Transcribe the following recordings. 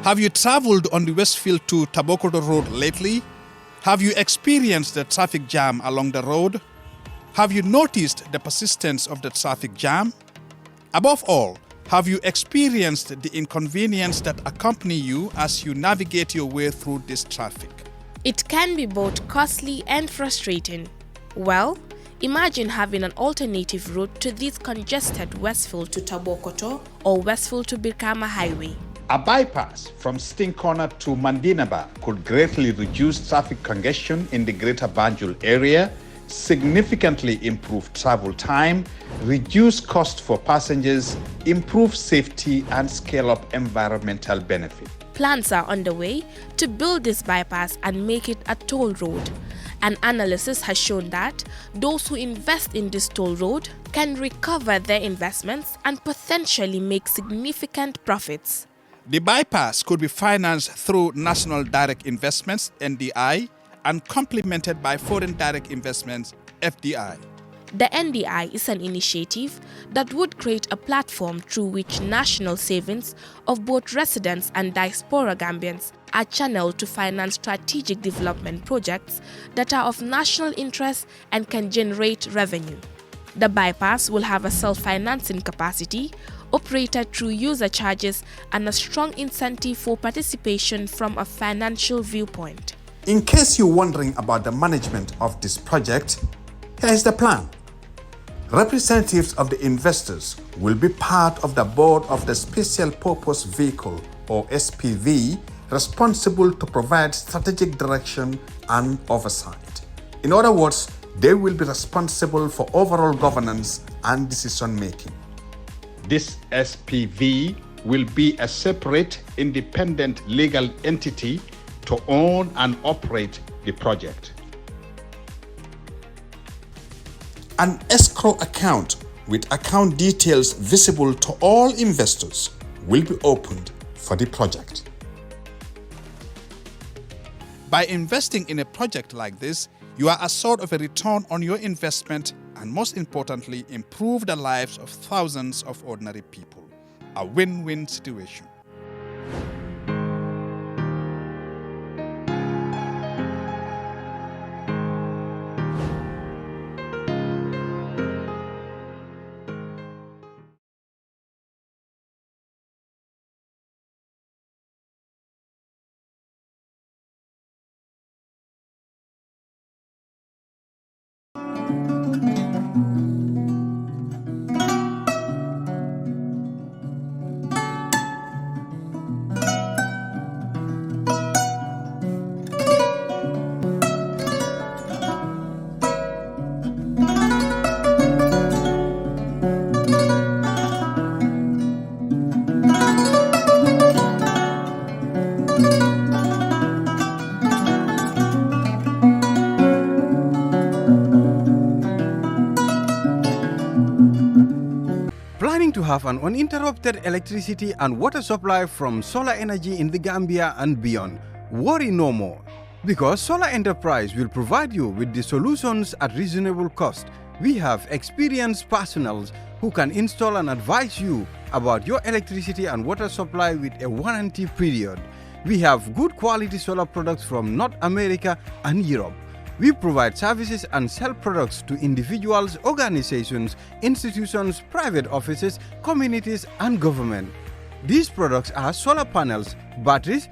Have you traveled on the Westfield to Tabokoto Road lately? Have you experienced the traffic jam along the road? Have you noticed the persistence of the traffic jam? Above all, have you experienced the inconvenience that accompany you as you navigate your way through this traffic? It can be both costly and frustrating. Well, imagine having an alternative route to this congested Westfield to Tabokoto or Westfield to Birkama Highway. A bypass from Sting Corner to Mandinaba could greatly reduce traffic congestion in the Greater Banjul area, significantly improve travel time, reduce cost for passengers, improve safety, and scale up environmental benefit. Plans are underway to build this bypass and make it a toll road. An analysis has shown that those who invest in this toll road can recover their investments and potentially make significant profits. The bypass could be financed through National Direct Investments (NDI) and complemented by Foreign Direct Investments (FDI). The NDI is an initiative that would create a platform through which national savings of both residents and diaspora Gambians are channeled to finance strategic development projects that are of national interest and can generate revenue. The bypass will have a self-financing capacity, operated through user charges, and a strong incentive for participation from a financial viewpoint. In case you're wondering about the management of this project, here's the plan. Representatives of the investors will be part of the board of the Special Purpose Vehicle, or SPV, responsible to provide strategic direction and oversight. In other words, they will be responsible for overall governance and decision-making. This SPV will be a separate, independent legal entity to own and operate the project. An escrow account with account details visible to all investors will be opened for the project. By investing in a project like this, you are assured of a return on your investment and, most importantly, improve the lives of thousands of ordinary people. A win-win situation. Planning to have an uninterrupted electricity and water supply from solar energy in the Gambia and beyond? Worry no more, because Solar Enterprise will provide you with the solutions at reasonable cost. We have experienced personnels who can install and advise you about your electricity and water supply with a warranty period. We have good quality solar products from North America and Europe. We provide services and sell products to individuals, organizations, institutions, private offices, communities, and government. These products are solar panels, batteries,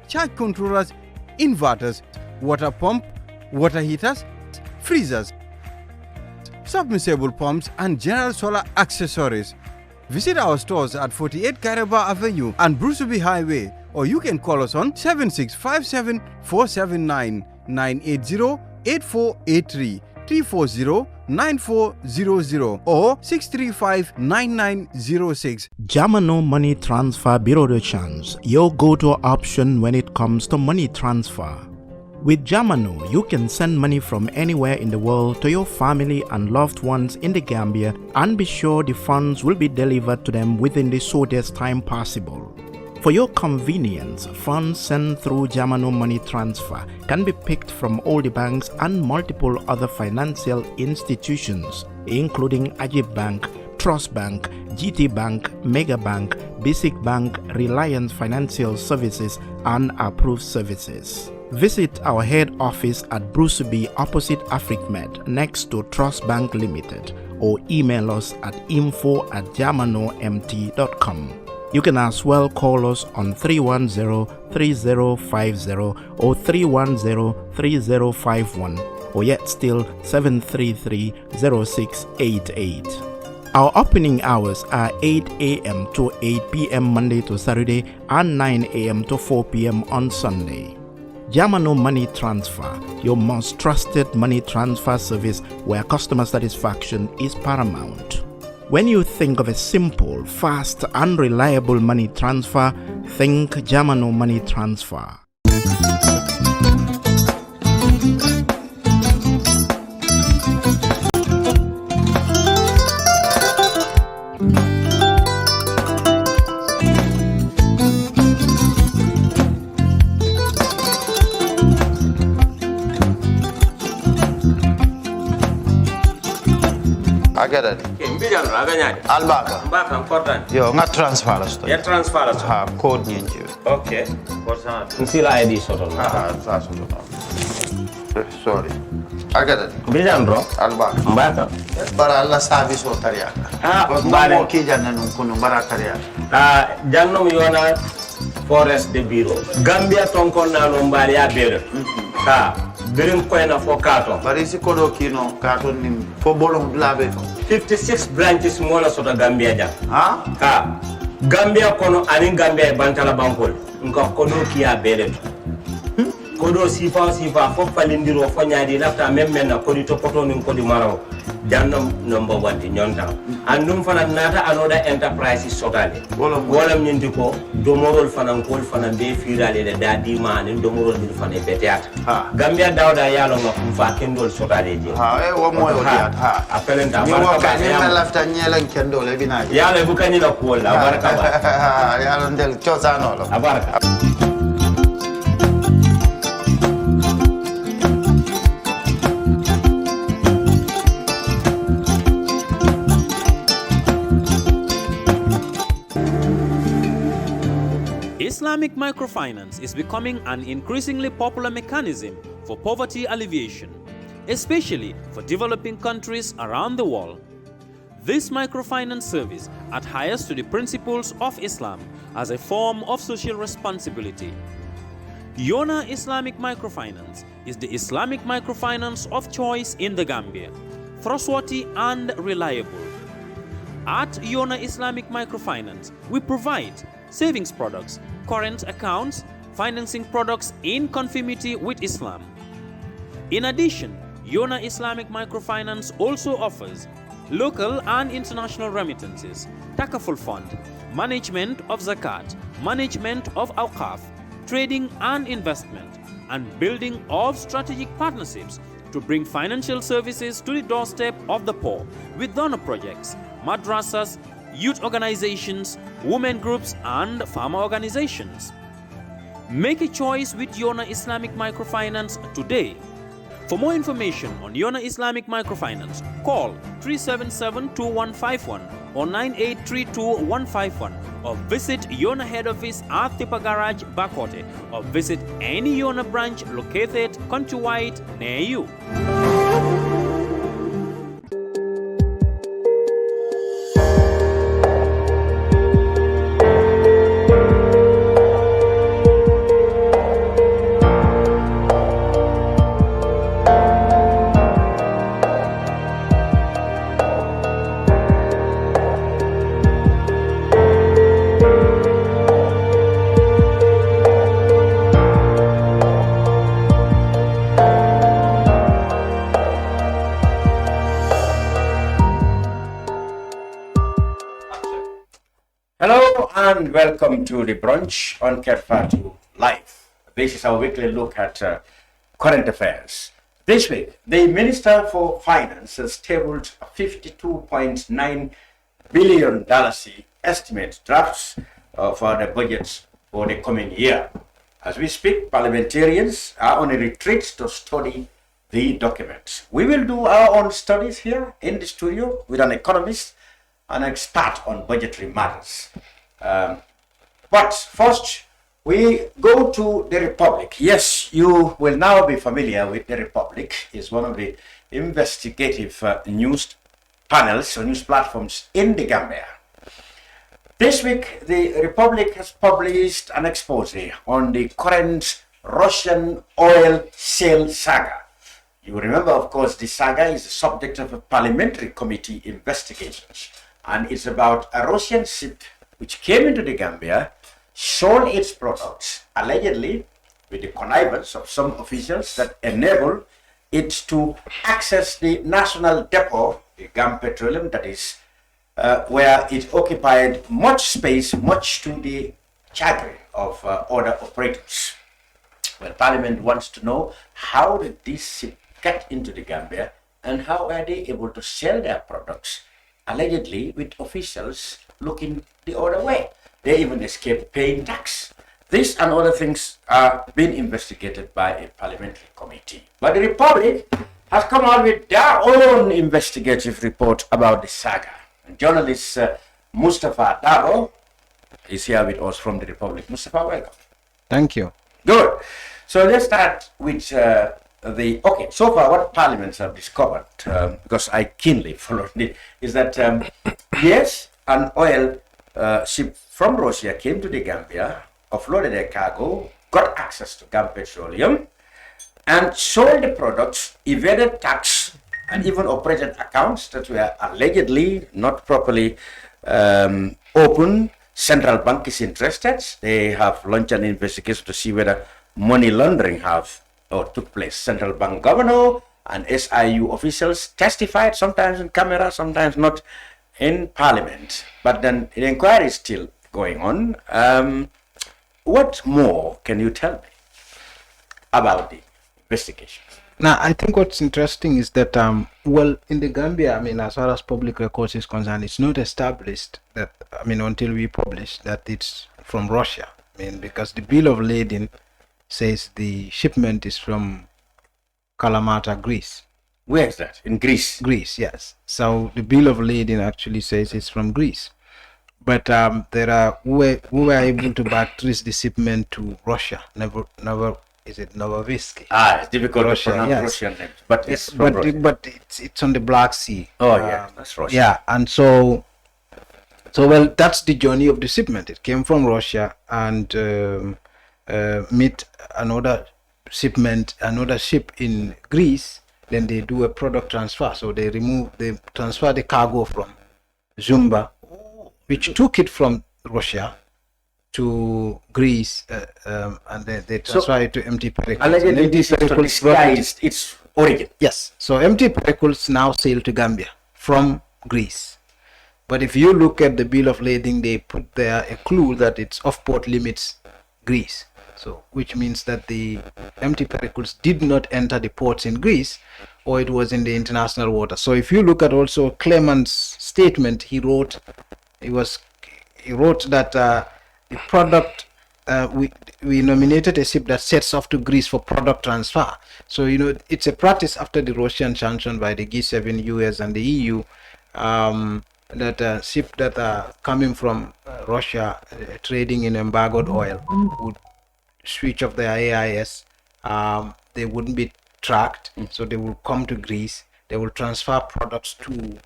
charge controllers, inverters, water pump, water heaters, freezers, submersible pumps, and general solar accessories. Visit our stores at 48 Karaba Avenue and Brusubi Highway, or you can call us on 7657 479 980 8483 340 9400 or 635-9906. Jamano Money Transfer Bureau de Change, your go-to option when it comes to money transfer. With Jamano, you can send money from anywhere in the world to your family and loved ones in the Gambia and be sure the funds will be delivered to them within the shortest time possible. For your convenience, funds sent through Jamano Money Transfer can be picked from all the banks and multiple other financial institutions, including Ajib Bank, Trust Bank, GT Bank, Mega Bank, Basic Bank, Reliance Financial Services, and approved services. Visit our head office at Bruceby opposite AfricMed next to Trust Bank Limited, or email us at info@germanomt.com. You can as well call us on 310-3050 or 310-3051, or yet still 733-0688. Our opening hours are 8 a.m. to 8 p.m. Monday to Saturday and 9 a.m. to 4 p.m. on Sunday. Germano Money Transfer, your most trusted money transfer service where customer satisfaction is paramount. When you think of a simple, fast, and reliable money transfer, think Germano Money Transfer. Agada. Mbijan raganyadi. Albaka. Mbaka important. Yo, nga transfer la sto. Ya transfer la sto. Ha, code nyenji. Okay. Korsa. Nsila ID soto. Ah, sa soto. Sorry. Agada. Mbijan bro. Albaka. Mbaka. Bara Allah service o tariya. Ah, mbare mo ki janna nun kunu bara tariya. Ah, jannom yona forest de bureau. Gambia tonkon na no mbari ya bere. Ha. Birim koyna fo kato. Bari si kodo kino kato ni fo bolong labe to. 56 branches mola sota Gambia jam. Ha? Ha. Gambia kono anin Gambia bantala bankol. Nka kodo kiya bere to. Kodo sifa fo palindiro fo nyaadi lafta memmen na kodi to poto nin kodi maraw. Jannam number 1 di nyonta. Andum fana nata anoda enterprise sotale. Wolam nyindi ko domorol fana kol fana be firale de dadi man domorol dir fana be teat. Gambia dawda yalo ngam fa kendol sotale je. Ha, wo mo yo diat ha. Apelenta Ni wo ka ni na lafta nyelen kendol e bina. Yalo bu kanyi na ko la baraka ba. Yalo ndel chosano lo. Abaraka. Islamic microfinance is becoming an increasingly popular mechanism for poverty alleviation, especially for developing countries around the world. This microfinance service adheres to the principles of Islam as a form of social responsibility. Yona Islamic Microfinance is the Islamic microfinance of choice in the Gambia, trustworthy and reliable. At Yona Islamic Microfinance, we provide savings products, current accounts, financing products in conformity with Islam. In addition, Yona Islamic Microfinance also offers local and international remittances, takaful fund, management of zakat, management of awqaf, trading and investment, and building of strategic partnerships to bring financial services to the doorstep of the poor with donor projects, madrasas, youth organizations, women groups, and farmer organizations. Make a choice with Yona Islamic Microfinance today. For more information on Yona Islamic Microfinance, call 377-2151 or 9832-151 or visit Yona head office at Tipa Garage, Bakote, or visit any Yona branch located countrywide near you. Hello and welcome to the Brunch on Ketfatu Live. This is our weekly look at current affairs. This week, the Minister for Finance has tabled a $52.9 billion estimate drafts for the budgets for the coming year. As we speak, parliamentarians are on a retreat to study the document. We will do our own studies here in the studio with an economist, an expert on budgetary matters. But first, we go to the Republic. Yes, you will now be familiar with the Republic. It's one of the investigative news panels or news platforms in the Gambia. This week, the Republic has published an expose on the current Russian oil sale saga. You remember, of course, the saga is the subject of a parliamentary committee investigations, and it's about a Russian ship which came into the Gambia, sold its products, allegedly with the connivance of some officials that enabled it to access the national depot, the Gam Petroleum, that is where it occupied much space, much to the chagrin of other operators. Well, Parliament wants to know, how did this ship get into the Gambia and how are they able to sell their products, allegedly with officials looking the other way? They even escaped paying tax. This and other things are being investigated by a parliamentary committee. But the Republic has come out with their own investigative report about the saga. And journalist Mustapha Darboe is here with us from the Republic. Mustapha, welcome. Thank you. Good. So let's start with so far what parliaments have discovered, because I keenly followed it, is that yes, an oil ship from Russia came to the Gambia, offloaded their cargo, got access to Gam Petroleum, and sold the products, evaded tax, and even operated accounts that were allegedly not properly open. Central Bank is interested. They have launched an investigation to see whether money laundering took place. Central Bank governor and SIU officials testified, sometimes in camera, sometimes not in Parliament. But then the inquiry is still going on. What more can you tell me about the investigation? Now, I think what's interesting is that, in the Gambia, as far as public records is concerned, it's not established that, until we publish that it's from Russia. Because the bill of lading says the shipment is from Kalamata, Greece. Where is that? In Greece? Greece, yes. So the bill of lading actually says it's from Greece. But we were able to backtrace the shipment to Russia. Never. Is it Novovisky? It's difficult to pronounce Russian names, but it's from Russia. But it's on the Black Sea. Oh yeah, that's Russia. Yeah, and so that's the journey of the shipment. It came from Russia and meet another shipment, another ship in Greece. Then they do a product transfer. So they transfer the cargo from Zumba, which took it from Russia to Greece, and they transfer it to MT Pericles. Allegedly, this is to disguise its origin. Yes. So MT Pericles now sail to Gambia from Greece. But if you look at the bill of lading, they put there a clue that its off-port limits Greece. So, which means that the MT Pericles did not enter the ports in Greece, or it was in the international water. So, if you look at also Clement's statement, he wrote that the product, we nominated a ship that sets off to Greece for product transfer. So, it's a practice after the Russian sanction by the G7, US, and the EU, that ships that are coming from Russia trading in embargoed oil would switch off their AIS. They wouldn't be tracked, so they will come to Greece. They will transfer products to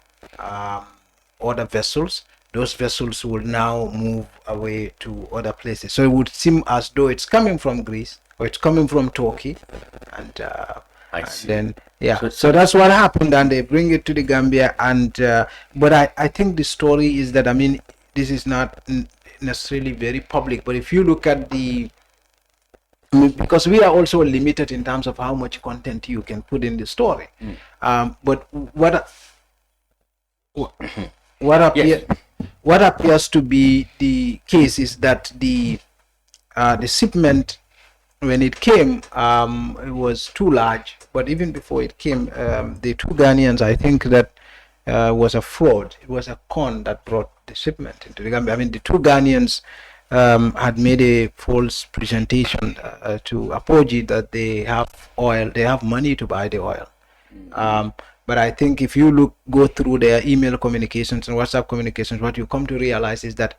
other vessels. Those vessels will now move away to other places. So it would seem as though it's coming from Greece or it's coming from Turkey, and then so that's what happened, and they bring it to the Gambia. And but I think the story is that this is not necessarily very public. But if you look at because we are also limited in terms of how much content you can put in the story. But what appears to be the case is that the shipment, when it came, it was too large. But even before it came, the two Ghanaians, I think that was a fraud. It was a con that brought the shipment into the Gambia. The two Ghanaians had made a false presentation to Apoji that they have oil, they have money to buy the oil. But I think if you go through their email communications and WhatsApp communications, what you come to realize is that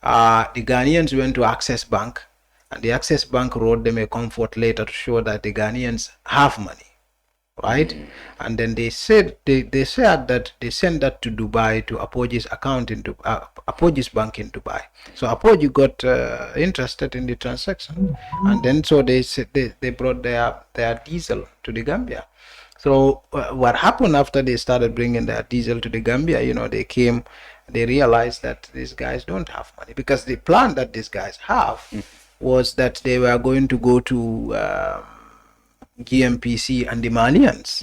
The Ghanaians went to Access Bank, and the Access Bank wrote them a comfort letter to show that the Ghanaians have money, right? And then they said that they sent that to Dubai, to Apoji's account in Apoji's bank in Dubai. So Apoji got interested in the transaction, and then so they said they brought their diesel to the Gambia. So what happened after they started bringing their diesel to the Gambia, they realized that these guys don't have money, because the plan that these guys have was that they were going to go to GMPC and the Malians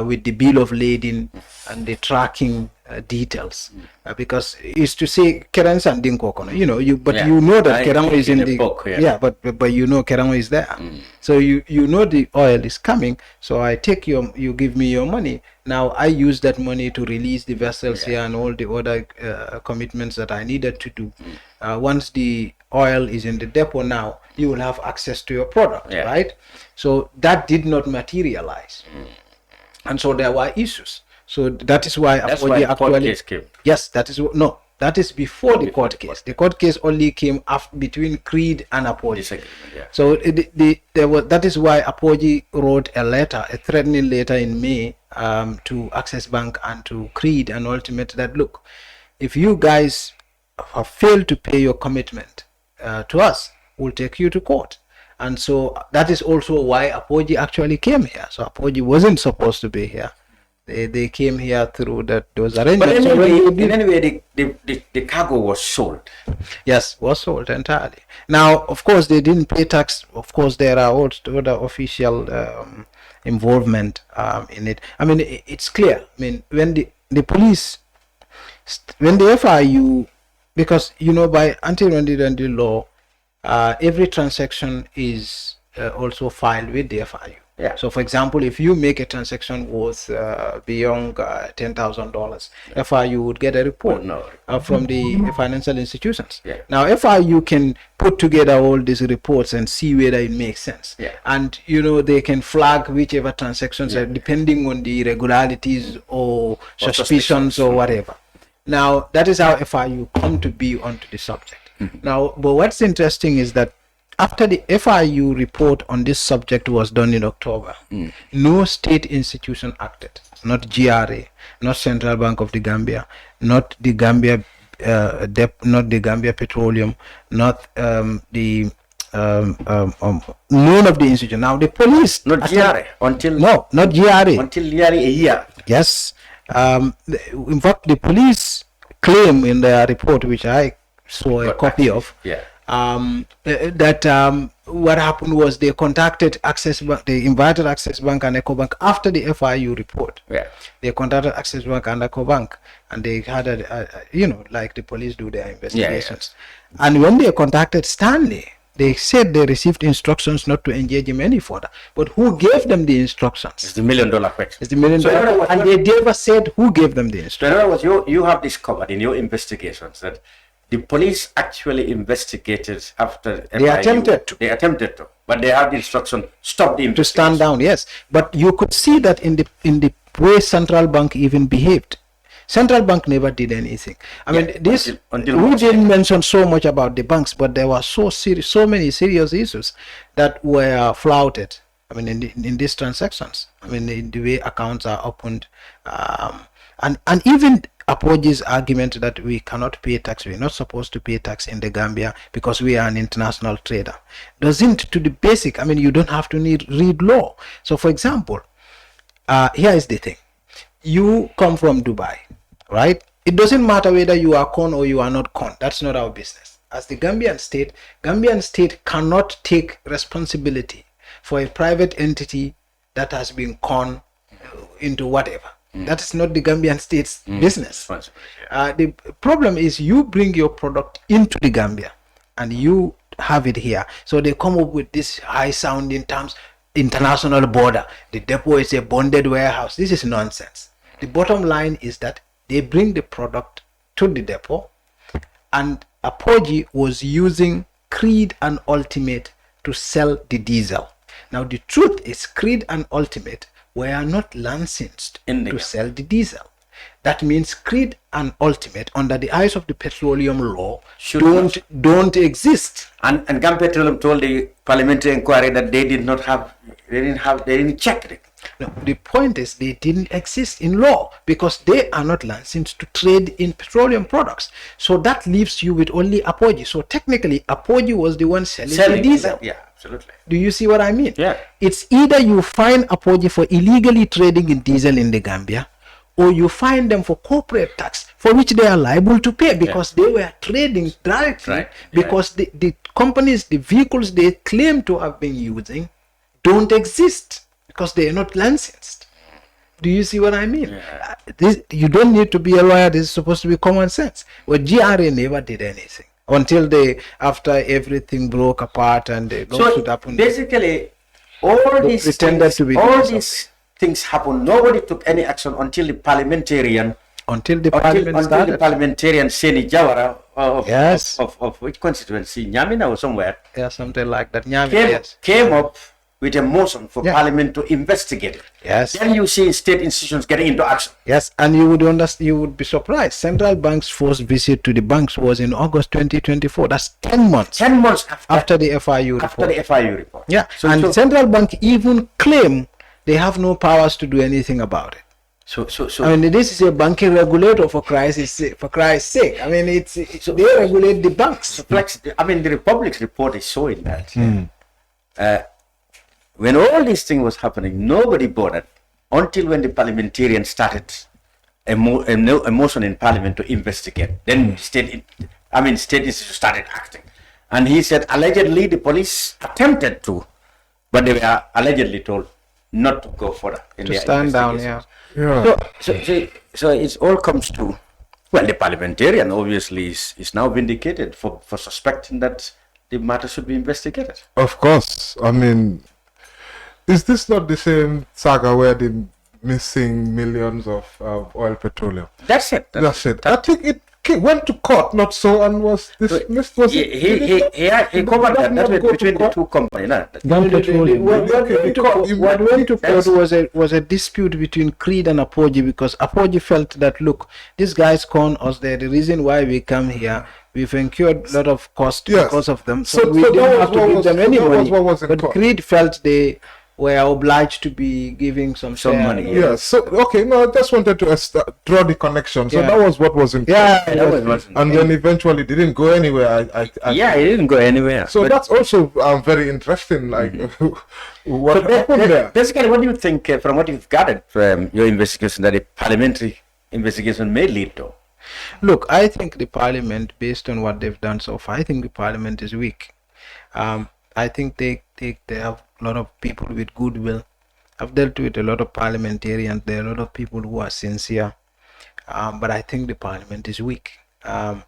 with the bill of lading and the tracking details, because it's to say Kerang and Dinko, you know that Kerang is in the book, but you know Kerang is there, so you know the oil is coming. So I take you give me your money. Now I use that money to release the vessels here and all the other commitments that I needed to do. Once the oil is in the depot, now you will have access to your product, right? So that did not materialize, and so there were issues. So that is why Apoji actually case came. Yes, that is before the court case. The court case only came after, between Creed and Apoji. So that is why Apoji wrote a threatening letter in May to Access Bank and to Creed and Ultimate that, look, if you guys have failed to pay your commitment to us, we'll take you to court. And so that is also why Apoji actually came here. So Apoji wasn't supposed to be here. They came here through those arrangements. But anyway, the cargo was sold. Yes, was sold entirely. Now, of course, they didn't pay tax. Of course, there are also other official involvement in it. I mean, it's clear. I mean, when the police, when the FIU, because, by anti-money law, every transaction is also filed with the FIU. Yeah. So, for example, if you make a transaction worth beyond $10,000, FIU would get a report from the financial institutions. Yeah. Now, FIU can put together all these reports and see whether it makes sense. Yeah. And, they can flag whichever transactions are depending on the irregularities or suspicions or whatever. Now, that is how FIU come to be onto the subject. Now, but what's interesting is that after the FIU report on this subject was done in October, no state institution acted. Not GRA, not Central Bank of the Gambia, not the Gambia, not the Gambia Petroleum, not none of the institutions. Now the police, not GRA until not GRA until nearly a year. Yes, in fact, the police claim in their report, which I saw a copy of. Yeah. That what happened was they contacted Access Bank, they invited Access Bank and EcoBank after the FIU report. Yeah. They contacted Access Bank and EcoBank, and they had like the police do their investigations. Yeah. And when they contacted Stanley, they said they received instructions not to engage him any further. But who gave them the instructions? It's the $1 million question. It's the $1 million, and they never said who gave them the instructions. So in other words, you have discovered in your investigations that the police actually investigated after they attempted to, but they had the instruction stop the investigation. To stand down. Yes, but you could see that in the way Central Bank even behaved. Central Bank never did anything. I mean, this we didn't mention so much about the banks, but there were so many serious issues that were flouted. I mean, in these transactions. I mean, in the way accounts are opened, and even Apoji's argument that we cannot pay tax, we're not supposed to pay tax in the Gambia because we are an international trader, doesn't to the basic. I mean, you don't have to read law. So, for example, here is the thing: you come from Dubai, right? It doesn't matter whether you are con or you are not con. That's not our business. As the Gambian state cannot take responsibility for a private entity that has been con into whatever. That is not the Gambian state's business. The problem is you bring your product into the Gambia and you have it here. So they come up with this high sounding terms, international border. The depot is a bonded warehouse. This is nonsense. The bottom line is that they bring the product to the depot, and Apoji was using Creed and Ultimate to sell the diesel. Now the truth is Creed and Ultimate were not licensed to sell the diesel. That means Creed and Ultimate, under the eyes of the petroleum law, don't exist. And Gam Petroleum told the parliamentary inquiry that they didn't check it. No, the point is they didn't exist in law because they are not licensed to trade in petroleum products. So that leaves you with only Apogee. So technically, Apogee was the one selling the diesel. Yeah, absolutely. Do you see what I mean? Yeah. It's either you fine Apogee for illegally trading in diesel in the Gambia, or you fine them for corporate tax, for which they are liable to pay because they were trading directly. Because the companies, the vehicles they claim to have been using don't exist because they are not licensed. Do you see what I mean? You don't need to be a lawyer. This is supposed to be common sense. Well, GRA never did anything until after everything broke apart and the lawsuit happened. Basically, all these things happened. Nobody took any action until the parliamentarian. Until the parliamentarian Seni Jawara of which constituency, Nyamina or somewhere. Yeah, something like that. Came up with a motion for Parliament to investigate it. Yes. Then you see state institutions getting into action. Yes, and you would be surprised. Central Bank's first visit to the banks was in August 2024. That's 10 months. 10 months after the FIU report. After the FIU report. Yeah. And the Central Bank even claim they have no powers to do anything about it. So I mean, this is a banking regulator for Christ's sake. I mean, they regulate the banks. I mean, the Republic's report is showing that. When all these things was happening, nobody bothered until when the parliamentarian started a motion in Parliament to investigate. Then state institutions started acting. And he said, allegedly, the police attempted to, but they were allegedly told not to go further in to stand down. So it all comes to, well, the parliamentarian obviously is now vindicated for suspecting that the matter should be investigated. Of course. I mean, is this not the same saga where the missing millions of oil petroleum? That's it. That's it. I think it went to court, not so, and was dismissed. He covered that between the two companies. What went to court was a dispute between Creed and Apogee, because Apogee felt that, look, these guys con us. They're the reason why we come here. We've incurred a lot of cost because of them, so we didn't have to give them any money. But Creed felt they were obliged to be giving some money. Yeah. So I just wanted to draw the connection. So that was what was in. And then eventually didn't go anywhere. It didn't go anywhere. So that's also very interesting. Like what happened there? Basically, what do you think from what you've gathered from your investigation that a parliamentary investigation may lead to? Look, I think the parliament, based on what they've done so far, I think the parliament is weak. I think they have a lot of people with goodwill. I've dealt with a lot of parliamentarians. There are a lot of people who are sincere. But I think the parliament is weak.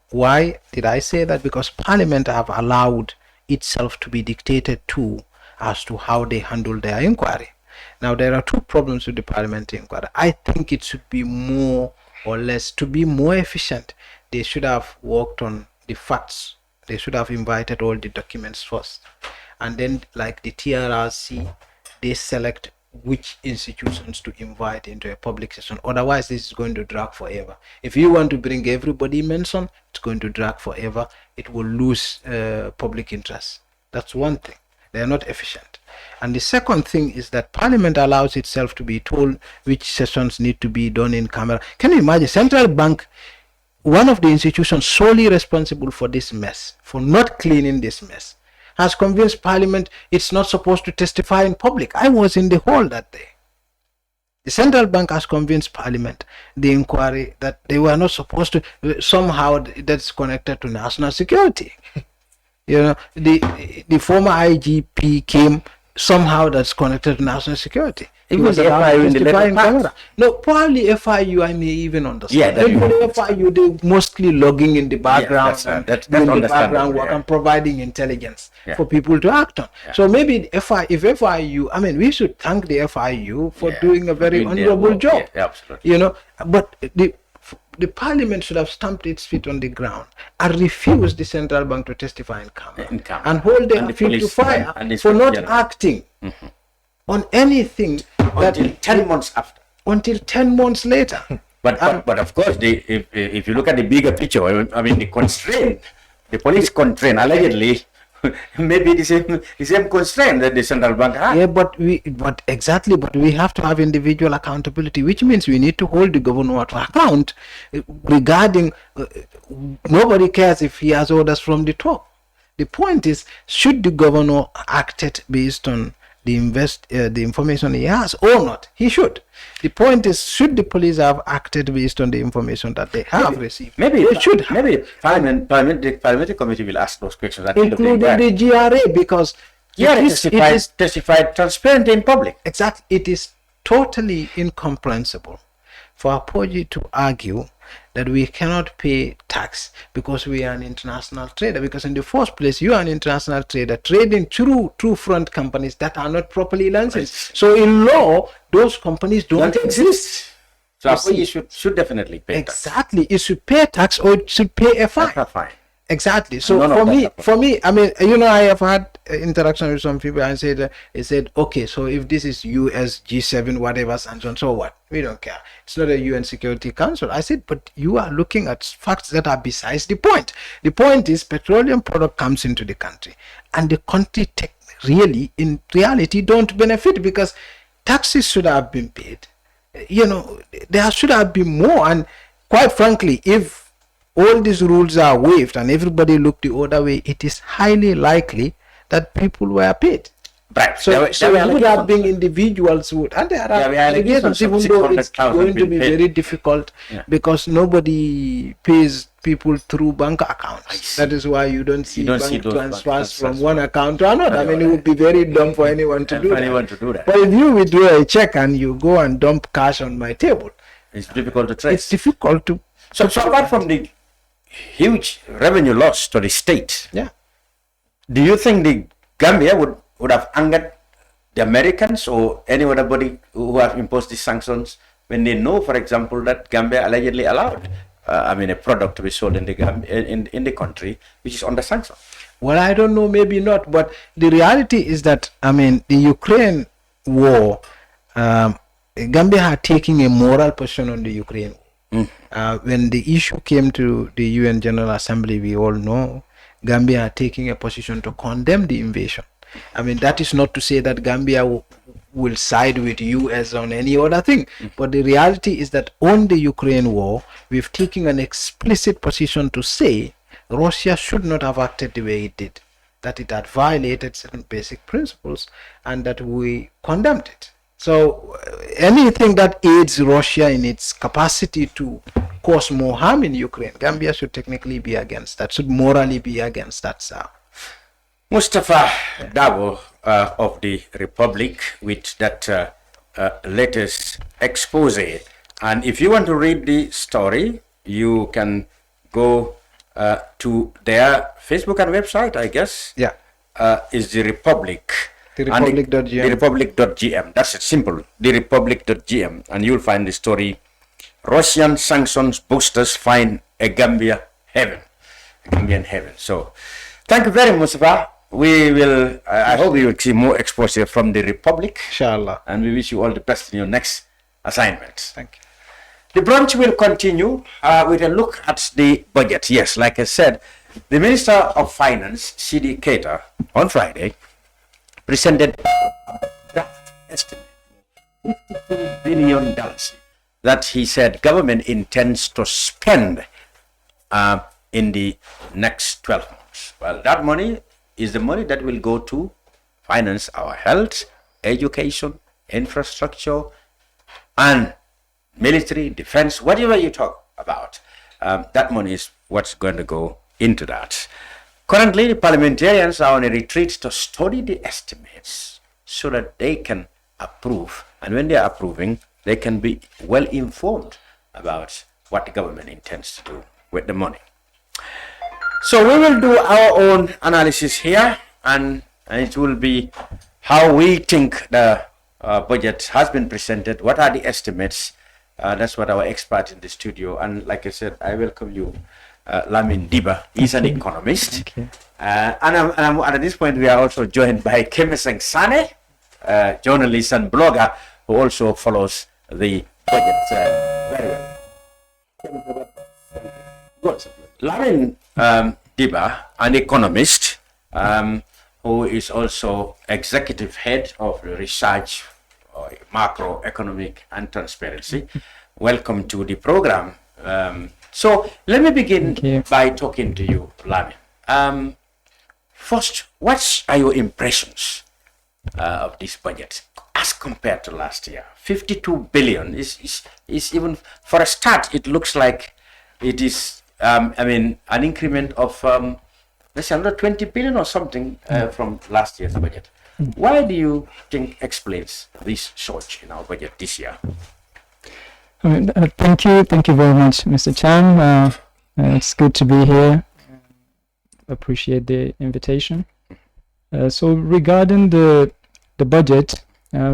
Why did I say that? Because parliament have allowed itself to be dictated to as to how they handle their inquiry. Now, there are two problems with the parliamentary inquiry. I think it should be more or less, to be more efficient, they should have worked on the facts. They should have invited all the documents first. And then, like the TRRC, they select which institutions to invite into a public session. Otherwise, this is going to drag forever. If you want to bring everybody mentioned, it's going to drag forever. It will lose public interest. That's one thing. They are not efficient. And the second thing is that Parliament allows itself to be told which sessions need to be done in camera. Can you imagine? Central Bank, one of the institutions solely responsible for this mess, for not cleaning this mess, has convinced Parliament it's not supposed to testify in public. I was in the hall that day. The Central Bank has convinced Parliament, the inquiry, that they were not supposed to, somehow that's connected to national security. You know, the former IGP came, somehow that's connected to national security. It was the FIU in the later part. No, probably FIU I may even understand. FIU, they mostly logging in the background, that's understandable, work and providing intelligence for people to act on. So maybe if FIU, I mean, we should thank the FIU for doing a very honorable job. Absolutely. You know, but the Parliament should have stamped its feet on the ground and refused the Central Bank to testify in camera. And hold their feet to fire for not acting on anything until 10 months after. Until 10 months later. But of course, if you look at the bigger picture, I mean, the police constraint, allegedly, maybe the same constraint that the central bank has. Yeah, but we have to have individual accountability, which means we need to hold the governor to account regarding. Nobody cares if he has orders from the top. The point is, should the governor acted based on the information he has or not? He should. The point is, should the police have acted based on the information that they have received? Maybe they should have. Maybe the parliamentary committee will ask those questions, including the GRA, because GRA testified transparent in public. Exactly, it is totally incomprehensible for Apoji to argue that we cannot pay tax because we are an international trader, because in the first place you are an international trader trading through front companies that are not properly licensed. Right. So in law, those companies don't exist. So Apoji should definitely pay tax. Exactly, it should pay tax or it should pay a fine. Exactly. So for me, I mean, I have had interaction with some people and they said, okay, so if this is US G7 whatever sanctions, so what? We don't care. It's not a UN Security Council. I said, but you are looking at facts that are besides the point. The point is, petroleum product comes into the country, and the country really, in reality, don't benefit because taxes should have been paid. There should have been more. And quite frankly, if all these rules are waived and everybody looked the other way, it is highly likely that people were paid. Right. So it would have been individuals who would, and there are allegations, even though it's going to be very difficult because nobody pays people through bank accounts. That is why you don't see bank transfers from one account to another. I mean, it would be very dumb for anyone to do that. But if you withdraw a check and you go and dump cash on my table, it's difficult to trace. It's difficult to. So apart from the huge revenue loss to the state, do you think the Gambia would have angered the Americans or any other body who have imposed these sanctions when they know, for example, that Gambia allegedly allowed a product to be sold in the in the country which is under sanction? Well, I don't know, maybe not, but the reality is that the Ukraine war, Gambia had taken a moral position on the Ukraine war. When the issue came to the UN General Assembly, we all know Gambia are taking a position to condemn the invasion. That is not to say that Gambia will side with US on any other thing, but the reality is that on the Ukraine war, we've taken an explicit position to say Russia should not have acted the way it did, that it had violated certain basic principles, and that we condemned it. So anything that aids Russia in its capacity to cause more harm in Ukraine, Gambia should technically be against that, should morally be against that, sir. Mustapha Darboe of the Republic with that latest expose. And if you want to read the story, you can go to their Facebook and website, I guess. Yeah. Is the Republic. TheRepublic.gm. TheRepublic.gm. That's it, simple. TheRepublic.gm. And you'll find the story. Russian sanctions boosters find a Gambian heaven. So, thank you very much, Mustapha. We will, I hope we will see more exposure from the Republic. Inshallah. And we wish you all the best in your next assignment. Thank you. The brunch will continue with a look at the budget. Yes, like I said, the Minister of Finance, C.D. Keita, on Friday, presented a draft estimate, $52 billion, that he said government intends to spend in the next 12 months. Well, that money is the money that will go to finance our health, education, infrastructure, and military, defense, whatever you talk about. That money is what's going to go into that. Currently, the parliamentarians are on a retreat to study the estimates so that they can approve. And when they are approving, they can be well informed about what the government intends to do with the money. So we will do our own analysis here, and it will be how we think the budget has been presented, what are the estimates. That's what our expert in the studio, and like I said, I welcome you, Lamin Dibba. He's an economist. And at this point, we are also joined by Kemisang Sane, journalist and blogger who also follows the budget very well. Good. Lamin Dibba, an economist, who is also executive head of the research, macroeconomic and transparency. Welcome to the program. So let me begin by talking to you, Lamin. First, what are your impressions of this budget as compared to last year? 52 billion is even, for a start, it looks like it is, an increment of, let's say, another 20 billion or something from last year's budget. Why do you think explains this surge in our budget this year? Thank you very much, Mr. Cham. It's good to be here. Appreciate the invitation. So regarding the budget,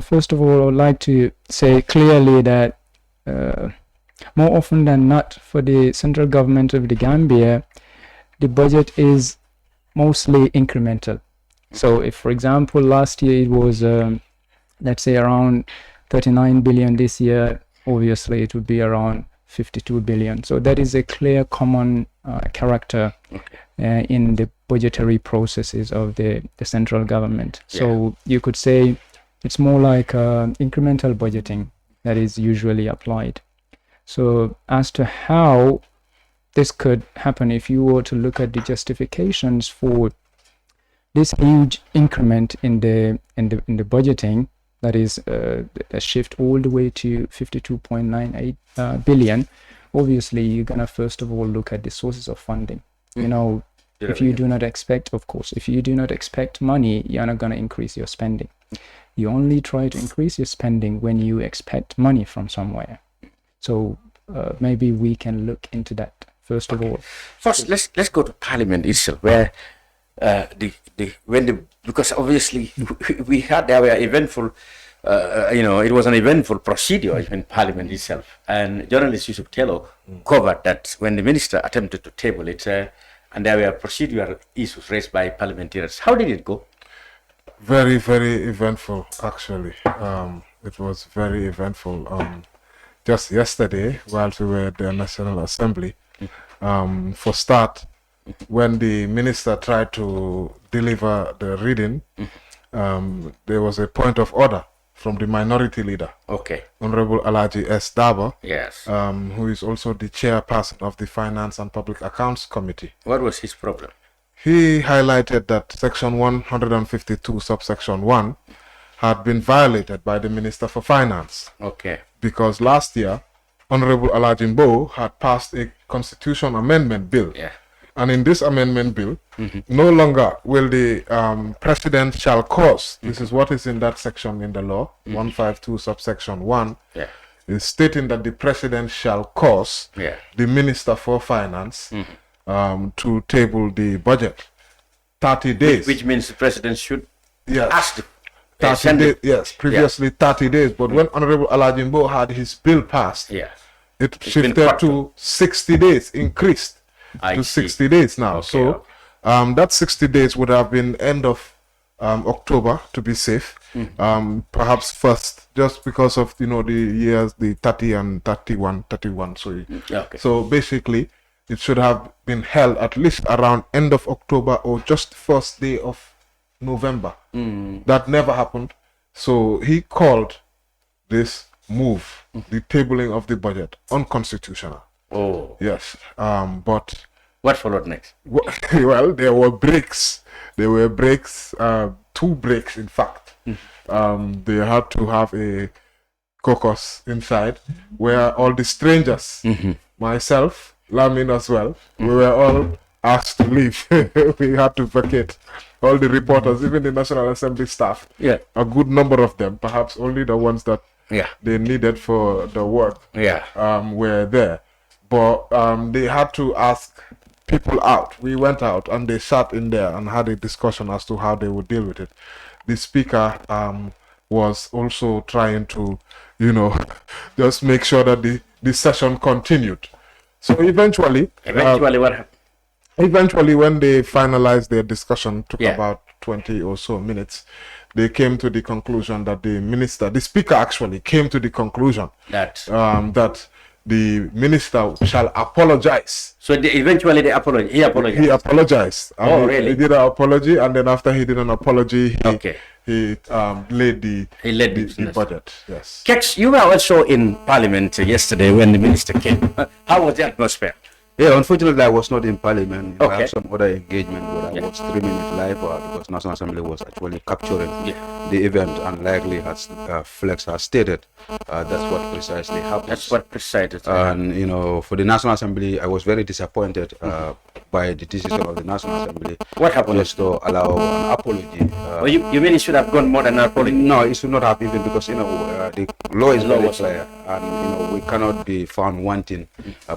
first of all, I would like to say clearly that more often than not, for the central government of the Gambia, the budget is mostly incremental. So if, for example, last year it was, let's say, around 39 billion, this year, obviously it would be around 52 billion. So that is a clear common character in the budgetary processes of the central government. So you could say it's more like incremental budgeting that is usually applied. So as to how this could happen, if you were to look at the justifications for this huge increment in the budgeting, that is a shift all the way to 52.98 billion, obviously you're gonna first of all look at the sources of funding. You know, if you do not expect, of course, if you do not expect money, you're not gonna increase your spending. You only try to increase your spending when you expect money from somewhere. So maybe we can look into that first of all. First, let's go to Parliament itself, where because obviously there were eventful, it was an eventful procedure in Parliament itself, and journalist Yusuf Tailor covered that when the minister attempted to table it, and there were procedural issues raised by parliamentarians. How did it go? Very, very eventful, actually. It was very eventful. Just yesterday, while we were at the National Assembly, for start, when the minister tried to deliver the reading, there was a point of order from the minority leader, Honorable Alhaji S. Darboe, who is also the chairperson of the Finance and Public Accounts Committee. What was his problem? He highlighted that Section 152, subsection 1, had been violated by the Minister for Finance. Because last year, Honorable Alhaji Mbow had passed a constitution amendment bill. And in this amendment bill, no longer will the president shall cause, this is what is in that section in the law, 152 subsection 1, is stating that the president shall cause the Minister for Finance to table the budget 30 days. Which means the president should ask the 30 days, yes, previously 30 days. But when Honorable Alhaji Mbow had his bill passed, it shifted to 60 days, increased to 60 days now. So that 60 days would have been end of October, to be safe. Perhaps first, just because of the years, the 30 and 31. So basically, it should have been held at least around end of October or just first day of November. That never happened. So he called this move, the tabling of the budget, unconstitutional. Yes. But what followed next? Well, there were breaks. There were breaks, 2 breaks, in fact. They had to have a caucus inside where all the strangers, myself, Lamin as well, we were all asked to leave. We had to vacate. All the reporters, even the National Assembly staff, a good number of them, perhaps only the ones that they needed for the work, were there. But they had to ask people out. We went out and they sat in there and had a discussion as to how they would deal with it. The speaker was also trying to, just make sure that the session continued. So eventually what happened? Eventually, when they finalized their discussion, took about 20 or so minutes, they came to the conclusion that the speaker actually came to the conclusion that the minister shall apologize. So eventually he apologized. He apologized. Oh, really? He did an apology, and then after he did an apology, he laid the budget. Yes. Kex, you were also in Parliament yesterday when the minister came. How was the atmosphere? Yeah, unfortunately, I was not in Parliament. I have some other engagement where I was streaming it live because National Assembly was actually capturing the event, and likely, as Flex has stated, that's what precisely happened. That's what precisely happened. And, for the National Assembly, I was very disappointed by the decision of the National Assembly. What happened? Just to allow an apology. Well, you mean it should have gone more than an apology? No, it should not have, even because, the law is very clear, and, we cannot be found wanting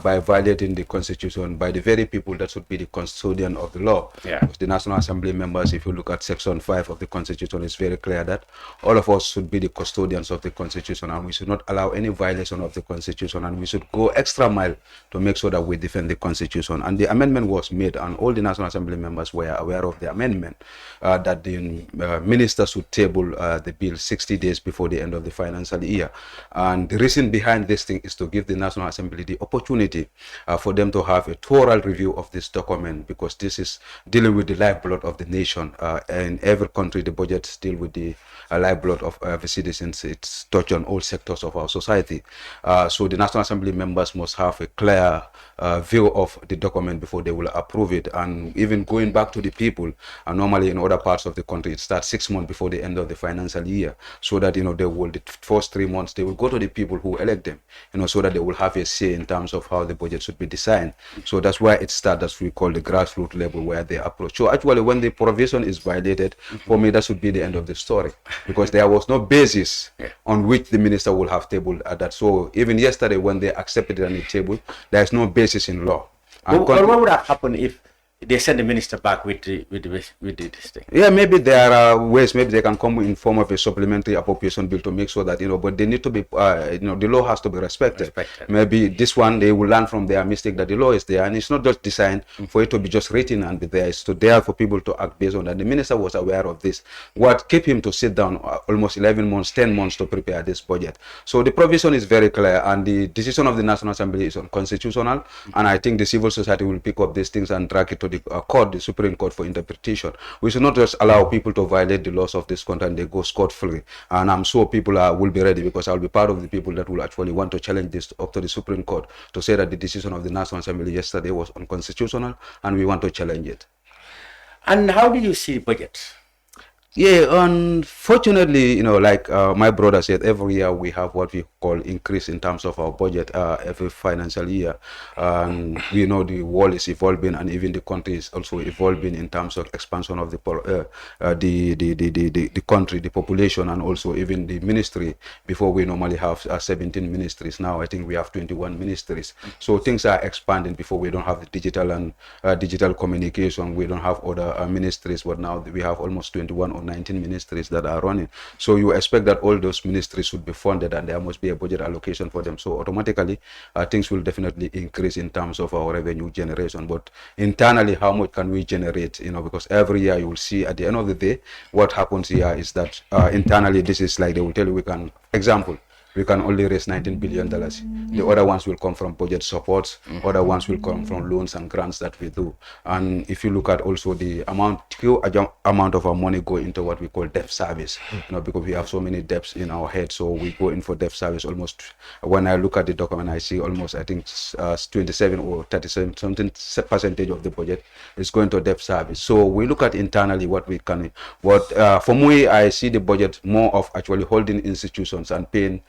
by violating the Constitution by the very people that should be the custodian of the law. Because the National Assembly members, if you look at Section 5 of the Constitution, it's very clear that all of us should be the custodians of the Constitution, and we should not allow any violation of the Constitution, and we should go extra mile to make sure that we defend the Constitution. And the amendment was made, and all the National Assembly members were aware of the amendment, that the minister should table the bill 60 days before the end of the financial year. And the reason behind this thing is to give the National Assembly the opportunity for them to have a thorough review of this document, because this is dealing with the lifeblood of the nation. In every country, the budgets deal with the lifeblood of the citizens. It's touched on all sectors of our society. So the National Assembly members must have a clear view of the document before they will approve it. And even going back to the people, normally in other parts of the country, it starts 6 months before the end of the financial year, so that, they will, the first 3 months, they will go to the people who elect them, so that they will have a say in terms of how the budget should be designed. So that's why it starts, as we call the grassroots level, where they approach. So actually, when the provision is violated, for me, that should be the end of the story, because there was no basis on which the minister will have tabled that. So even yesterday, when they accepted it on the table, there is no basis in law. What would have happened if they send the minister back with this thing? Yeah, maybe there are ways. Maybe they can come in form of a supplementary appropriation bill to make sure that, but they need to be, the law has to be respected. Maybe this one, they will learn from their mistake that the law is there, and it's not just designed for it to be just written and be there. It's to there for people to act based on that. The minister was aware of this. What kept him to sit down almost 11 months, 10 months to prepare this budget? So the provision is very clear, and the decision of the National Assembly is unconstitutional, and I think the civil society will pick up these things and drag it to the court, the Supreme Court, for interpretation. We should not just allow people to violate the laws of this country and they go scot-free. And I'm sure people will be ready, because I'll be part of the people that will actually want to challenge this up to the Supreme Court to say that the decision of the National Assembly yesterday was unconstitutional, and we want to challenge it. And how do you see the budget? Yeah, unfortunately, like my brother said, every year we have what we call increase in terms of our budget every financial year. And we know the world is evolving, and even the country is also evolving in terms of expansion of the country, the population, and also even the ministry. Before, we normally have 17 ministries. Now I think we have 21 ministries. So things are expanding. Before, we don't have the digital and digital communication. We don't have other ministries, but now we have almost 21 or 19 ministries that are running. So you expect that all those ministries should be funded, and there must be a budget allocation for them. So automatically things will definitely increase in terms of our revenue generation. But internally, how much can we generate? Because every year you will see at the end of the day, what happens here is that internally, this is like they will tell you, we can only raise $19 billion. The other ones will come from budget supports. Other ones will come from loans and grants that we do. And if you look at also the amount of our money go into what we call debt service, because we have so many debts in our head. So we go in for debt service almost, when I look at the document, I see almost, I think 27 or 37 something percentage of the budget is going to debt service. So we look at internally what we can, for me, I see the budget more of actually holding institutions and paying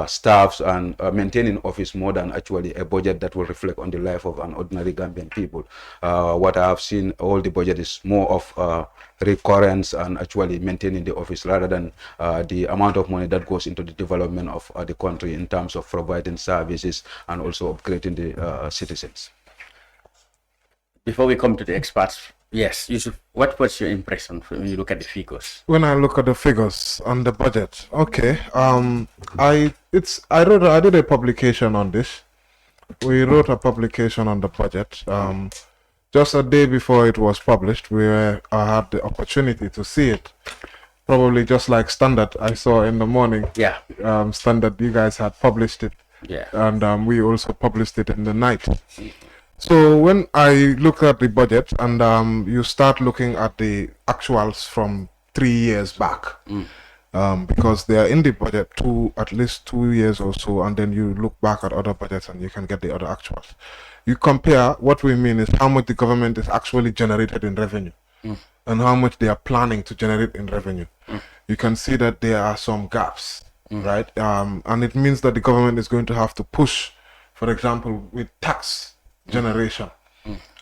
staffs and maintaining office more than actually a budget that will reflect on the life of an ordinary Gambian people. What I have seen, all the budget is more of recurrence and actually maintaining the office, rather than the amount of money that goes into the development of the country in terms of providing services and also upgrading the citizens. Before we come to the experts, yes, Yusuf, what was your impression when you look at the figures? When I look at the figures on the budget, okay, I did a publication on this. We wrote a publication on the budget. Just a day before it was published, I had the opportunity to see it. Probably just like Standard, I saw in the morning. Yeah. Standard, you guys had published it Yeah. And we also published it in the night. So when I look at the budget and you start looking at the actuals from 3 years back, because they are in the budget at least 2 years or so, and then you look back at other budgets and you can get the other actuals. You compare, what we mean is how much the government is actually generated in revenue and how much they are planning to generate in revenue. You can see that there are some gaps, right? And it means that the government is going to have to push, for example, with tax generation,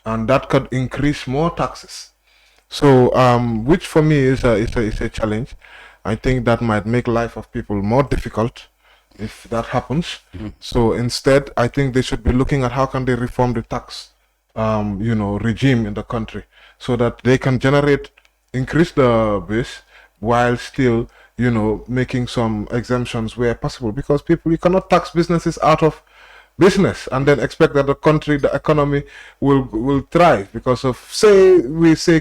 and that could increase more taxes. So, which for me is a challenge. I think that might make life of people more difficult if that happens. So instead, I think they should be looking at how can they reform the tax, regime in the country, so that they can increase the base while still, making some exemptions where possible. Because you cannot tax businesses out of business and then expect that the economy will thrive because of,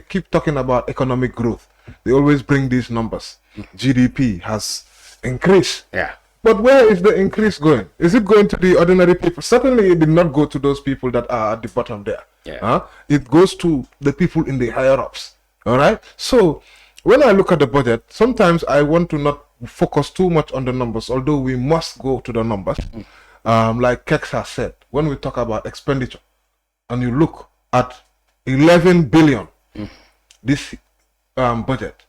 keep talking about economic growth. They always bring these numbers. GDP has increased. Yeah. But where is the increase going? Is it going to the ordinary people? Certainly it did not go to those people that are at the bottom there. Yeah. It goes to the people in the higher ups. All right. So when I look at the budget, sometimes I want to not focus too much on the numbers, although we must go to the numbers. Like Kex has said, when we talk about expenditure and you look at 11 billion, this budget,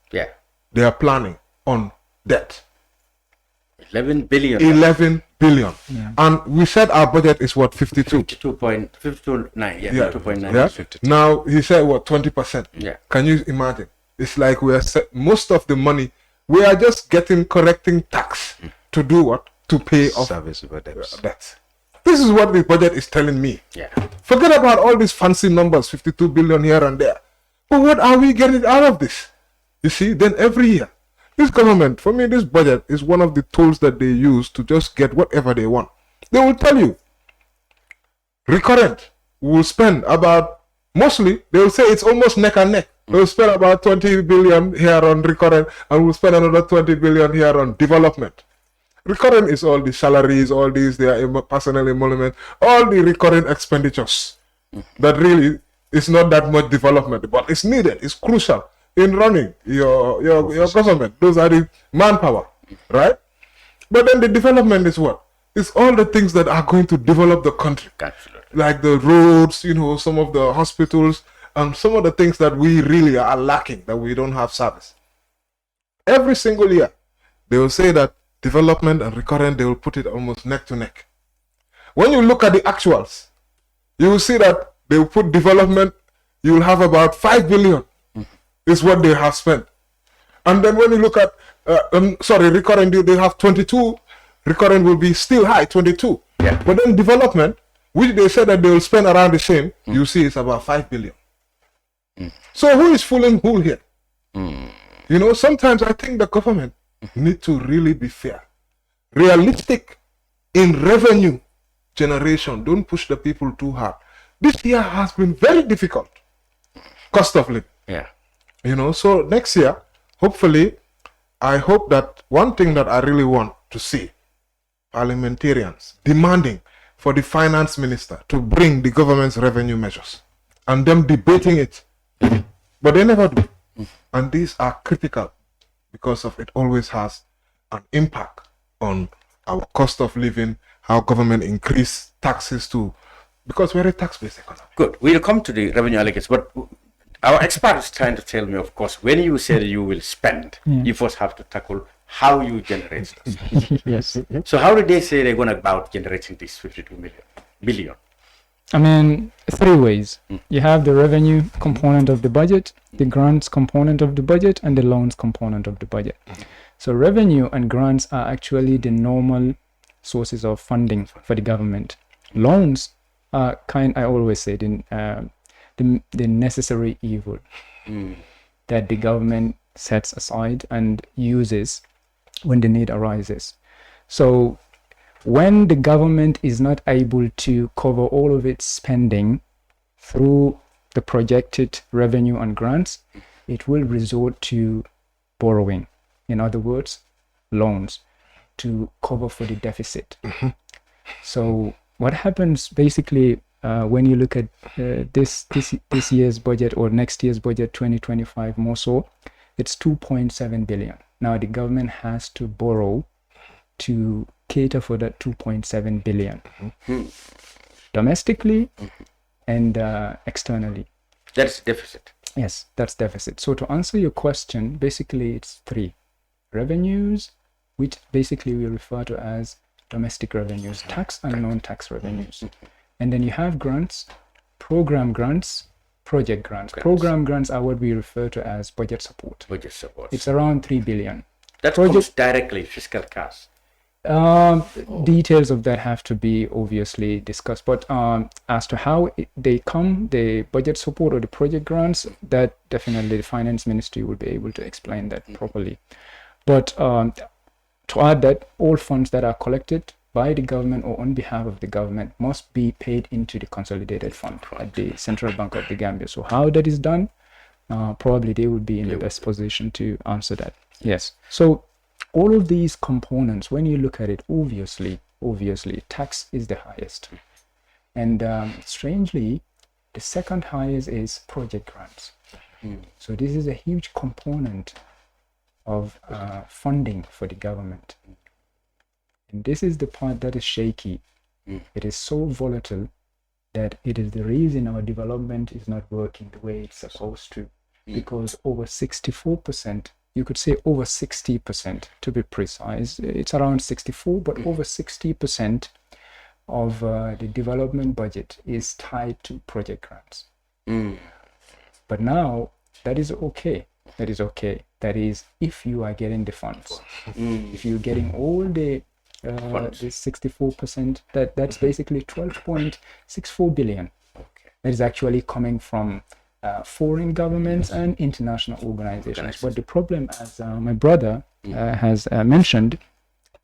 they are planning on debt. 11 billion. 11 billion. Yeah. And we said our budget is what, 52? 52.9. Yeah. 2.9. Yeah. 52. Now he said what, 20%? Yeah. Can you imagine? It's like most of the money, we are just correcting tax to do what? To pay off service debts. This is what the budget is telling me. Yeah. Forget about all these fancy numbers, 52 billion here and there. But what are we getting out of this? You see, then every year, this government, for me, this budget is one of the tools that they use to just get whatever they want. They will tell you, recurrent, we will spend about, mostly, they will say it's almost neck and neck. We will spend about 20 billion here on recurrent, and we'll spend another 20 billion here on development. Recurrent is all the salaries, all these, their personal emolument, all the recurrent expenditures. That really is not that much development, but it's needed, it's crucial in running your government. Those are the manpower, right? But then the development is what? It's all the things that are going to develop the country. Absolutely. Like the roads, some of the hospitals, and some of the things that we really are lacking, that we don't have service. Every single year, they will say that development and recurrent, they will put it almost neck to neck. When you look at the actuals, you will see that they will put development, you will have about 5 billion is what they have spent. And then when you look at, recurrent, they have 22, recurrent will be still high, 22. Yeah. But then development, which they said that they will spend around the same, you see it's about 5 billion. So who is fooling who here? Sometimes I think the government need to really be fair, realistic in revenue generation. Don't push the people too hard. This year has been very difficult. Cost of living. Yeah. So next year, hopefully, I hope that one thing that I really want to see, parliamentarians demanding for the finance minister to bring the government's revenue measures and them debating it. But they never do. And these are critical because of it always has an impact on our cost of living, how government increase taxes because we're a tax-based economy. Good. We'll come to the revenue allocations, but our expert is trying to tell me, of course, when you say you will spend, you first have to tackle how you generate this. Yes. So how did they say they're going about generating this 52 billion? I mean, 3 ways. You have the revenue component of the budget, the grants component of the budget, and the loans component of the budget. So revenue and grants are actually the normal sources of funding for the government. Loans are I always say, the necessary evil that the government sets aside and uses when the need arises. So when the government is not able to cover all of its spending through the projected revenue and grants, it will resort to borrowing. In other words, loans to cover for the deficit. So what happens basically when you look at this year's budget or next year's budget, 2025 more so, it's 2.7 billion. Now the government has to borrow to cater for that 2.7 billion domestically and externally. That's deficit. Yes, that's deficit. So to answer your question, basically it's three: revenues, which basically we refer to as domestic revenues, tax and non-tax revenues. And then you have grants, program grants, project grants. Program grants are what we refer to as budget support. Budget support. It's around 3 billion. That comes directly fiscal cash. Details of that have to be obviously discussed, but as to how they come, the budget support or the project grants, that definitely the finance ministry will be able to explain that properly. But to add that all funds that are collected by the government or on behalf of the government must be paid into the consolidated fund at the Central Bank of the Gambia. So how that is done, probably they would be in the best position to answer that. Yes. So all of these components, when you look at it, obviously, tax is the highest. And strangely, the second highest is project grants. So this is a huge component of funding for the government. And this is the part that is shaky. It is so volatile that it is the reason our development is not working the way it's supposed to. Because over 64%, you could say over 60% to be precise, it's around 64, but over 60% of the development budget is tied to project grants. But now that is okay. That is okay. That is if you are getting the funds. If you're getting all the 64%, that's basically 12.64 billion. That is actually coming from foreign governments and international organizations. But the problem, as my brother has mentioned,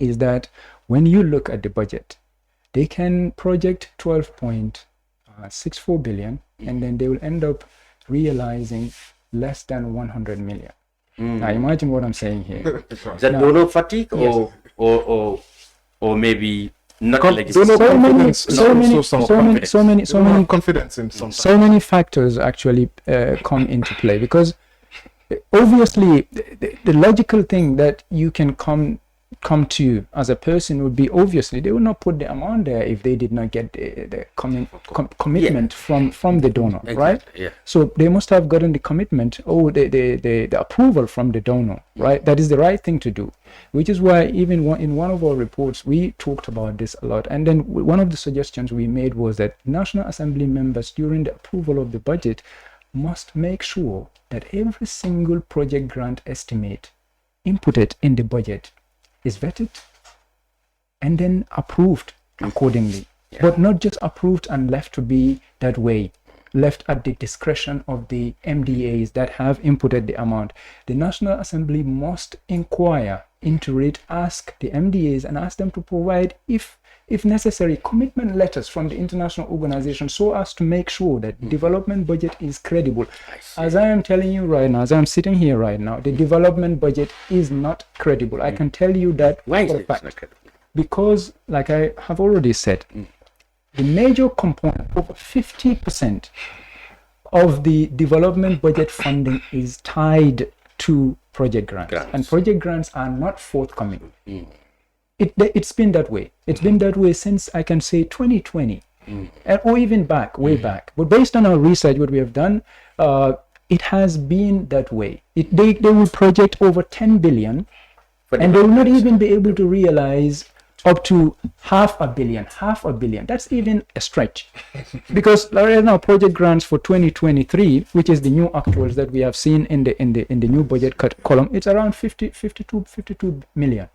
is that when you look at the budget, they can project 12.64 billion and then they will end up realizing less than 100 million. Now imagine what I'm saying here. Is that donor fatigue or maybe not confidence in some. So many factors actually come into play, because obviously the logical thing that you can come to as a person would be, obviously they would not put the amount there if they did not get the commitment from the donor, right? So they must have gotten the commitment, the approval from the donor, right? That is the right thing to do, which is why even in one of our reports we talked about this a lot. And then one of the suggestions we made was that National Assembly members during the approval of the budget must make sure that every single project grant estimate inputted in the budget is vetted and then approved accordingly, but not just approved and left to be that way, left at the discretion of the MDAs that have inputted the amount. The National Assembly must inquire into it, ask the MDAs and ask them to provide, if necessary, commitment letters from the international organization, so as to make sure that development budget is credible. As I am telling you right now, as I'm sitting here right now, the development budget is not credible. I can tell you that. Why is it not credible? Because, like I have already said, the major component, over 50% of the development budget funding is tied to project grants. And project grants are not forthcoming. It's been that way. It's been that way since, I can say, 2020, or even way back. But based on our research, what we have done, it has been that way. They will project over 10 billion, and they will not even be able to realize up to half a billion. That's even a stretch. Because right now, project grants for 2023, which is the new actuals that we have seen in the new budget column, it's around 52 million.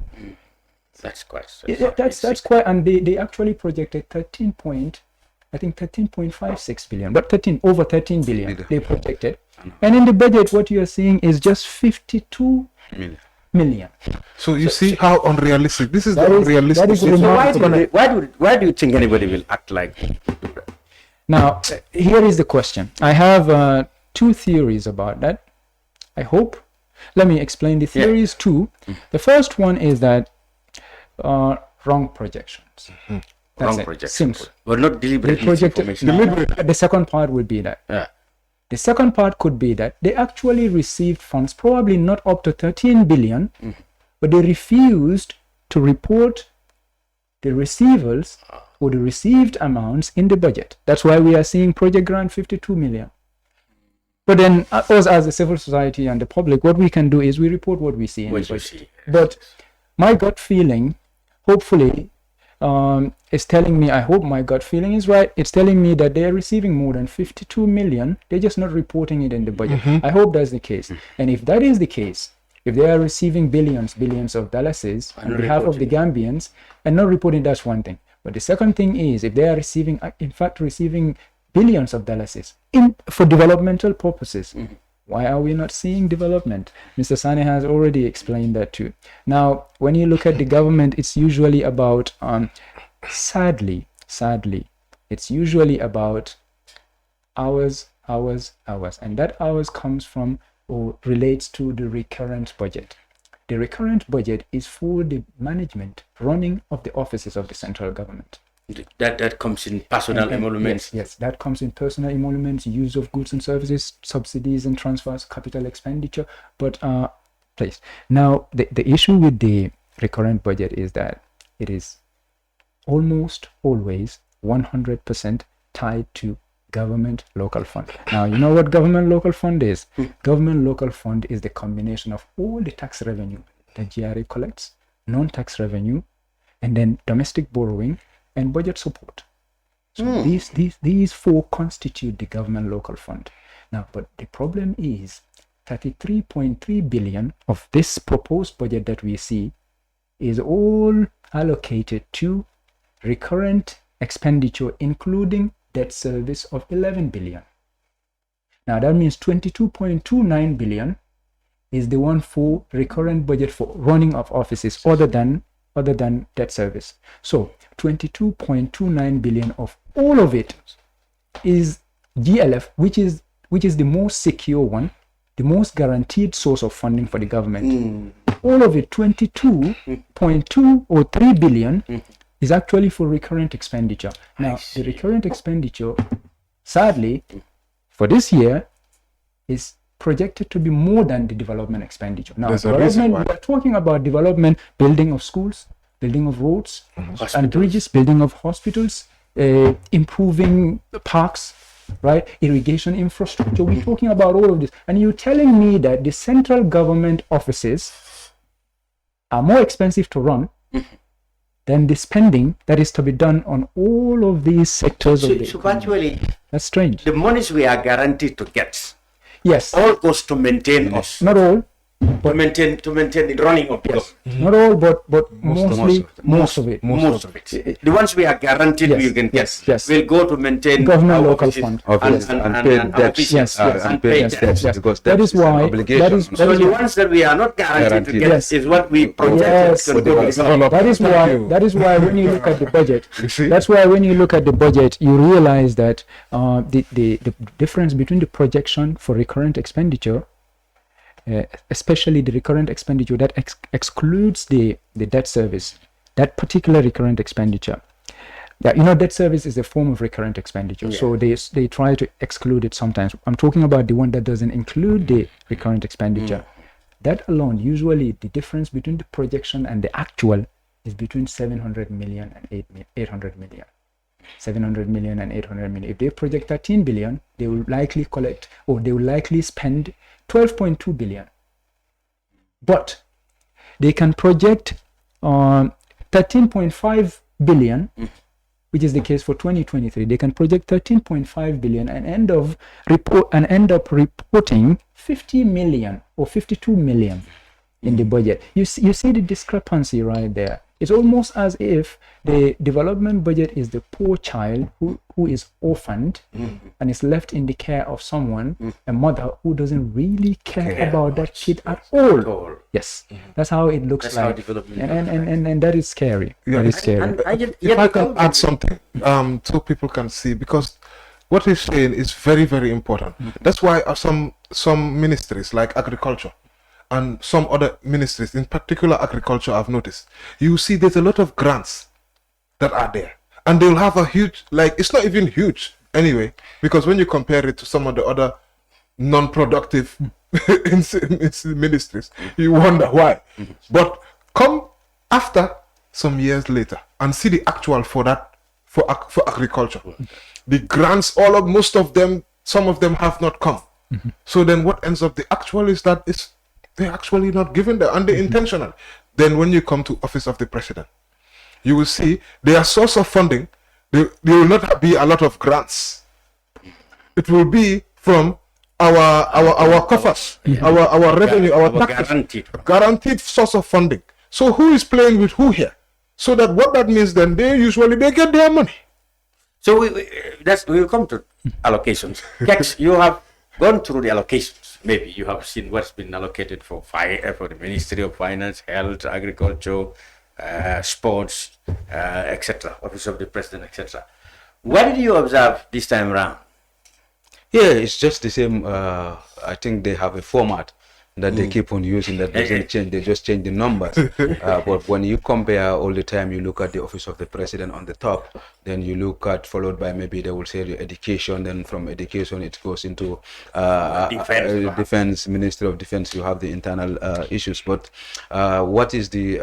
That's quite. That's quite, and they actually projected 13.56 billion, but over 13 billion they projected, and in the budget what you are seeing is just 52 million. So you see how unrealistic this is. Unrealistic. Why do you think anybody will act like? Now here is the question. I have two theories about that. I hope. Let me explain the theories too. The first one is that wrong projections. Wrong it. projection. Simple. But not deliberate information. The second part would be that. Yeah. The second part could be that they actually received funds, probably not up to 13 billion, but they refused to report the receivables or the received amounts in the budget. That's why we are seeing Project Grant 52 million. But then us as the civil society and the public, what we can do is we report what we see in the budget. But my gut feeling, hopefully, is telling me, I hope my gut feeling is right, it's telling me that they are receiving more than 52 million, they're just not reporting it in the budget. I hope that's the case. And if that is the case, if they are receiving billions of dollars on behalf of the Gambians and not reporting, that's one thing. But the second thing is, if they are receiving, in fact, receiving billions of dollars for developmental purposes, why are we not seeing development? Mr. Sane has already explained that too. Now, when you look at the government, it's usually about, sadly, it's usually about hours. And that hours comes from or relates to the recurrent budget. The recurrent budget is for the management, running of the offices of the central government. That comes in personal emoluments. Yes, that comes in personal emoluments, use of goods and services, subsidies and transfers, capital expenditure. But please, now the issue with the recurrent budget is that it is almost always 100% tied to government local fund. Now, you know what government local fund is? Government local fund is the combination of all the tax revenue that GRA collects, non-tax revenue, and then domestic borrowing and budget support. So these four constitute the government local fund. Now, but the problem is 33.3 billion of this proposed budget that we see is all allocated to recurrent expenditure, including debt service of 11 billion. Now that means 22.29 billion is the one for recurrent budget for running of offices other than debt service. So 22.29 billion of all of it is GLF, which is the most secure one, the most guaranteed source of funding for the government. All of it, 22.2 or 3 billion is actually for recurrent expenditure. Now, the recurrent expenditure, sadly, for this year, is projected to be more than the development expenditure. Now, development, we are talking about development, building of schools, building of roads and bridges, building of hospitals, improving parks, right? Irrigation infrastructure. We're talking about all of this. And you're telling me that the central government offices are more expensive to run than the spending that is to be done on all of these sectors of the economy. Virtually, that's strange. The monies we are guaranteed to get, yes, all goes to maintain us. Not all, but to maintain the running of this. Not all, but mostly most of it. The ones we are guaranteed we can get will go to maintain government local fund and pay debts. Because that is why so the ones that we are not guaranteed to get is what we projected. That is why when you look at the budget, that's why when you look at the budget, you realize that the difference between the projection for recurrent expenditure, especially the recurrent expenditure that excludes the debt service, that particular recurrent expenditure. Debt service is a form of recurrent expenditure, so they try to exclude it sometimes. I'm talking about the one that doesn't include the recurrent expenditure. That alone, usually the difference between the projection and the actual is between 700 million and 800 million. 700 million and 800 million. If they project 13 billion, they will likely collect, or they will likely spend 12.2 billion. But they can project 13.5 billion, which is the case for 2023. They can project 13.5 billion and end up reporting 50 million or 52 million in the budget. You see the discrepancy right there. It's almost as if the development budget is the poor child who is orphaned and is left in the care of someone, a mother who doesn't really care about that kid at all. Yes, that's how it looks like. And that is scary. That is scary. If I can add something so people can see, because what he's saying is very, very important. That's why some ministries like agriculture and some other ministries, in particular agriculture, I've noticed, you see there's a lot of grants that are there. and they'll have a huge, like, it's not even huge anyway, because when you compare it to some of the other non-productive ministries, you wonder why. But come after some years later and see the actual for agriculture. The grants, most of them, some of them have not come. So then what ends up, the actual is that they're actually not given there, and they're intentional. Then when you come to office of the president, you will see their source of funding, there will not be a lot of grants. It will be from our coffers, our revenue, our taxes, guaranteed source of funding. So who is playing with who here? So that what that means, then they get their money. So we will come to allocations. Kex, you have gone through the allocations. Maybe you have seen what's been allocated for the Ministry of Finance, Health, Agriculture, Sports, etc., Office of the President, etc. What did you observe this time around? Yeah, it's just the same. I think they have a format that they keep on using that doesn't change. They just change the numbers. But when you compare all the time, you look at the Office of the President on the top, then you look at, followed by maybe they will say the education, then from education it goes into defense, Ministry of Defense, you have the internal issues. But what is the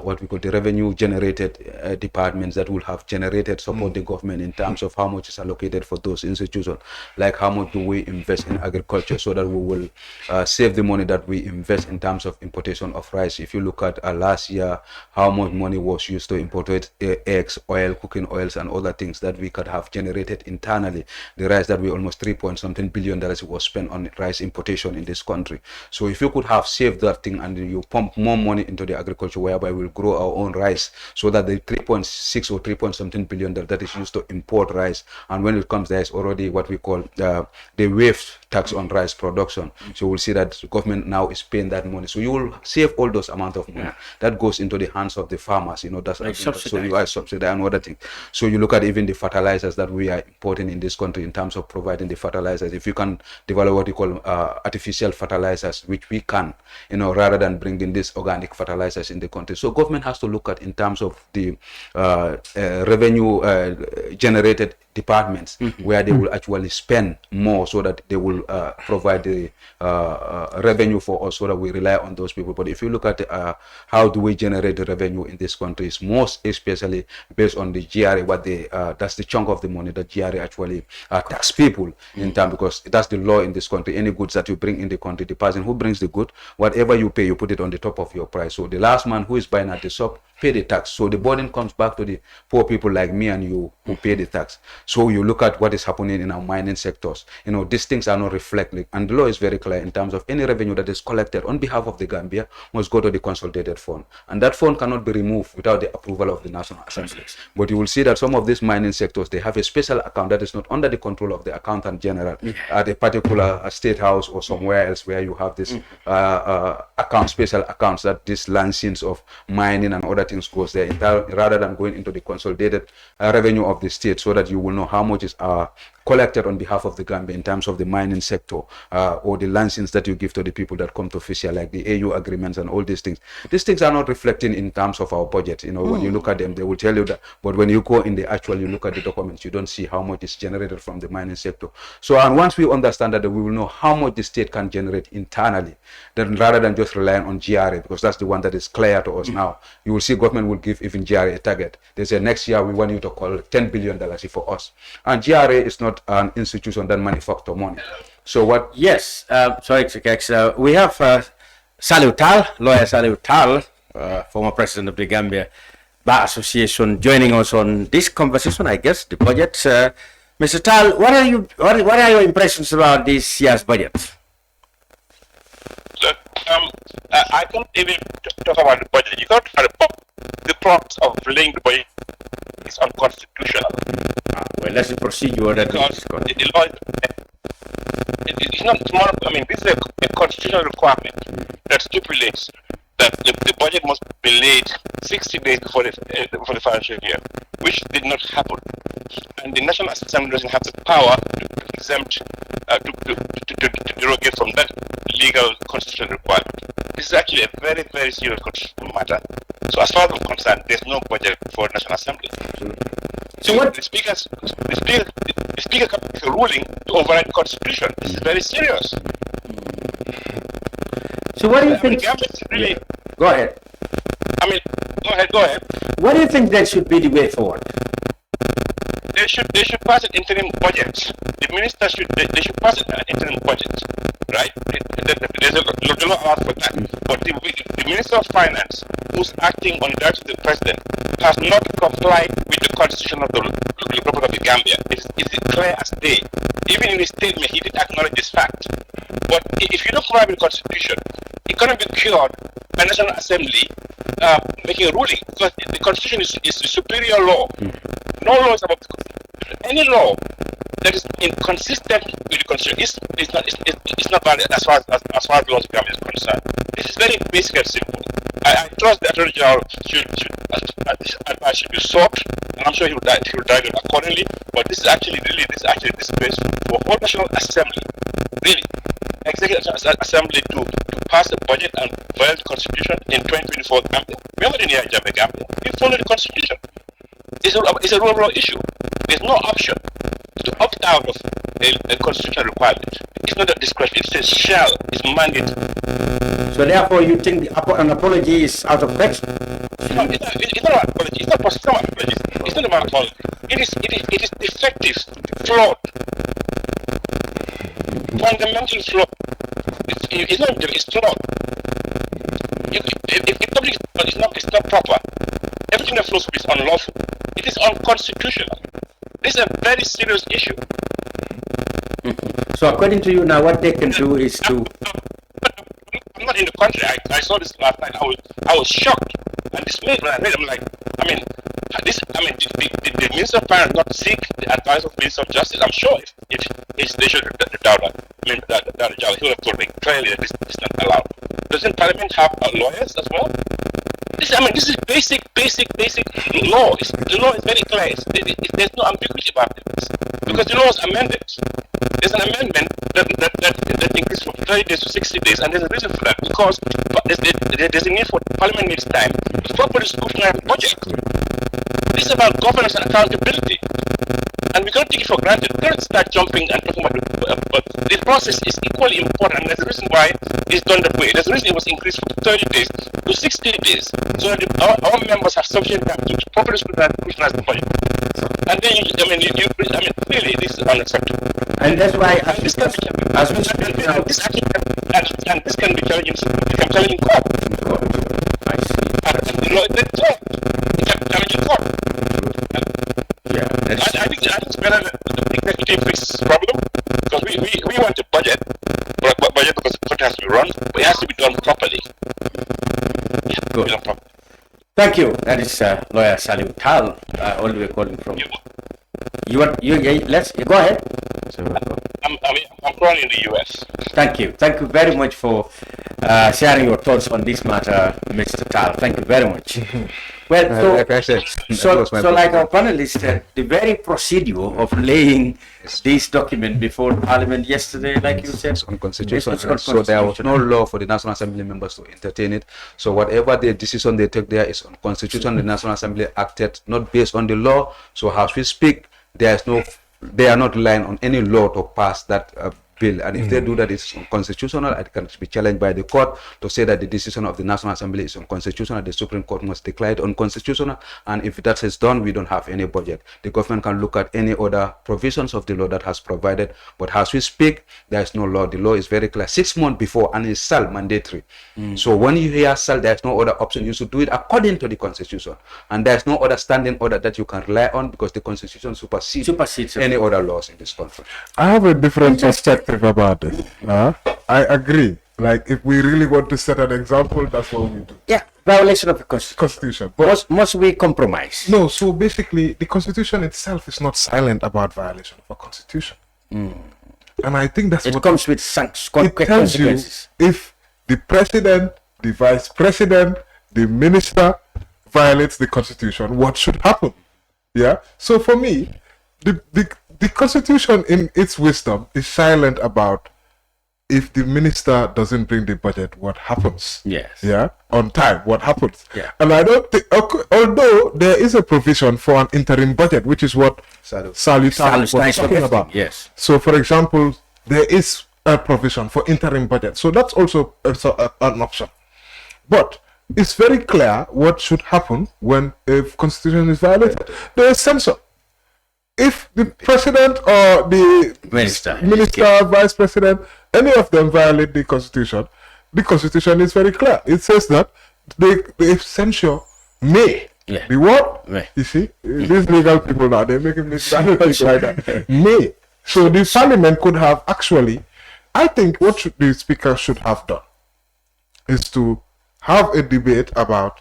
what we call the revenue generated departments that will have generated support the government in terms of how much is allocated for those institutions, like how much do we invest in agriculture so that we will save the money that we invest in terms of importation of rice. If you look at last year, how much money was used to import eggs, oil, cooking oils, and other things that we could have generated internally. The rice that we almost $3.something billion was spent on rice importation in this country. So if you could have saved that thing and you pump more money into the agriculture, whereby we'll grow our own rice, so that the 3.6 or 3.something billion that is used to import rice, and when it comes there is already what we call the waived tax on rice production. So we'll see that the government now is paying that money. So you will save all those amount of money that goes into the hands of the farmers. That's like so you are subsidized and other things. So you look at even the fertilizers that we are importing in this country in terms of providing the fertilizers. If you can develop what you call artificial fertilizers, which we can, rather than bringing these organic fertilizers in the country. So government has to look at in terms of the revenue generated departments where they will actually spend more so that they will provide the revenue for us so that we rely on those people. But if you look at how do we generate the revenue in this country, it's most especially based on the GRA, that's the chunk of the money that GRA actually tax people in time, because that's the law in this country. Any goods that you bring in the country, the person who brings the good, whatever you pay, you put it on the top of your price. So the last man who is buying at the shop pay the tax. So the burden comes back to the poor people like me and you who pay the tax. So you look at what is happening in our mining sectors. These things are not reflected, and the law is very clear in terms of any revenue that is collected on behalf of the Gambia must go to the consolidated fund, and that fund cannot be removed without the approval of the National Assembly. But you will see that some of these mining sectors, they have a special account that is not under the control of the accountant general at a particular state house or somewhere else, where you have this special accounts that this license of mining and other things goes there, rather than going into the consolidated revenue of the state, so that you will know how much is collected on behalf of the Gambia in terms of the mining sector, or the license that you give to the people that come to fish here, like the AU agreements and all these things. These things are not reflecting in terms of our budget. When you look at them, they will tell you that, but when you go in the actual, you look at the documents, you don't see how much is generated from the mining sector. So, and once we understand that, we will know how much the state can generate internally, then rather than just relying on GRA, because that's the one that is clear to us now. You will see government will give even GRA a target. They say next year we want you to call $10 billion for us. And GRA is not an institution that manufacture money. So what? Yes, sorry, Kex. We have Saliu Tal, lawyer Saliu Tal, former president of the Gambia Bar Association, joining us on this conversation. I guess the budget. Mr. Tal, what are your impressions about this year's budget? Look, I can't even talk about the budget. You can't talk about the process of laying the budget is unconstitutional. Well, that's the procedure that because the law it's not more. I mean, this is a constitutional requirement that stipulates that the budget must be laid 60 days before the financial year, which did not happen. And the National Assembly doesn't have the power to exempt, to derogate from that legal constitutional requirement. This is actually a very, very serious constitutional matter. So as far as I'm concerned, there's no budget for National Assembly. So what the speaker can make a ruling to override the constitution. This is very serious. So what do you think? Really, Go ahead. I mean, go ahead. What do you think that should be the way forward? They should pass an interim budget. The minister should pass an interim budget, right? There's a law out for that. But the minister of finance, who's acting on the direction of the president, has not complied with the constitution of the Republic of the Gambia. It's clear as day. Even in his statement, he did acknowledge this fact. But if you don't comply with the constitution, it cannot be cured by National Assembly making a ruling, because the constitution is the superior law. No law is about any law that is inconsistent with the constitution. It's not valid as far as the laws of Gambia is concerned. This is very basic and simple. I trust the Attorney General should be sought, and I'm sure he will direct it accordingly. But this is actually disgraceful to a whole National Assembly, really, Executive Assembly to pass a budget and violate the Constitution in 2024 Gambia. We haven't in the Gambia. We follow the Constitution. It's a rule of law issue. There's no option to opt out of a constitutional requirement. It's not a discretion. It says shall. It's mandate. So therefore, you think an apology is out of question? No, it's not an apology. It's not an apology. It's not about apology. It is defective, flawed, fundamentally flawed. It's flawed. If it's not proper, everything that flows is unlawful. It is unconstitutional. This is a very serious issue. So according to you now, what they can do is to... I'm not in the country. I saw this last night. I was shocked and dismayed when I read it. I'm like, the Minister of Finance not seek the advice of the Minister of Justice. I'm sure if they should doubt that. He would have told me clearly that this is not allowed. Doesn't Parliament have lawyers as well? This is basic law. The law is very clear. There's no ambiguity about this because the law is amended. There's an amendment that increases from 30 days to 60 days, and there's a reason for that because there's a need for Parliament needs time to properly scrutinize the budget. This is about governance and accountability, and we can't take it for granted. We can't start jumping and talking about it. But the process is equally important, and there's a reason why it's done that way. There's a reason it was increased from 30 days to 60 days, so that our members have sufficient time to properly scrutinize the budget. And then, really, this is unacceptable. And that's why, this can be challenging. It can challenge in court. And the law is court. It can challenge in court. I think it's better that the executive fixes this problem because we want a budget because the country has to be run, but it has to be done properly. Good. Thank you. That is lawyer Salim Tal, all the way calling from. Let's go ahead. I'm calling in the US. Thank you very much for sharing your thoughts on this matter, Mr. Tal. Thank you very much. Well, so like our panelists said, the very procedure of laying this document before Parliament yesterday, like you said, it's unconstitutional. So there was no law for the National Assembly members to entertain it. So whatever the decision they take there is unconstitutional. The National Assembly acted not based on the law. So as we speak, they are not relying on any law to pass that bill, and if they do that, it's unconstitutional. It can be challenged by the court to say that the decision of the National Assembly is unconstitutional. The Supreme Court must declare it unconstitutional, and if that is done, we don't have any budget. The government can look at any other provisions of the law that has provided, but as we speak, there is no law. The law is very clear. 6 months before, and it's still mandatory. So when you hear SAL, there's no other option. You should do it according to the Constitution, and there's no other standing order that you can rely on because the Constitution supersedes any other laws in this country. I have a different perspective about this. I agree. Like, if we really want to set an example, that's what we do. Yeah, violation of the Constitution. But must we compromise? No, so basically, the Constitution itself is not silent about violation of a Constitution. And I think that's what comes with consequences. If the president, the vice president, the minister violates the Constitution, what should happen? Yeah. So for me, the Constitution in its wisdom is silent about if the minister doesn't bring the budget, what happens? Yes. Yeah, on time, what happens? Yeah. And I don't think, although there is a provision for an interim budget, which is what Salutari was talking about. Yes. So, for example, there is a provision for interim budget. So that's also an option. But it's very clear what should happen when a constitution is violated. There is censure. If the president or the minister, vice president, any of them violate the constitution is very clear. It says that the censure may. Yeah. The what? Right. You see, these legal people now, they're making me sound like that. May. So the parliament could have actually, I think what the speaker should have done is to have a debate about,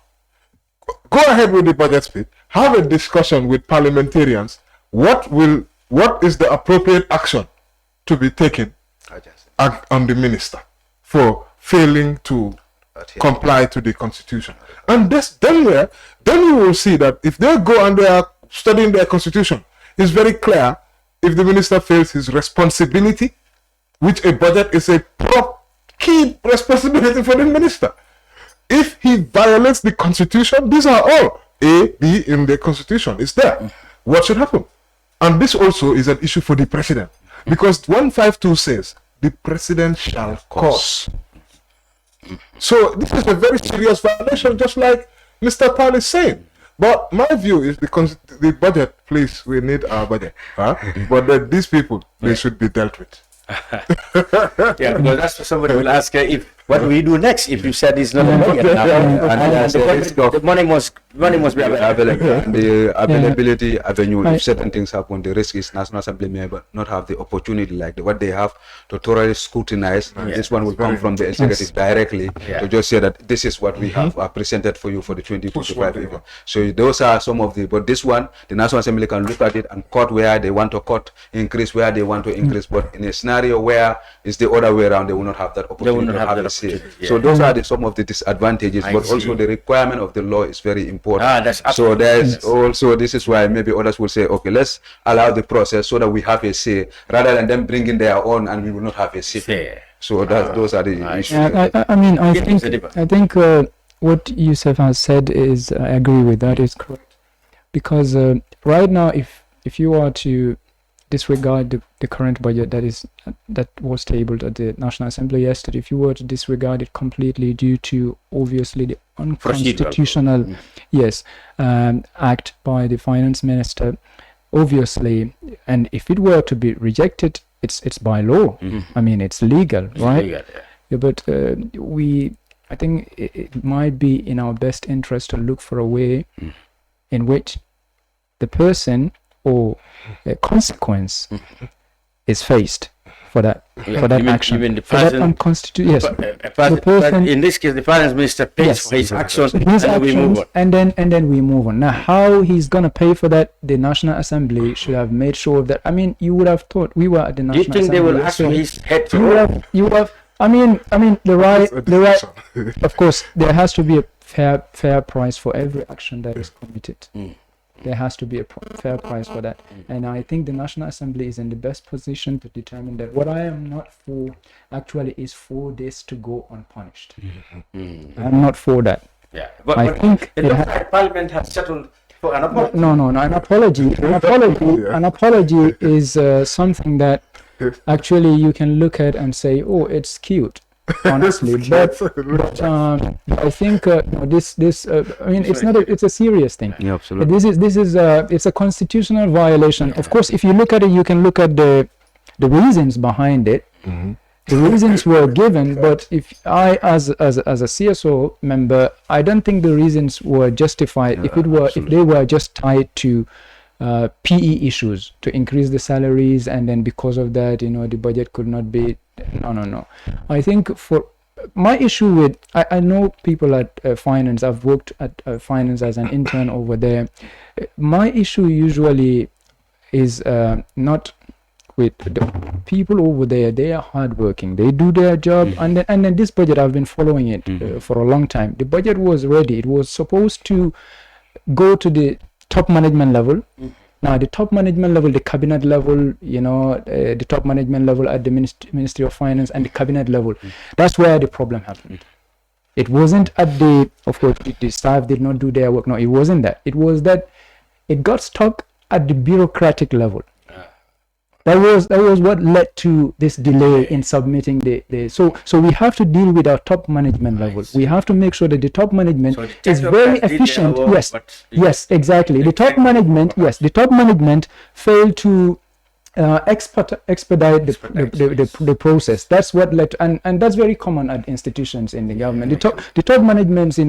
go ahead with the budget speech, have a discussion with parliamentarians. What is the appropriate action to be taken on the minister for failing to comply to the constitution? And then you will see that if they go and they are studying their constitution, it's very clear if the minister fails his responsibility, which a budget is a key responsibility for the minister. If he violates the constitution, these are all A, B in the constitution. It's there. What should happen? And this also is an issue for the president, because 152 says the president shall cause. So this is a very serious violation, just like Mr. Paul is saying. But my view is the budget, please, we need our budget. But these people, they should be dealt with. Yeah, because that's what somebody will ask, what do we do next if you said it's not a budget now? And the money must be available. The availability avenue, if certain things happen, the risk is National Assembly may not have the opportunity like what they have to thoroughly scrutinize. This one will come from the executive directly to just say that this is what we have presented for you for the 2025 event. So those are some of the, but this one, the National Assembly can look at it and cut where they want to cut, increase where they want to increase. But in a scenario where it's the other way around, they will not have that opportunity. They will not have that opportunity. So those are some of the disadvantages, but also the requirement of the law is very important. So there's also, this is why maybe others will say, okay, let's allow the process so that we have a say, rather than them bringing their own and we will not have a say. So those are the issues. I think what Yusuf has said is, I agree with that, is correct. Because right now, if you are to disregard the current budget that was tabled at the National Assembly yesterday, if you were to disregard it completely due to obviously the unconstitutional act by the finance minister, obviously, and if it were to be rejected, it's by law. I mean, it's legal, right? Legal, but I think it might be in our best interest to look for a way in which the person or a consequence is faced for that action. Even the person, the person, in this case, the finance minister pays for his actions, and we move on. And then we move on. Now, how he's gonna pay for that? The National Assembly should have made sure of that. I mean, you would have thought we were at the National Assembly. Do you think they will ask for his head? You have. I mean, the right. Of course, there has to be a fair price for every action that is committed. There has to be a fair price for that. And I think the National Assembly is in the best position to determine that. What I am not for actually is for this to go unpunished. I'm not for that. Yeah, but I think it looks like Parliament has settled for an apology. No, an apology is something that actually you can look at and say, oh, it's cute. Honestly, but I think this I mean, it's a serious thing. Yeah, absolutely. This is it's a constitutional violation. Of course, if you look at it, you can look at the reasons behind it. The reasons were given, but if I, as a CSO member, I don't think the reasons were justified. If they were just tied to PE issues, to increase the salaries, and then because of that, the budget could not be. No. I think for my issue with, I know people at finance. I've worked at finance as an intern over there. My issue usually is not with the people over there. They are hardworking. They do their job, and then this budget, I've been following it for a long time. The budget was ready. It was supposed to go to the top management level, Now, the top management level, the cabinet level, the top management level at the Ministry of Finance and the cabinet level, that's where the problem happened. It wasn't at of course, the staff did not do their work. No, it wasn't that. It was that it got stuck at the bureaucratic level. That was what led to this delay in submitting so we have to deal with our top management level. We have to make sure that the top management is very efficient. Yes, exactly. The top management failed to expedite the process. That's what led to, and that's very common at institutions in the government. The top management,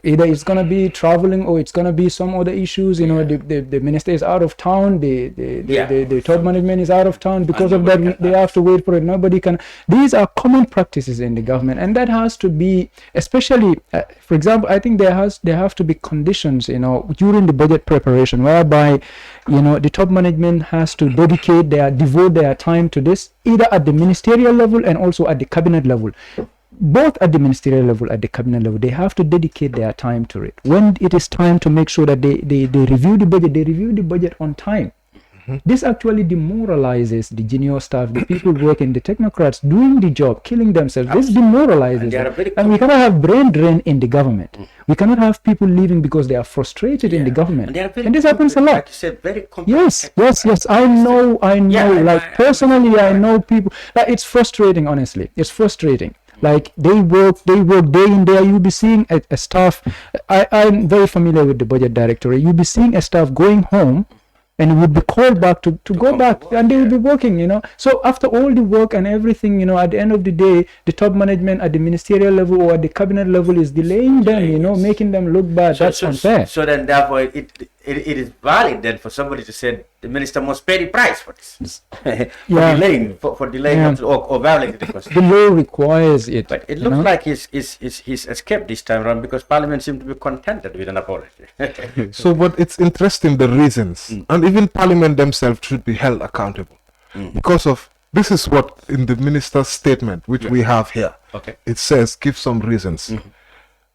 either it's going to be traveling or it's going to be some other issues. The minister is out of town, the top management is out of town. Because of that, they have to wait for it. Nobody can. These are common practices in the government, and that has to be, especially for example, I think there have to be conditions during the budget preparation whereby the top management has to devote their time to this, either at the ministerial level and also at the cabinet level. Both at the ministerial level, at the cabinet level, they have to dedicate their time to it. When it is time to make sure that they review the budget, they review the budget on time. This actually demoralizes the junior staff, the people working, the technocrats doing the job, killing themselves. This demoralizes them. And we cannot have brain drain in the government. We cannot have people leaving because they are frustrated in the government. And this happens a lot. Like you said, very yes. I know. Personally, I know people. It's frustrating, honestly. It's frustrating. Like they work day in day. You'll be seeing a staff. I'm very familiar with the budget directorate. You'll be seeing a staff going home and would be called back to go back, and they will be working, So after all the work and everything, at the end of the day, the top management at the ministerial level or at the cabinet level is delaying them, making them look bad. That's unfair. So then, therefore, it is valid then for somebody to say the minister must pay the price for this, delaying or violating the constitution. The law requires it. But it looks like he's escaped this time around because Parliament seems to be contented with an apology. So, but it's interesting the reasons, and even Parliament themselves should be held accountable because of this is what in the minister's statement which we have here. Okay. It says give some reasons.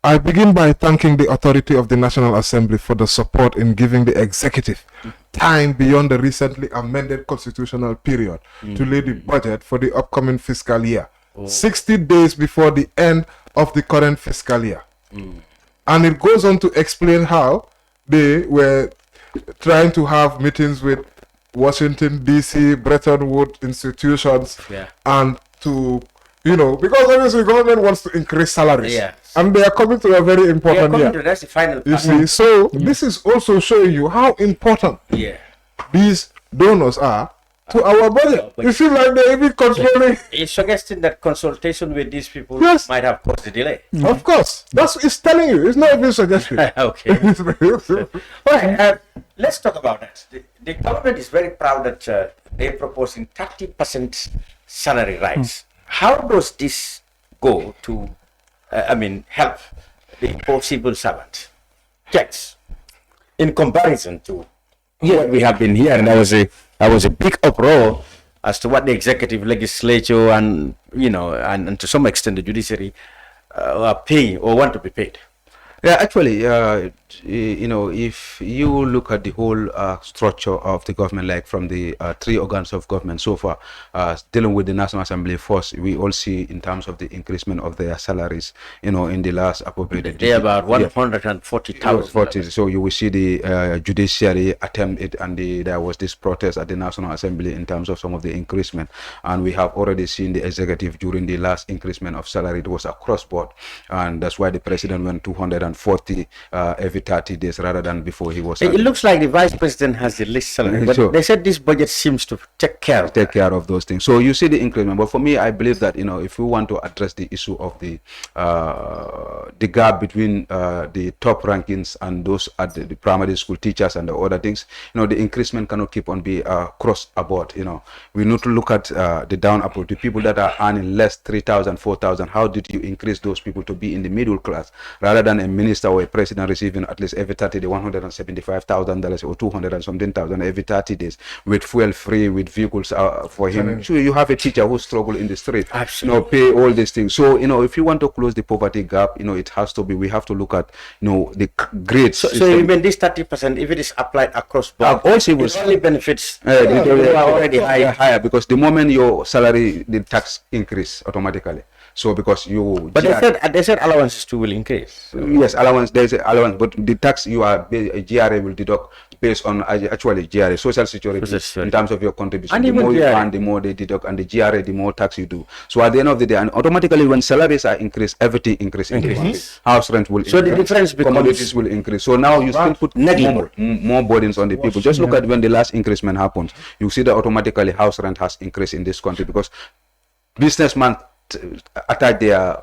I begin by thanking the authority of the National Assembly for the support in giving the executive time beyond the recently amended constitutional period to lay the budget for the upcoming fiscal year, 60 days before the end of the current fiscal year. And it goes on to explain how they were trying to have meetings with Washington, D.C., Bretton Woods institutions, and to, because obviously government wants to increase salaries. And they are coming to a very important year. That's the final part. You see, so this is also showing you how important these donors are to our budget. You feel like they're even controlling. It's suggesting that consultation with these people might have caused the delay. Of course. That's it's telling you. It's not even suggesting. Okay. All right. Let's talk about that. The government is very proud that they're proposing 30% salary rise. How does this go to help the poor civil servant? Checks in comparison to what we have been hearing. There was a big uproar as to what the executive, legislature, and and to some extent the judiciary are paying or want to be paid. Yeah, actually, if you look at the whole structure of the government, like from the three organs of government so far, dealing with the National Assembly first, we all see in terms of the increasement of their salaries, in the last appropriated. They're about 140,000. So you will see the judiciary attempt it, and there was this protest at the National Assembly in terms of some of the increasement, and we have already seen the executive during the last increasement of salary. It was across board, and that's why the president went 240 every 30 days rather than before he was. It looks like the vice president has the least salary, but they said this budget seems to take care of those things. So you see the increment, but for me, I believe that if we want to address the issue of the gap between the top rankings and those at the primary school teachers and the other things, the increasement cannot keep on be across aboard. We need to look at the down upward, the people that are earning less, 3,000, 4,000. How did you increase those people to be in the middle class rather than a minister or a president receiving at least every 30 days, $175,000 or 200 and something thousand every 30 days with fuel free, with vehicles for him. So you have a teacher who struggle in the street, pay all these things. So, if you want to close the poverty gap, it has to be, we have to look at, the grades. So you mean this 30%, if it is applied across board, also it only benefits already higher, because the moment your salary, the tax increase automatically. So because you, but they said allowances too will increase. Yes, allowance, there's allowance, but the tax GRA will deduct based on actually GRA, social security, in terms of your contribution. And the more you earn, the more they deduct, and the GRA, the more tax you do. So at the end of the day, and automatically when salaries are increased, everything increases. House rent will increase. So the difference becomes, commodities will increase. So now you still put more burdens on the people. Just look at when the last increment happens. You see that automatically house rent has increased in this country, because businessmen attach their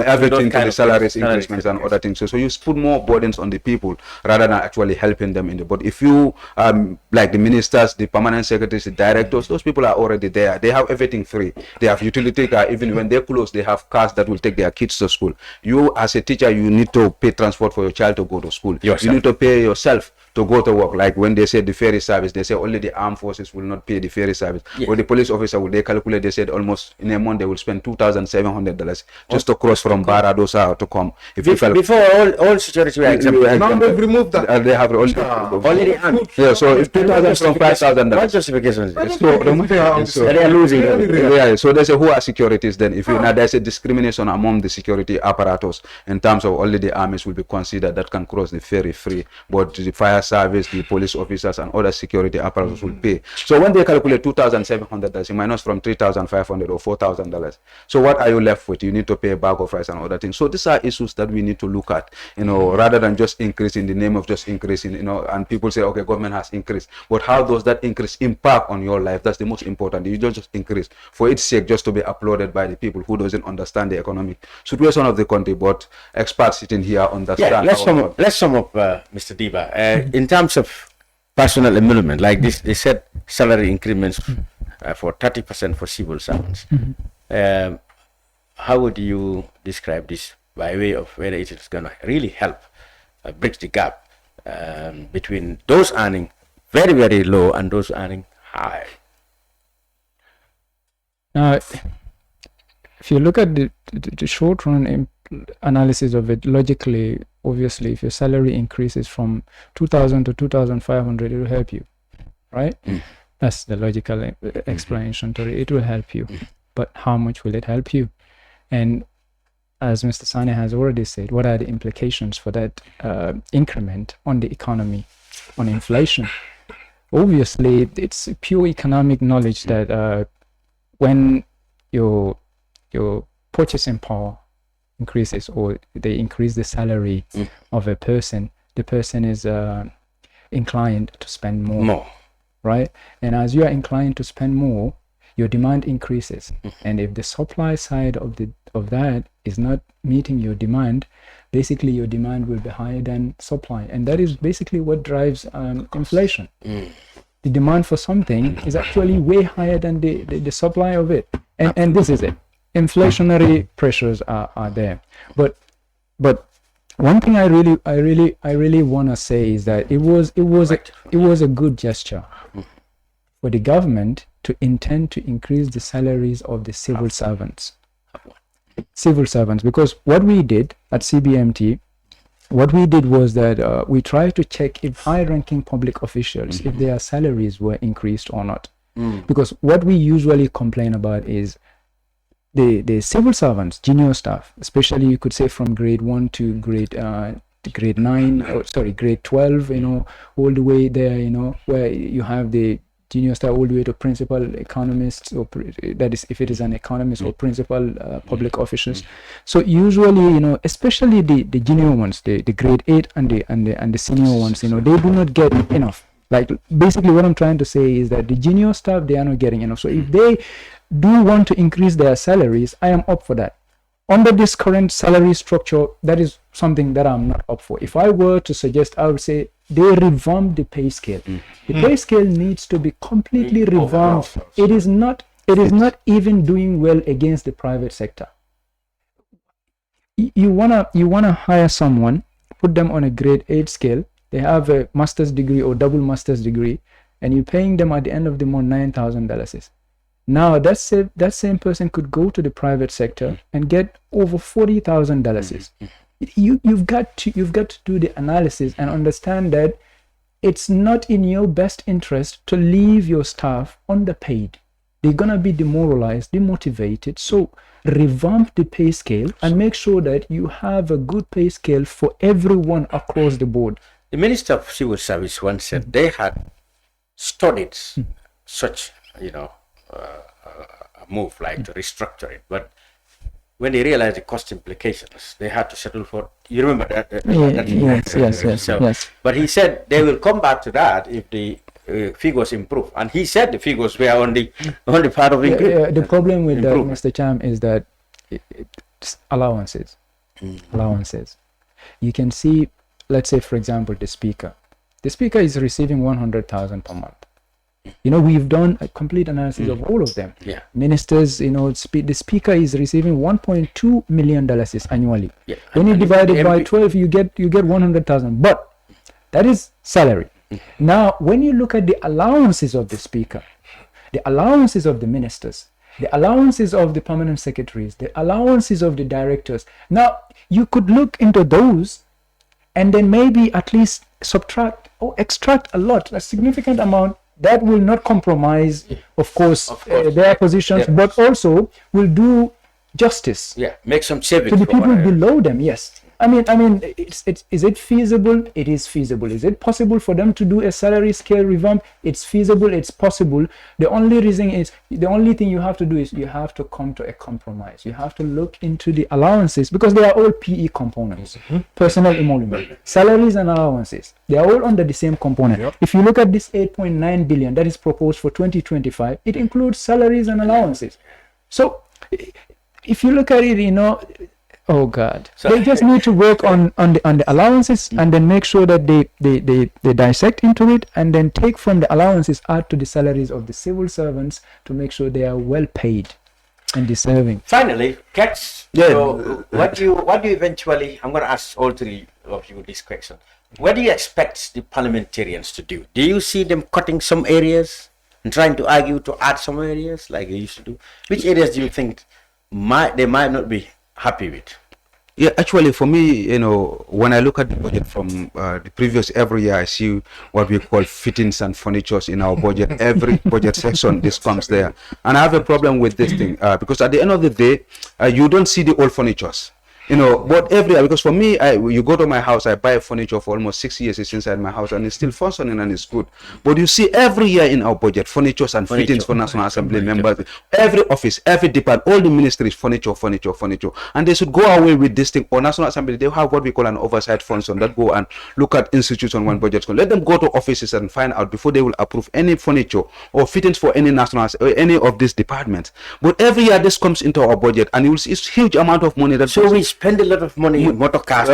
everything to the salaries increments and other things. So you put more burdens on the people rather than actually helping them in the. But if you like the ministers, the permanent secretaries, the directors, those people are already there. They have everything free. They have utility car. Even when they close, they have cars that will take their kids to school. You as a teacher, you need to pay transport for your child to go to school. You need to pay yourself to go to work. Like when they say the ferry service, they say only the armed forces will not pay the ferry service. Or the police officer, will they calculate, they said almost in a month they will spend $2,700 just to cross from Baradosa to come. Before all security were exempted. Now they've removed that. They have already so if 2,000 from $5,000. What justification? So they are losing. So they say who are securities then? If now there's a discrimination among the security apparatus in terms of only the armies will be considered that can cross the ferry free, but the fire service, the police officers and other security apparatus will pay. So when they calculate $2,700 minus from $3,500 or $4,000, so what are you left with? You need to pay a bag of rice and other things. So these are issues that we need to look at, rather than just increasing in the name of just increasing, and people say, okay, government has increased, but how does that increase impact on your life? That's the most important. You don't just increase for its sake, just to be applauded by the people who doesn't understand the economic situation of the country, but experts sitting here understand. Let's sum up, Mr. Dibba. In terms of personal emolument, like this, they said salary increments for 30% for civil servants. How would you describe this by way of whether it is going to really help bridge the gap between those earning very, very low and those earning high? Now, if you look at the short-run analysis of it, logically, obviously, if your salary increases from 2,000 to 2,500, it will help you, right? That's the logical explanation to it. It will help you, but how much will it help you? And as Mr. Sani has already said, what are the implications for that increment on the economy, on inflation? Obviously, it's pure economic knowledge that when your purchasing power increases, or they increase the salary of a person, the person is inclined to spend more, right? And as you are inclined to spend more, your demand increases. And if the supply side of that is not meeting your demand, basically your demand will be higher than supply, and that is basically what drives inflation. The demand for something is actually way higher than the supply of it, and this is it. Inflationary pressures are there, but one thing I really want to say is that it was a good gesture for the government to intend to increase the salaries of the civil servants, because what we did at CBMT, what we did was that we tried to check if high-ranking public officials, if their salaries were increased or not, because what we usually complain about is the civil servants, junior staff, especially you could say from grade 1 to grade 9, or sorry, grade 12, all the way there, where you have the junior staff all the way to principal economists, or that is if it is an economist, or principal public officials. So usually, especially the junior ones, the grade 8 and the senior ones, they do not get enough. Like basically what I'm trying to say is that the junior staff, they are not getting enough. So if they do want to increase their salaries, I am up for that. Under this current salary structure, that is something that I'm not up for. If I were to suggest, I would say they revamp the pay scale. The pay scale needs to be completely revamped. It is not even doing well against the private sector. You wanna hire someone put them on a grade 8 scale. They have a master's degree or double master's degree, and you're paying them at the end of the month $9,000. Now that same person could go to the private sector and get over $40,000. You've got to do the analysis and understand that it's not in your best interest to leave your staff underpaid. They're gonna be demoralized, demotivated. So revamp the pay scale and make sure that you have a good pay scale for everyone across the board. The Minister of Civil Service once said they had studied such, a move like to restructure it, but when they realized the cost implications, they had to settle for. You remember that? Yes. But he said they will come back to that if the figures improve, and he said the figures were only part of it. The problem with that, Mr. Cham, is that it's allowances. Allowances. You can see, let's say, for example, the speaker. The speaker is receiving 100,000 per month. We've done a complete analysis of all of them. Yeah. Ministers, the speaker is receiving $1.2 million annually. Yeah. When you divide it by 12, you get 100,000. But that is salary. Now, when you look at the allowances of the speaker, the allowances of the ministers, the allowances of the permanent secretaries, the allowances of the directors, now you could look into those and then maybe at least subtract or extract a significant amount that will not compromise, of course, their positions, but also will do justice. Yeah, make some savings to the people below them. Yes, I mean, is it feasible? It is feasible. Is it possible for them to do a salary scale revamp? It's feasible. It's possible. The only thing you have to do is you have to come to a compromise. You have to look into the allowances because they are all PE components, personal emolument, salaries and allowances. They are all under the same component. Yep. If you look at this 8.9 billion that is proposed for 2025, it includes salaries and allowances. So if you look at it, oh God! So they just need to work on the allowances and then make sure that they dissect into it and then take from the allowances add to the salaries of the civil servants to make sure they are well paid and deserving. Finally, Katz. So what do you eventually? I'm going to ask all three of you this question. What do you expect the parliamentarians to do? Do you see them cutting some areas and trying to argue to add some areas like they used to do? Which areas do you think they might not be happy with? Yeah, actually, for me, when I look at the budget from the previous every year, I see what we call fittings and furnitures in our budget. Every budget section, this comes there. And I have a problem with this thing because at the end of the day, you don't see the old furnitures. But every year, because for me, you go to my house, I buy furniture for almost 6 years. It's inside my house and it's still functioning and it's good. But you see every year in our budget, furnitures and fittings for National Assembly members, every office, every department, all the ministries, furniture. And they should go away with this thing. Or National Assembly, they have what we call an oversight function that go and look at institutions when budgets come. Let them go to offices and find out before they will approve any furniture or fittings for any any of these departments. But every year this comes into our budget and you will see it's huge amount of money that spend a lot of money on motor cars,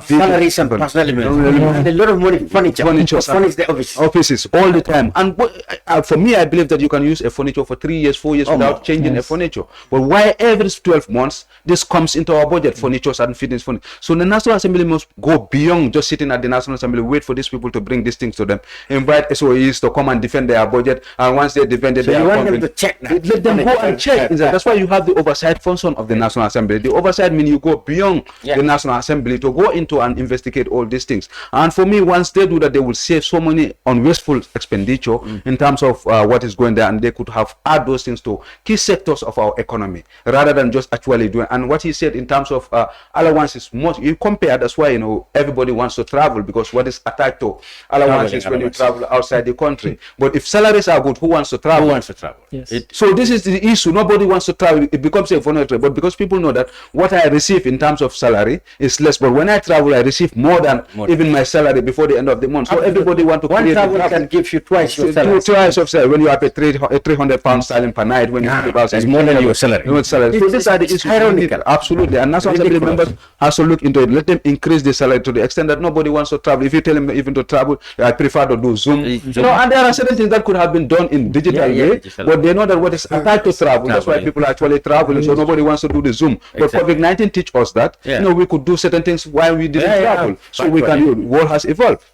salaries and personal and a lot of money furniture the offices all the time. And for me, I believe that you can use a furniture for 3 years, 4 years without changing a furniture. But why every 12 months this comes into our budget, furniture and fittings furniture? So the National Assembly must go beyond just sitting at the National Assembly, wait for these people to bring these things to them, invite SOEs to come and defend their budget, and once they defend it, you want them to check now. Let them go and check. That's why you have the oversight function of the National Assembly. The oversight means you go beyond the National Assembly to go into and investigate all these things. And for me, once they do that, they will save so many on wasteful expenditure in terms of what is going there, and they could have add those things to key sectors of our economy rather than just actually doing. And what he said in terms of allowances, you compare. That's why everybody wants to travel, because what is attached to allowances when you travel outside the country. But if salaries are good, who wants to travel? Who wants to travel? Yes. So this is the issue. Nobody wants to travel. It becomes a vulnerable. But because people know that what I receive in terms of salary is less, but when I travel, I receive more than even my salary before the end of the month. So everybody want to one travel can give you twice your salary. Twice of salary. When you have a £300 salary per night, when you have about it's more than your salary. So these are the issues. Ironical. Absolutely. And National Assembly members has to look into it. Let them increase the salary to the extent that nobody wants to travel. If you tell them even to travel, I prefer to do Zoom. And there are certain things that could have been done in digital way, but they know that what is attached to travel. That's why people are actually traveling. So nobody wants to do the Zoom. But COVID-19 teach us that we could do certain things while we didn't travel. So we can do. World has evolved.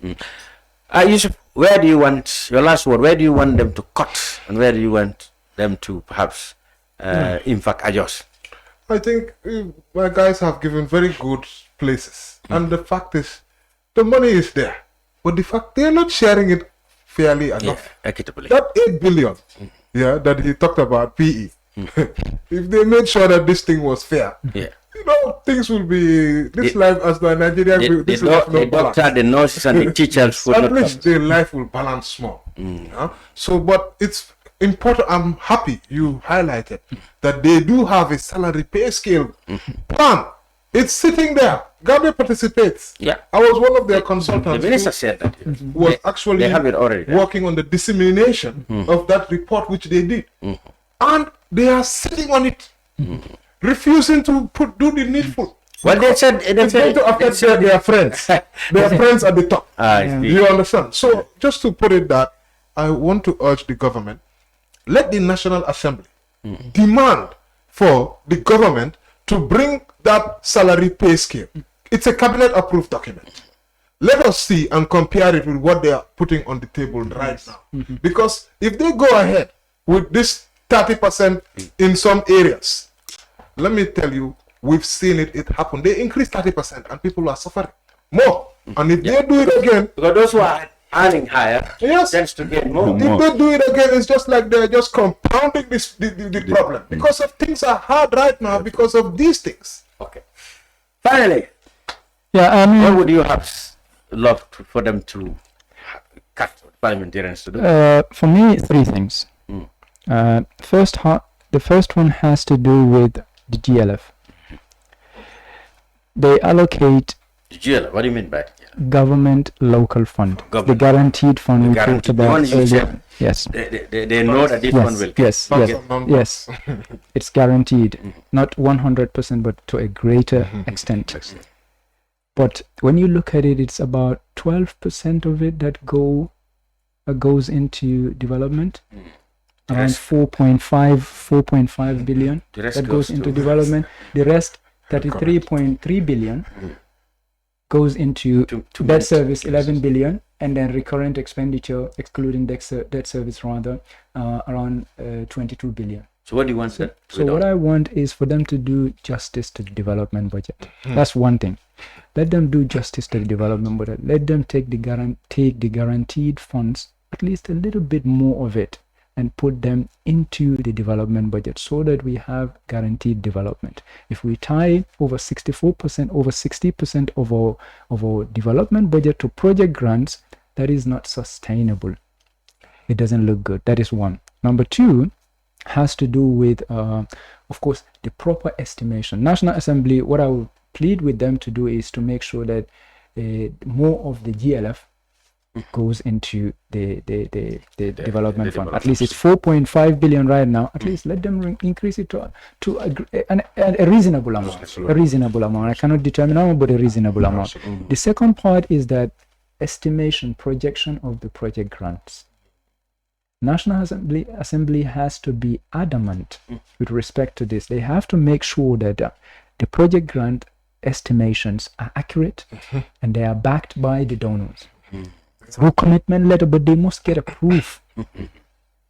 Yusuf, where do you want your last word? Where do you want them to cut, and where do you want them to perhaps, in fact, adjust? I think my guys have given very good places, and the fact is, the money is there, but the fact they are not sharing it fairly enough. Equitably. That 8 billion, that he talked about PE. If they made sure that this thing was fair, things will be life as the Nigerian. The doctor, the nurses, and the teachers will at least their life will balance more. So, but it's important. I'm happy you highlighted that they do have a salary pay scale plan. It's sitting there. Gambia participates. I was one of their consultants. The minister said that was actually they have it already working on the dissemination of that report, which they did, and they are sitting on it, refusing to do the needful. Well, they said it's going to affect their friends. Their friends at the top. You understand? So, just to put it that, I want to urge the government, let the National Assembly demand for the government to bring that salary pay scale. It's a cabinet approved document. Let us see and compare it with what they are putting on the table right now. Because if they go ahead with this 30% in some areas, let me tell you, we've seen it happen. They increase 30% and people are suffering more. And if they do it again, because those who are earning higher tends to get more. If they do it again, it's just like they're just compounding the problem. Because of things are hard right now because of these things. Okay. Finally, what would you have loved for them to cut parliamentarians to do? For me, 3 things. The first one has to do with the GLF. They allocate GLF. What do you mean by government local fund? The guaranteed fund we talked about earlier. Yes. They know that this one will. Yes. It's guaranteed, not 100%, but to a greater extent. But when you look at it, it's about 12% of it that goes into development. Around 4.5 billion that goes into development. The rest, 33.3 billion, goes into debt service, 11 billion, and then recurrent expenditure, excluding debt service, around 22 billion. So what do you want? So what I want is for them to do justice to the development budget. That's one thing. Let them do justice to the development budget. Let them take the guaranteed funds, at least a little bit more of it, and put them into the development budget so that we have guaranteed development. If we tie over 64%, over 60% of our development budget to project grants, that is not sustainable. It doesn't look good. That is one. Number 2 has to do with, of course, the proper estimation. National Assembly, what I would plead with them to do is to make sure that more of the GLF goes into the development fund. At least it's 4.5 billion right now. At least let them increase it to a reasonable amount. A reasonable amount. I cannot determine how, but a reasonable amount. The second part is that estimation, projection of the project grants. National Assembly has to be adamant with respect to this. They have to make sure that the project grant estimations are accurate and they are backed by the donors. Through commitment letter, but they must get a proof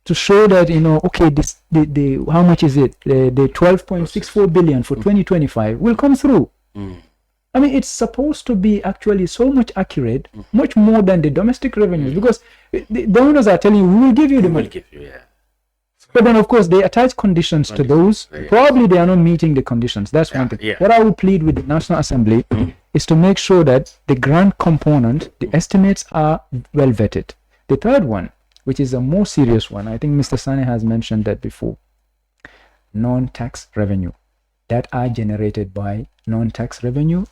to show that, okay, the how much is it? The 12.64 billion for 2025 will come through. I mean, it's supposed to be actually so much accurate, much more than the domestic revenues, because the donors are telling you, we will give you the money. But then, of course, they attach conditions to those. Probably they are not meeting the conditions. That's one thing. What I would plead with the National Assembly is to make sure that the grant component, the estimates are well vetted. The third one, which is a more serious one, I think Mr. Sane has mentioned that before, non-tax revenue that are generated by non-tax revenue,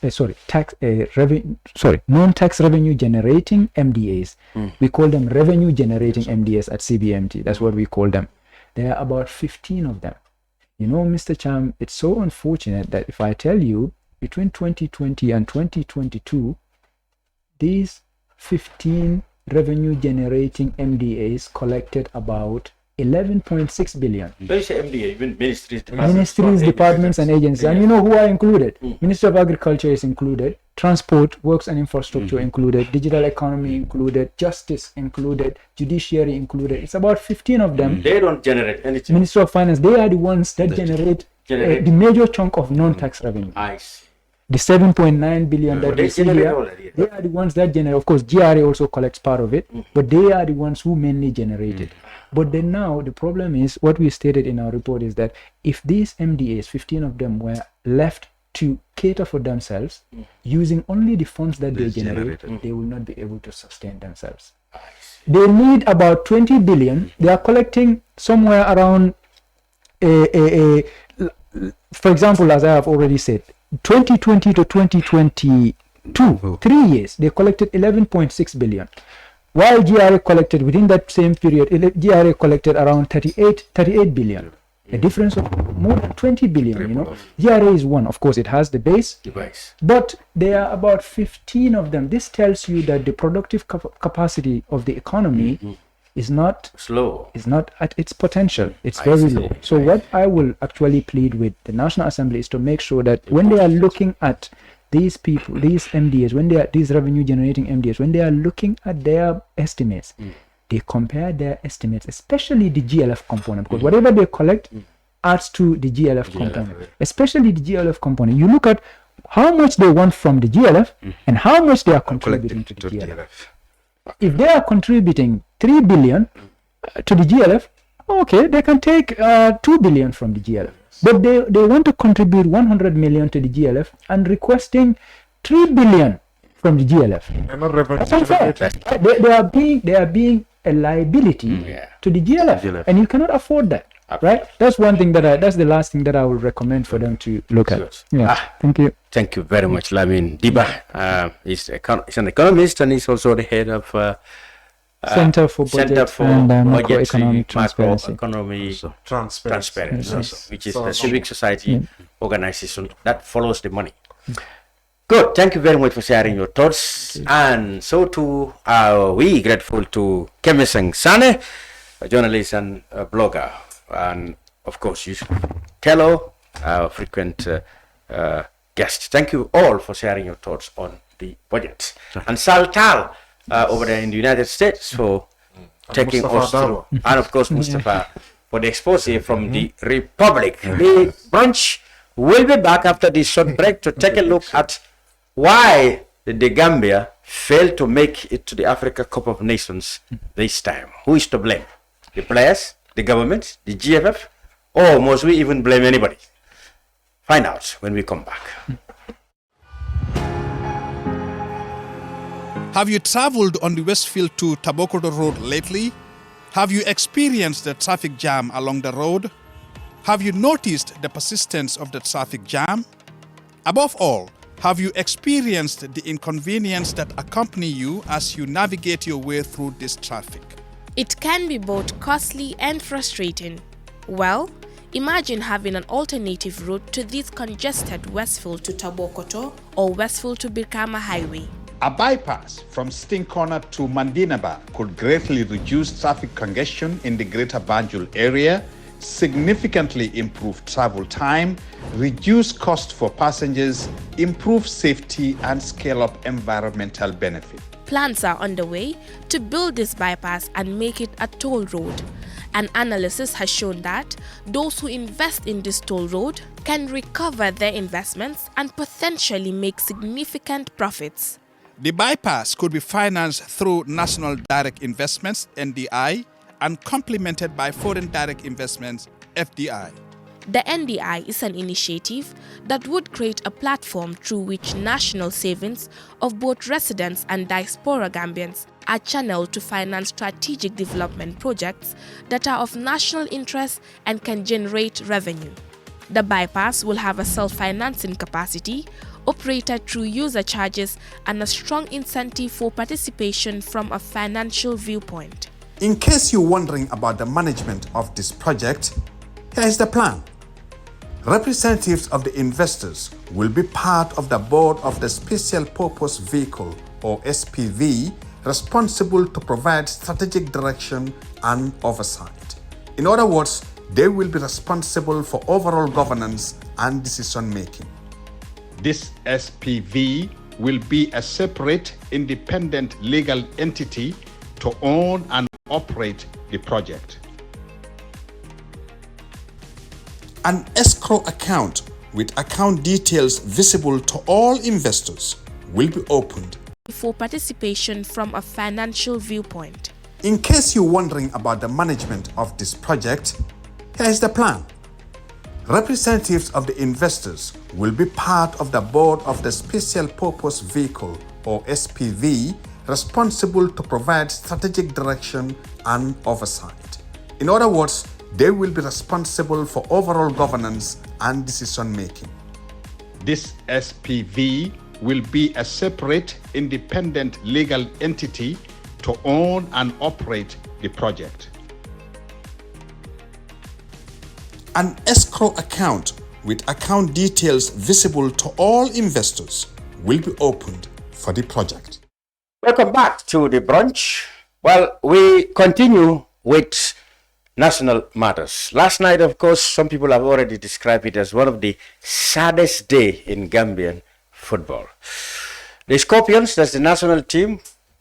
non-tax revenue generating MDAs. We call them revenue generating MDAs at CBMT. That's what we call them. There are about 15 of them. Mr. Cham, it's so unfortunate that if I tell you between 2020 and 2022, these 15 revenue generating MDAs collected about 11.6 billion. When you say MDA, even ministries, Departments and agencies. And you know who are included? Ministry of Agriculture is included, Transport, Works and Infrastructure included, Digital Economy included, Justice included, Judiciary included. It's about 15 of them. They don't generate anything. Ministry of Finance, they are the ones that generate the major chunk of non-tax revenue. I see. The 7.9 billion that we see here, they are the ones that generate. Of course, GRA also collects part of it, but they are the ones who mainly generate it. But then now the problem is what we stated in our report is that if these MDAs, 15 of them, were left to cater for themselves using only the funds that they generate, they will not be able to sustain themselves. They need about 20 billion. They are collecting somewhere around, for example, as I have already said, 2020 to 2022, 3 years, they collected 11.6 billion. While GRA collected within that same period, GRA collected around 38 billion. A difference of more than 20 billion, you know. GRA is one, of course, it has the base, but there are about 15 of them. This tells you that the productive capacity of the economy is not at its potential. It's very low. So what I will actually plead with the National Assembly is to make sure that when they are looking at these people, these MDAs, when they are these revenue generating MDAs, when they are looking at their estimates, they compare their estimates, especially the GLF component, because whatever they collect adds to the GLF component, especially the GLF component. You look at how much they want from the GLF and how much they are contributing to the GLF. If they are contributing 3 billion to the GLF, okay, they can take 2 billion from the GLF. But they want to contribute 100 million to the GLF and requesting 3 billion from the GLF. That's unfair. They are being a liability to the GLF, and you cannot afford that. Right? That's one thing that's the last thing that I would recommend for them to look at. Thank you. Thank you very much, Lamin Dibba. He's an economist and he's also the head of Center for Budget and Macroeconomic Transparency, which is a civic society organization that follows the money. Good. Thank you very much for sharing your thoughts. And so too are we grateful to Kemisang Sane, a journalist and a blogger, and of course Yusuf Tailor, our frequent guest. Thank you all for sharing your thoughts on the budget. And Saltal over there in the United States for taking us through, and of course Mustapha for the expose from the Republic. The Brunch will be back after this short break to take a look at why the Gambia failed to make it to the Africa Cup of Nations this time. Who is to blame? The players, the government, the GFF, or must we even blame anybody? Find out when we come back. Have you traveled on the Westfield to Tabokoto Road lately? Have you experienced the traffic jam along the road? Have you noticed the persistence of the traffic jam? Above all, have you experienced the inconvenience that accompany you as you navigate your way through this traffic? It can be both costly and frustrating. Well, imagine having an alternative route to this congested Westfield to Tabokoto or Westfield to Birkama Highway. A bypass from Sting Corner to Mandinaba could greatly reduce traffic congestion in the Greater Banjul area, significantly improve travel time, reduce cost for passengers, improve safety, and scale up environmental benefit. Plans are underway to build this bypass and make it a toll road. An analysis has shown that those who invest in this toll road can recover their investments and potentially make significant profits. The bypass could be financed through National Direct Investments, NDI, and complemented by Foreign Direct Investments, FDI. The NDI is an initiative that would create a platform through which national savings of both residents and diaspora Gambians are channeled to finance strategic development projects that are of national interest and can generate revenue. The bypass will have a self-financing capacity, operated through user charges, and a strong incentive for participation from a financial viewpoint. In case you're wondering about the management of this project, here's the plan. Representatives of the investors will be part of the board of the Special Purpose Vehicle, or SPV, responsible to provide strategic direction and oversight. In other words, they will be responsible for overall governance and decision making. This SPV will be a separate, independent legal entity to own and operate the project. An escrow account with account details visible to all investors will be opened for participation from a financial viewpoint. In case you're wondering about the management of this project, here's the plan. Representatives of the investors will be part of the board of the Special Purpose Vehicle or SPV responsible to provide strategic direction and oversight. In other words, they will be responsible for overall governance and decision making. This SPV will be a separate, independent legal entity to own and operate the project. An escrow account with account details visible to all investors will be opened for the project. Welcome back to the brunch. Well, we continue with national matters. Last night, of course, some people have already described it as one of the saddest days in Gambian football. The Scorpions, that's the national team,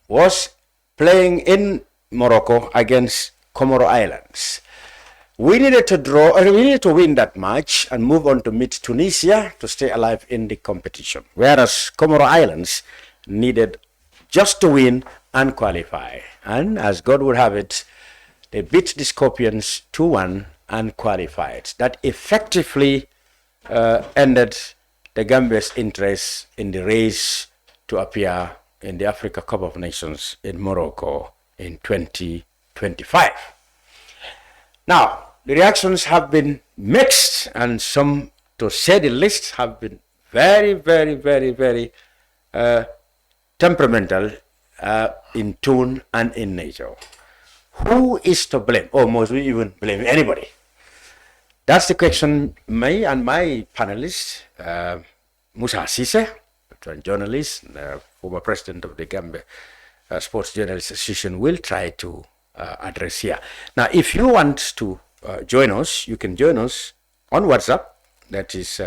was playing in Morocco against Comoro Islands. We needed to win that match and move on to meet Tunisia to stay alive in the competition, whereas Comoro Islands needed just to win and qualify. And as God would have it, they beat the Scorpions 2-1 and qualified. That effectively ended the Gambia's interest in the race to appear in the Africa Cup of Nations in Morocco in 2025. Now, the reactions have been mixed, and some, to say the least, have been very, very, very, very temperamental in tone and in nature. Who is to blame? Or must we even blame anybody? That's the question me and my panelists, Musa Sise, a journalist, former president of the Gambia Sports Journalists Association, will try to address here. Now, if you want to join us, you can join us on WhatsApp. That is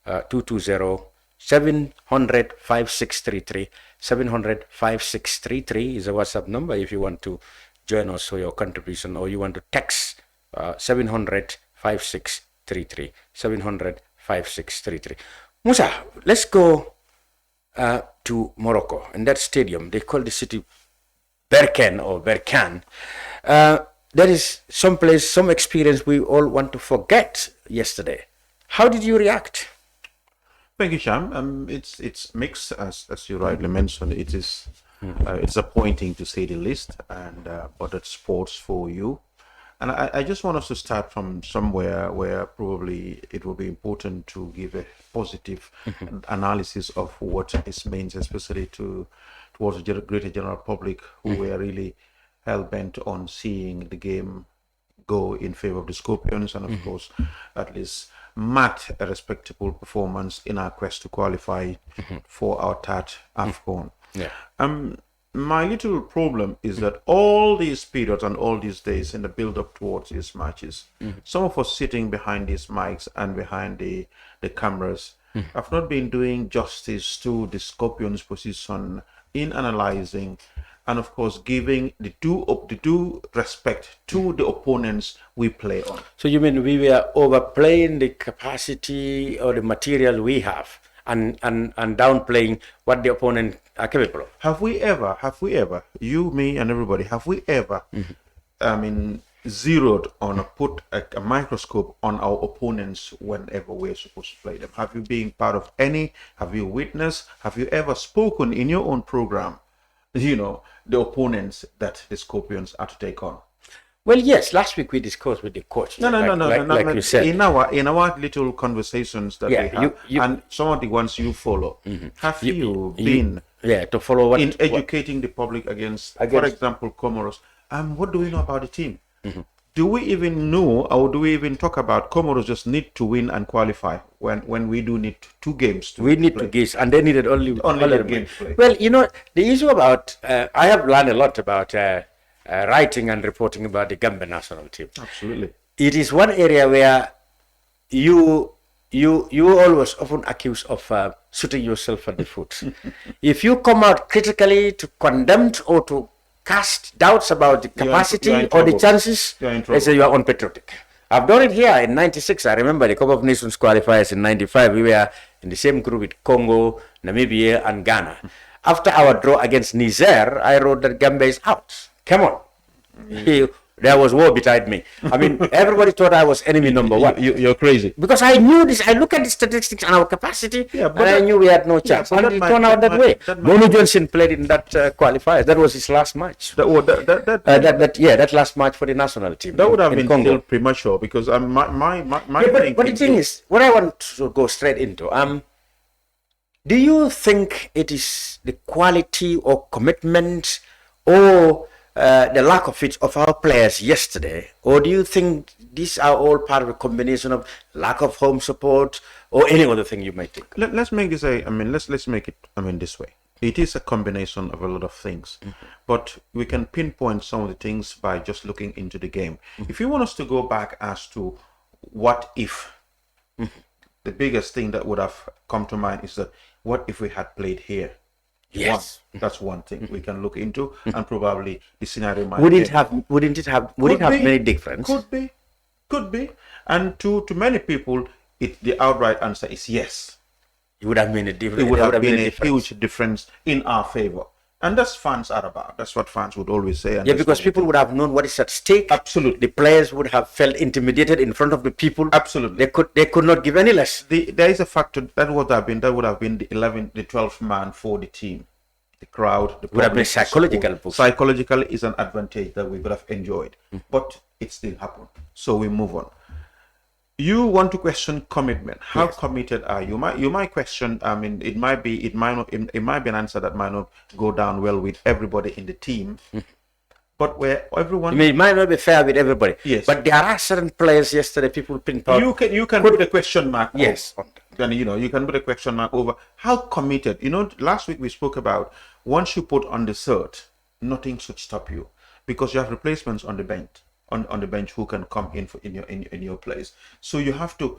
220-700-5633. 700-5633 is a WhatsApp number if you want to join us for your contribution, or you want to text 700-5633. 700-5633. Musa, let's go to Morocco. In that stadium, they call the city Berkane or Berkane. There is some place, some experience we all want to forget yesterday. How did you react? Thank you, Cham. It's mixed, as you rightly mentioned. It is disappointing to say the least, and but it's sports for you. And I just want us to start from somewhere where probably it will be important to give a positive analysis of what this means, especially towards the greater general public who were really hell-bent on seeing the game go in favor of the Scorpions, and of course, at least match a respectable performance in our quest to qualify for our third AFCON. My little problem is that all these periods and all these days in the build-up towards these matches, some of us sitting behind these mics and behind the cameras have not been doing justice to the Scorpions' position in analyzing and, of course, giving the due respect to the opponents we play on. So you mean we were overplaying the capacity or the material we have and downplaying what the opponent are capable of? Have we ever, you, me, and everybody, have we ever, zeroed on or put a microscope on our opponents whenever we're supposed to play them? Have you been part of any? Have you witnessed? Have you ever spoken in your own program, the opponents that the Scorpions are to take on? Well, yes. Last week we discussed with the coach. No. Like you said. In our little conversations that we have, and some of the ones you follow, have you been to follow in educating the public against, for example, Comoros? What do we know about the team? Do we even know, or do we even talk about Comoros just need to win and qualify when we do need 2 games to we need play? 2 games, and they needed only a game to play. Well, the issue about I have learned a lot about writing and reporting about the Gambia national team. Absolutely. It is one area where you always often accused of shooting yourself at the foot. If you come out critically to condemn or to cast doubts about the capacity or the chances, they say you are unpatriotic. I've done it here in '96. I remember the Cup of Nations qualifiers in '95. We were in the same group with Congo, Namibia, and Ghana. After our draw against Niger, I wrote that Gambia is out. Come on. There was war beside me. I mean, everybody thought I was enemy number one. You're crazy. Because I knew this. I look at the statistics and our capacity, and I knew we had no chance. And it turned out that way. Monu Johnson played in that qualifier. That was his last match. That last match for the national team. That would have been Congo. still premature because but the thing is, what I want to go straight into, do you think it is the quality or commitment or the lack of it of our players yesterday, or do you think these are all part of a combination of lack of home support or any other thing you might think? Let's make this let's make it this way. It is a combination of a lot of things, but we can pinpoint some of the things by just looking into the game. If you want us to go back as to what if, the biggest thing that would have come to mind is that what if we had played here? Yes, that's one thing we can look into, and probably the scenario might. Would it have many difference? Could be, and to many people, the outright answer is yes. It would have been a difference. It would have been a huge difference in our favor, and that's fans are about. That's what fans would always say. And because people would have known what is at stake. Absolutely, the players would have felt intimidated in front of the people. Absolutely, they could not give any less. There is a factor that would have been the 12th man for the team. The crowd, the would have been psychological. Psychological is an advantage that we would have enjoyed, but it still happened. So we move on. You want to question commitment. How committed are you? You might question. It might be an answer that might not go down well with everybody in the team. But where everyone, it might not be fair with everybody. Yes, but there are certain players yesterday. People pinpoint. You can put a question mark. Yes. Then you can put a question mark over how committed. Last week we spoke about once you put on the cert, nothing should stop you because you have replacements on the bench. On the bench who can come in in your place. So you have to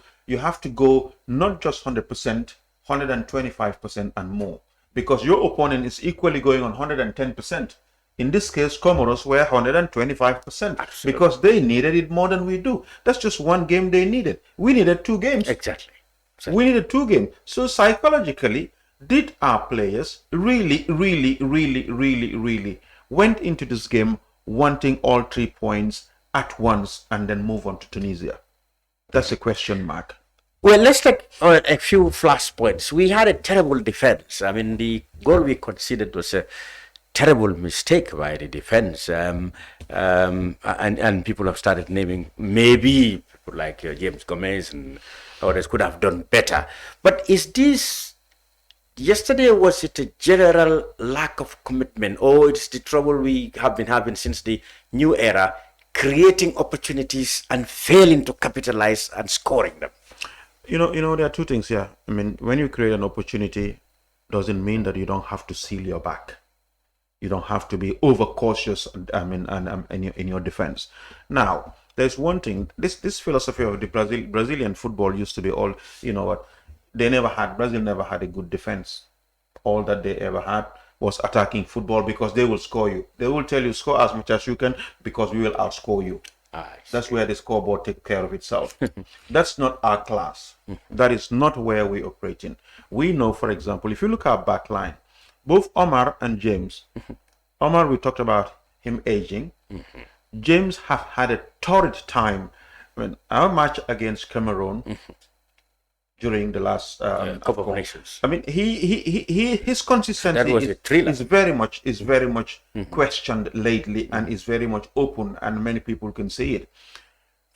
go not just 100%, 125% and more, because your opponent is equally going on 110%. In this case, Comoros were 125% because they needed it more than we do. That's just one game they needed. We needed 2 games. Exactly. We needed 2 games. So psychologically, did our players really went into this game wanting all 3 points at once and then move on to Tunisia? That's a question mark. Well, let's take a few flashpoints. We had a terrible defense. The goal we conceded was a terrible mistake by the defense. And people have started naming maybe people like James Gomez and others could have done better. But is this yesterday, was it a general lack of commitment, or it's the trouble we have been having since the new era, creating opportunities and failing to capitalize and scoring them? There are 2 things here. When you create an opportunity, doesn't mean that you don't have to seal your back. You don't have to be overcautious. In your defense. Now, there's one thing. This philosophy of the Brazilian football used to be all. Brazil never had a good defense. All that they ever had was attacking football because they will score you. They will tell you score as much as you can because we will outscore you. That's where the scoreboard takes care of itself. That's not our class. That is not where we operate in. We know, for example, if you look at our back line, both Omar and James. Omar, we talked about him aging. James have had a torrid time. Our match against Cameroon during the last Cup of Nations. His consistency is very much questioned lately and is very much open, and many people can see it.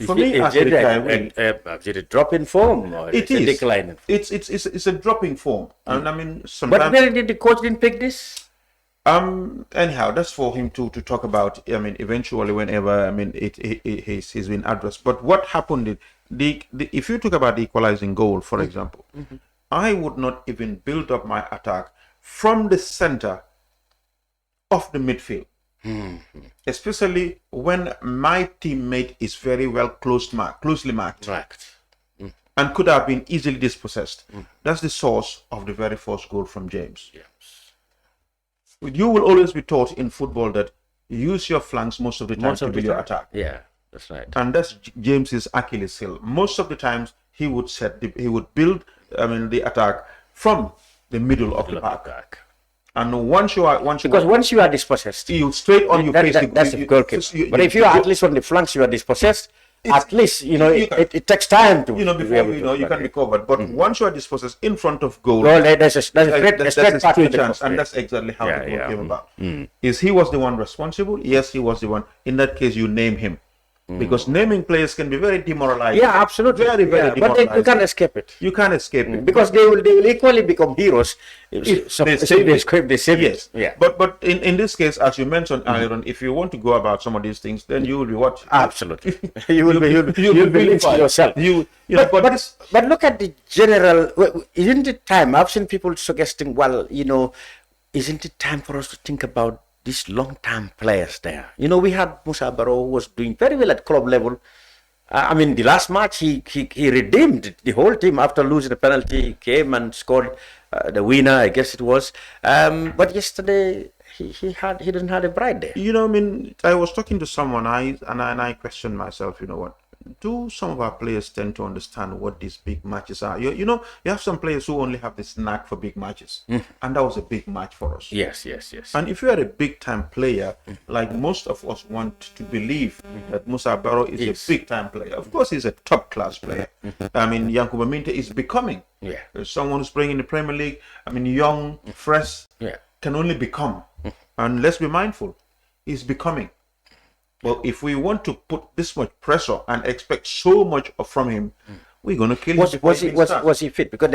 For me, as a retiree, did it drop in form? Or it is a decline in form. It's a drop in form, and sometimes. But then did the coach didn't pick this? Anyhow, that's for him to talk about. Eventually, whenever he's been addressed. But what happened? If you talk about the equalizing goal, for example, I would not even build up my attack from the center of the midfield. especially when my teammate is very well closely marked. And could have been easily dispossessed. That's the source of the very first goal from James. You will always be taught in football that you use your flanks most of the time to build your attack. Yeah, that's right. And that's James's Achilles heel. Most of the times he would build the attack from the middle of the park. And once you are dispossessed, you straight on your face. That's the goalkeeper. But if you are at least on the flanks, you are dispossessed. At least it takes time to before you can recover. But once you are dispossessed in front of goal, there's a straight chance, and that's exactly how the goal came about. Is he was the one responsible? Yes, he was the one. In that case, you name him. Because naming players can be very demoralizing. Yeah, absolutely. Very demoralizing. But you can't escape it. You can't escape it. Because they will equally become heroes if they save it. Yeah. But in this case, as you mentioned earlier on, if you want to go about some of these things, then you will be what? Absolutely. you'll be lynched yourself. But look at the general. Isn't it time? I've seen people suggesting, well, isn't it time for us to think about these long-term players there? We had Mustapha Darboe, who was doing very well at club level. The last match, he redeemed the whole team after losing the penalty. He came and scored the winner, I guess it was. But yesterday, he didn't have a bright day. I was talking to someone, and I questioned myself, do some of our players tend to understand what these big matches are? You have some players who only have this knack for big matches, and that was a big match for us. Yes. And if you are a big-time player, like most of us want to believe that Mustapha Darboe is a big-time player. Of course, he's a top-class player. Yankuba Minte is becoming someone who's playing in the Premier League. Young, fresh, can only become. And let's be mindful, he's becoming. Well, if we want to put this much pressure and expect so much from him, we're going to kill him. Was he fit? Because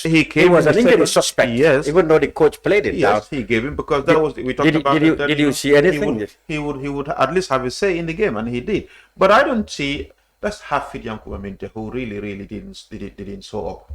he was an injury suspect. Yes, even though the coach played it. Yes, he gave him because we talked about. Did you see anything? He would at least have a say in the game, and he did. But I don't see. Let's have fit Yankuba Minte, who really didn't show up.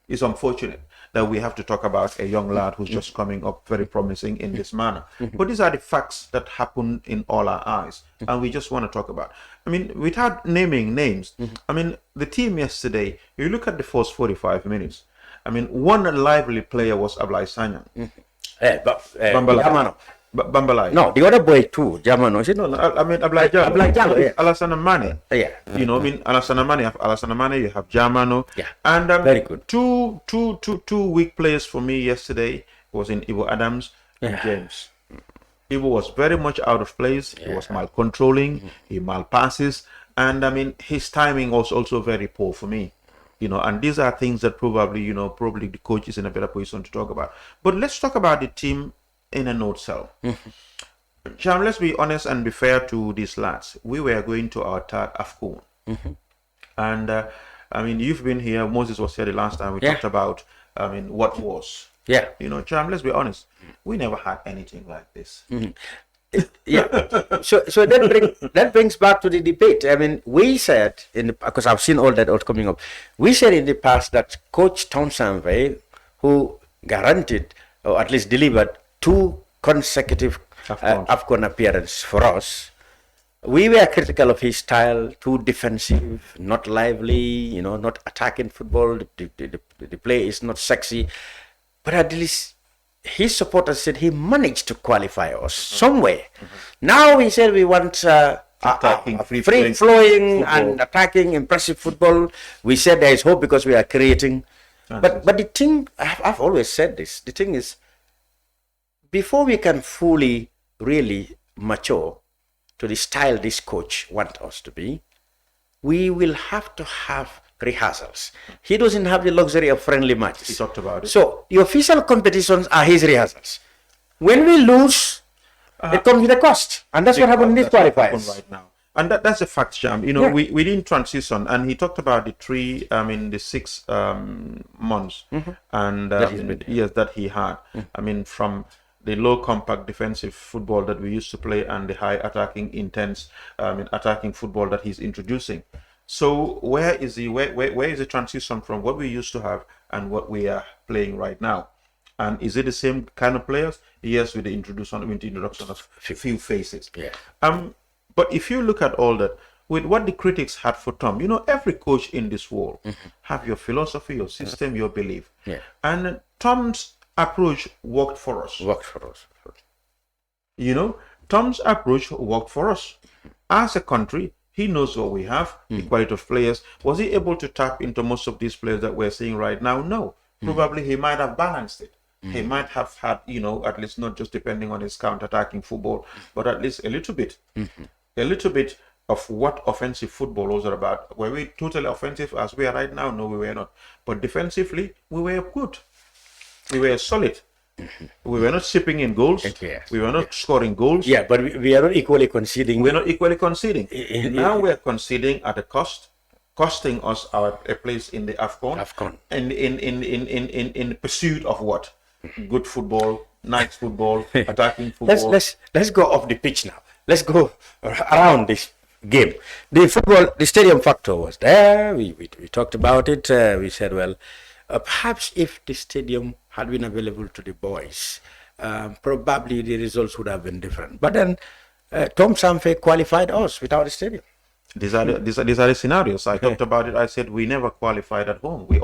It's unfortunate that we have to talk about a young lad who's just coming up very promising in this manner. But these are the facts that happen in all our eyes, and we just want to talk about. Without naming names, the team yesterday, you look at the first 45 minutes, one lively player was Ablai Sanyang. Bambalai. No, the other boy too, Jamano. Is it not? Ablai Jallow, yeah. Alassane Mane. Yeah. Alassane Mane, you have Jamano. Yeah. And very good. Two weak players for me yesterday was in Ivo Adams and James. Ivo was very much out of place. He was malcontrolling. He malpasses. And his timing was also very poor for me. And these are things that probably the coach is in a better position to talk about. But let's talk about the team in a nutshell. Cham, let's be honest and be fair to these lads. We were going to our third AFCON. And you've been here. Moses was here the last time we talked about what was. Yeah. Cham, let's be honest. We never had anything like this. So that brings back to the debate. We said because I've seen all that coming up. We said in the past that Coach Townsend, who guaranteed or at least delivered 2 consecutive AFCON appearances for us, we were critical of his style, too defensive, not lively, not attacking football. The play is not sexy. But at least his supporters said he managed to qualify us somewhere. Now he said we want free-flowing and attacking, impressive football. We said there is hope because we are creating. But the thing, I've always said this, the thing is, before we can fully, really mature to the style this coach wants us to be, we will have to have rehearsals. He doesn't have the luxury of friendly matches. He talked about it. So the official competitions are his rehearsals. When we lose, it comes with a cost. And that's what happened in this qualifiers. Right now. And that's a fact, Cham. We didn't transition, and he talked about the 6 months, and that he had. From the low compact defensive football that we used to play and the high attacking intense attacking football that he's introducing. So where is the transition from what we used to have and what we are playing right now? And is it the same kind of players? Yes, with the introduction of few faces. Yeah. But if you look at all that, with what the critics had for Tom, every coach in this world have your philosophy, your system, your belief. Yeah. And Tom's approach worked for us. Tom's approach worked for us. As a country, he knows what we have, the quality of players. Was he able to tap into most of these players that we're seeing right now? No. Probably he might have balanced it. He might have had, at least not just depending on his counter-attacking football, but at least a little bit. A little bit of what offensive football was about. Were we totally offensive as we are right now? No, we were not. But defensively, we were good. We were solid. We were not shipping in goals. We were not scoring goals. Yeah, but we are not equally conceding. We're not equally conceding. Now we're conceding at a cost, costing us a place in the AFCON. And in pursuit of what? Good football, nice football, attacking football. Let's go off the pitch now. Let's go around this game. The stadium factor was there. We talked about it. We said, well, perhaps if the stadium had been available to the boys, probably the results would have been different. But then Tom Samfe qualified us without the stadium. These are the scenarios. I talked about it. I said we never qualified at home. We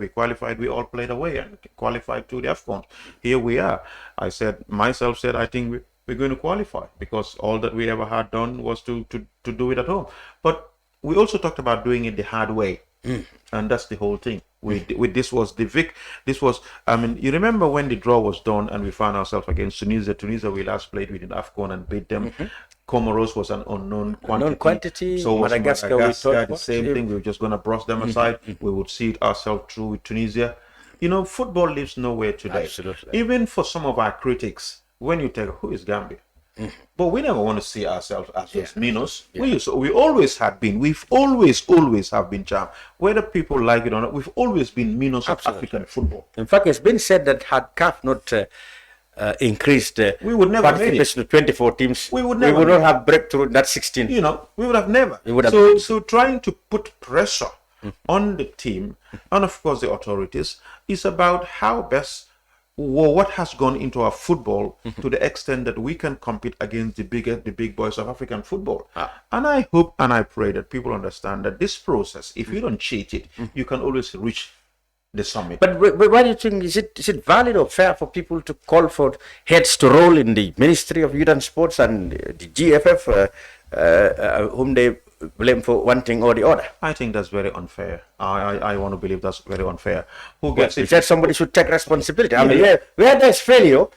qualified, we all played away and qualified to the AFCON. Here we are. I said, I think we're going to qualify because all that we ever had done was to do it at home. But we also talked about doing it the hard way. And that's the whole thing. This was, you remember when the draw was done and we found ourselves against Tunisia we last played with in AFCON and beat them. Comoros was an unknown quantity. So was Madagascar the same thing. We were just going to brush them aside. We would see it ourselves through with Tunisia. Football lives nowhere today. Absolutely. Even for some of our critics, when you tell who is Gambia? But we never want to see ourselves as minus. We always have been. We've always have been, Cham. Whether people like it or not, we've always been minus of African football. In fact, it's been said that had CAF not increased we would never participation to 24 teams, we would not have breakthrough in that 16. We would have never. So trying to put pressure on the team and of course the authorities is about how best what has gone into our football to the extent that we can compete against the big boys of African football. And I hope and I pray that people understand that this process, if you don't cheat it, you can always reach the summit. But what do you think? Is it valid or fair for people to call for heads to roll in the Ministry of Youth and Sports and the GFF, whom they blame for one thing or the other? I think that's very unfair. I want to believe that's very unfair. Who gets it? You said somebody should take responsibility. I mean, where there's failure,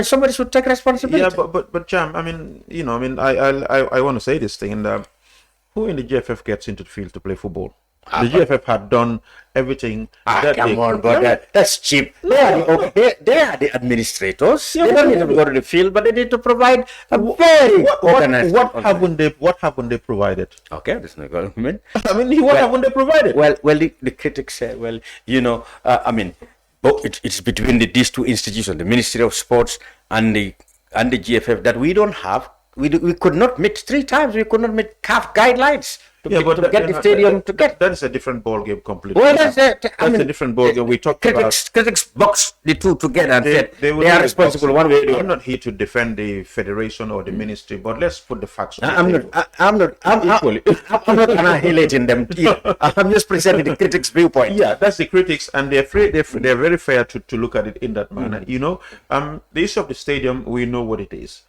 somebody should take responsibility. Yeah, but Cham, I want to say this thing. And who in the GFF gets into the field to play football? The GFF had done everything. That's cheap. They are the administrators. They don't need to go to the field, but they need to provide a very organized. What haven't they provided? Okay, there's no argument. What haven't they provided? Well, the critics say, it's between these two institutions, the Ministry of Sports and the GFF, that we don't have. We could not meet 3 times. We could not meet CAF guidelines. That is a different ball game completely. Well, that's a different ball game. We talked about critics box the two together and said they are responsible one way or the other. I'm not here to defend the federation or the ministry, but let's put the facts on I'm not annihilating them either. I'm just presenting the critics' viewpoint. Yeah, that's the critics, and they're very fair to look at it in that manner. The issue of the stadium, we know what it is.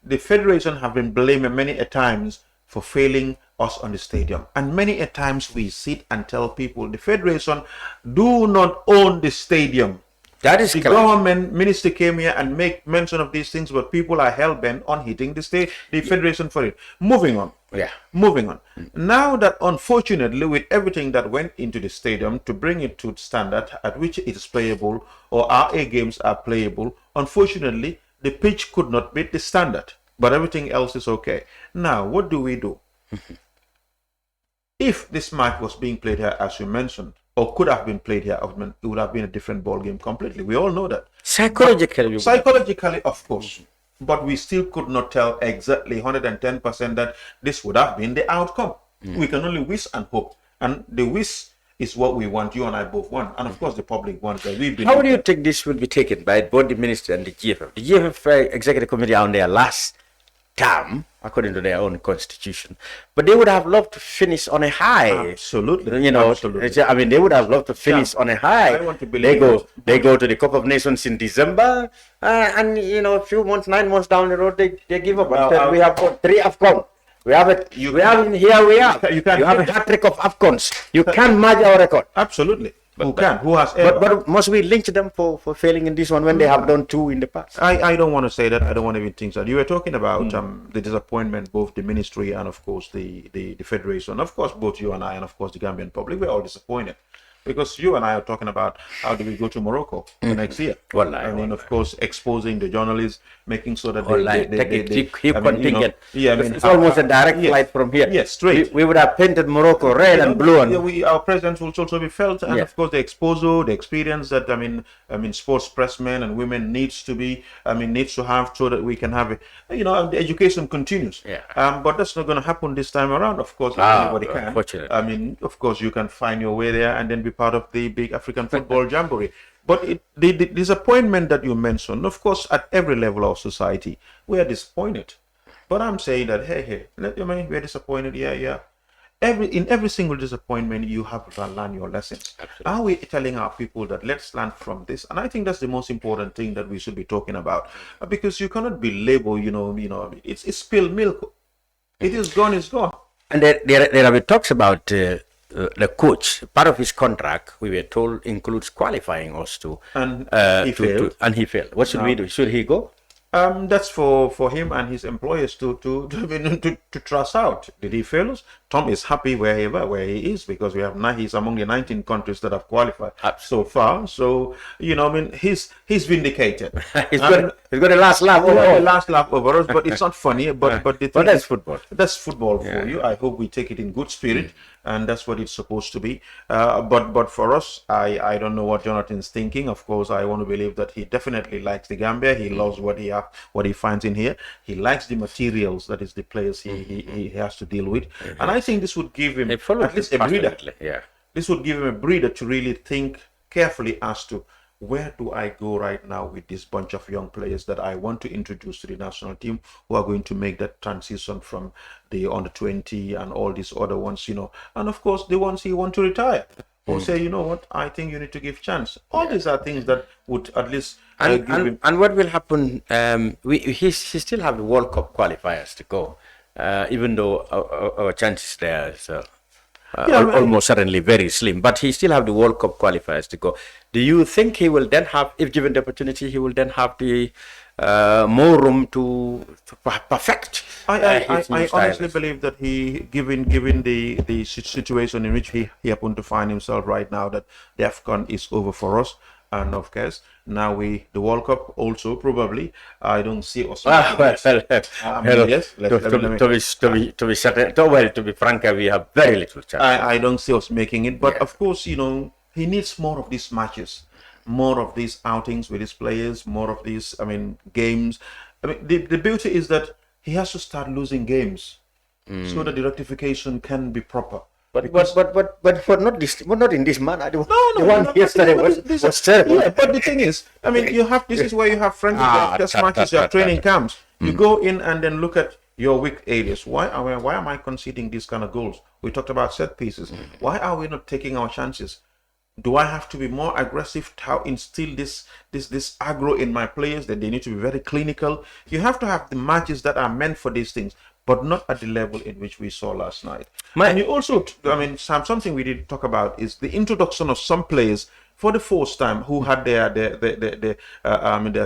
The federation have been blamed many a times for failing us on the stadium, and many a times we sit and tell people the federation do not own the stadium. That is the government minister came here and make mention of these things, but people are hell-bent on hitting the federation for it. Moving on. Now that unfortunately with everything that went into the stadium to bring it to standard at which it is playable or our A games are playable, unfortunately the pitch could not meet the standard, but everything else is okay. Now what do we do? If this match was being played here, as you mentioned, or could have been played here, it would have been a different ball game completely. We all know that. Psychologically, of course. But we still could not tell exactly 110% that this would have been the outcome. We can only wish and hope. And the wish is what we want. You and I both want, and of course the public wants. How do you think this will be taken by both the minister and the GFF? The GFF executive committee on their last term, according to their own constitution, but they would have loved to finish on a high. Absolutely, you know. absolutely. I mean, they would have loved to finish on a high. I want to believe they go to the Cup of Nations in December, and you know, a few months, 9 months down the road, they give up. We have got 3 AFCON. We have it. You have a hat trick of AFCONs. You can match our record. Absolutely. Who has but must we lynch them for failing in this one when they have done 2 in the past? I don't want to say that. I don't want to even think that. You were talking about the disappointment, both the ministry and of course the federation. Of course, both you and I and of course the Gambian public, we're all disappointed. Because you and I are talking about how do we go to Morocco the next year. I mean, of course, exposing the journalists, making sure that it's almost a direct flight from here. Yes, straight. We would have painted Morocco red and blue. And our presence will also be felt, and of course, the exposure, the experience that I mean, sports pressmen and women needs to have, so that we can have the education continues. But that's not going to happen this time around. Of course, anybody can. Unfortunately. I mean, of course, you can find your way there and then be part of the big African football jamboree. But the disappointment that you mentioned, of course, at every level of society, we are disappointed. But I'm saying that, hey, we're disappointed, in every single disappointment, you have to learn your lessons. Absolutely. Are we telling our people that let's learn from this? And I think that's the most important thing that we should be talking about, because you cannot be labeled, it's spilled milk. It is gone, it's gone. And there have been talks about the coach. Part of his contract, we were told, includes qualifying us to. And he failed. What should we do? Should he go? That's for him and his employers to trust out. Did he fail us? Tom is happy where he is, because he's among the 19 countries that have qualified so far. So he's vindicated. he's got the last laugh over us. But it's not funny. But that's football. That's football for you. I hope we take it in good spirit. And that's what it's supposed to be. But for us, I don't know what Jonathan's thinking. Of course, I want to believe that he definitely likes the Gambia. He loves what he finds in here. He likes the materials, that is the players he has to deal with. And I think this would give him at least a breather. This would give him a breather to really think carefully as to, where do I go right now with this bunch of young players that I want to introduce to the national team, who are going to make that transition from the under-20 and all these other ones, and of course the ones he want to retire, or say, you know what, I think you need to give chance. All these are things that would at least give him. And what will happen? He still have the World Cup qualifiers to go, even though our chances there. So. Almost certainly very slim, but he still have the World Cup qualifiers to go. Do you think he will then have, if given the opportunity, he will then have the more room to perfect? I honestly believe that he, given the situation in which he happened to find himself right now, that the AFCON is over for us, and of course now the World Cup also probably. I don't see us. To be frank, we have very little chance. I don't see us making it, but of course, he needs more of these matches, more of these outings with his players, more of these, games. The beauty is that he has to start losing games so that the rectification can be proper. But not in this manner. The one yesterday was terrible. Yeah, but the thing is, this is where you have friendly test matches, you have training camps. You go in and then look at your weak areas. Why am I conceding these kind of goals? We talked about set pieces. Why are we not taking our chances? Do I have to be more aggressive to instill this aggro in my players, that they need to be very clinical? You have to have the matches that are meant for these things, but not at the level in which we saw last night. And you also, something we did talk about is the introduction of some players for the first time who had their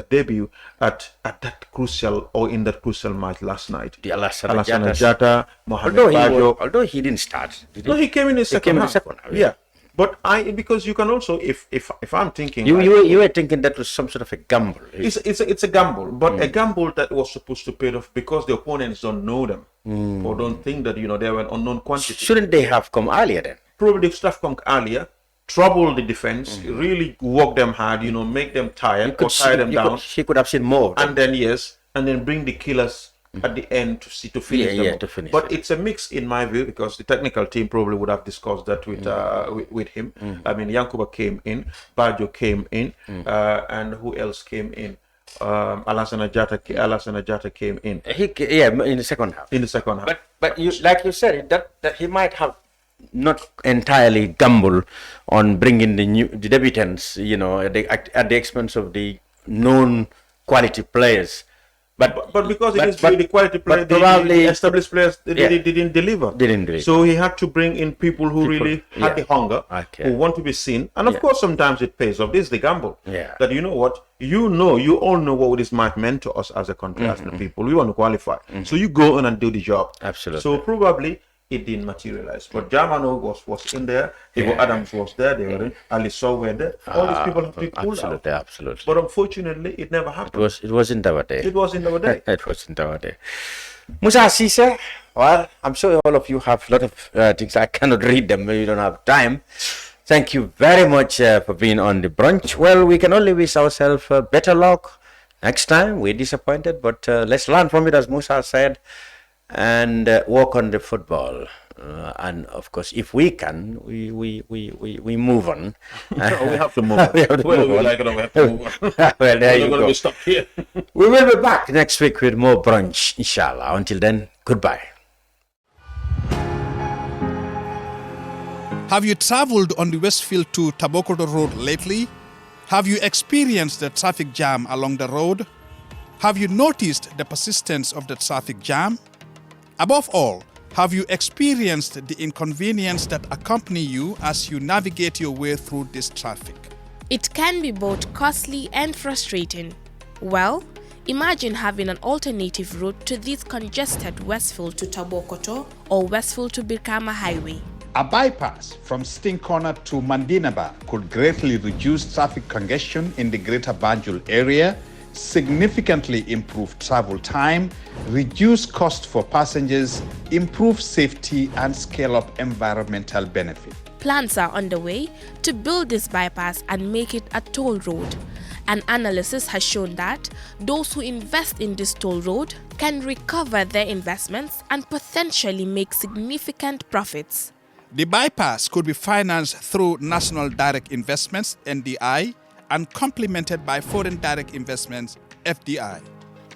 debut at that crucial, or in that crucial match last night. The Alassane Jatta, Mohamed Bajo. Although he didn't start. No, he came in the second half. Yeah. But because you can also, if I'm thinking, you were thinking that was some sort of a gamble. It's a gamble, but a gamble that was supposed to pay off because the opponents don't know them or don't think that they were an unknown quantity. Shouldn't they have come earlier then? Probably they should have come earlier, trouble the defense, really work them hard, make them tired or tie them down. He could have seen more of them. And then bring the killers at the end to see to finish them. To finish but it. it's a mix in my view, because the technical team probably would have discussed that with him. I mean, Yankuba came in, Bajo came in, and who else came in? Alassane Jatta came in. In the second half. In the second half. But you, like you said, that he might have not entirely gamble on bringing the debutants, at the expense of the known quality players. But because it is the quality players, the established players, they didn't deliver. So he had to bring in people who really had the hunger, who want to be seen. And of course, sometimes it pays off. This is the gamble. That you know what, you all know what this might mean to us as a country, as the people. We want to qualify. So you go on and do the job. Absolutely. So probably it didn't materialize. But Germano was in there. Ivo Adams was there. They were in. Ali Sow were there. All these people have to be pulled out. Absolutely. But unfortunately, it never happened. It wasn't our day. It wasn't our day. It wasn't our day. Musa Sise, well, I'm sure all of you have a lot of things. I cannot read them. We don't have time. Thank you very much for being on the brunch. Well, we can only wish ourselves better luck next time. We're disappointed, but let's learn from it, as Musa said, and work on the football. And of course, if we can, we move on. We have to move on. Whether we like it or we have to move on. Well, there you go. Be stuck here. We will be back next week with more brunch, inshallah. Until then, goodbye. Have you traveled on the Westfield to Tabokoto Road lately? Have you experienced the traffic jam along the road? Have you noticed the persistence of the traffic jam? Above all, have you experienced the inconvenience that accompany you as you navigate your way through this traffic? It can be both costly and frustrating. Well, imagine having an alternative route to this congested Westfield to Tabokoto or Westfield to Birkama Highway. A bypass from Sting Corner to Mandinaba could greatly reduce traffic congestion in the greater Banjul area, significantly improve travel time, reduce cost for passengers, improve safety, and scale up environmental benefit. Plans are underway to build this bypass and make it a toll road. An analysis has shown that those who invest in this toll road can recover their investments and potentially make significant profits. The bypass could be financed through National Direct Investments (NDI) and complemented by Foreign Direct Investments (FDI).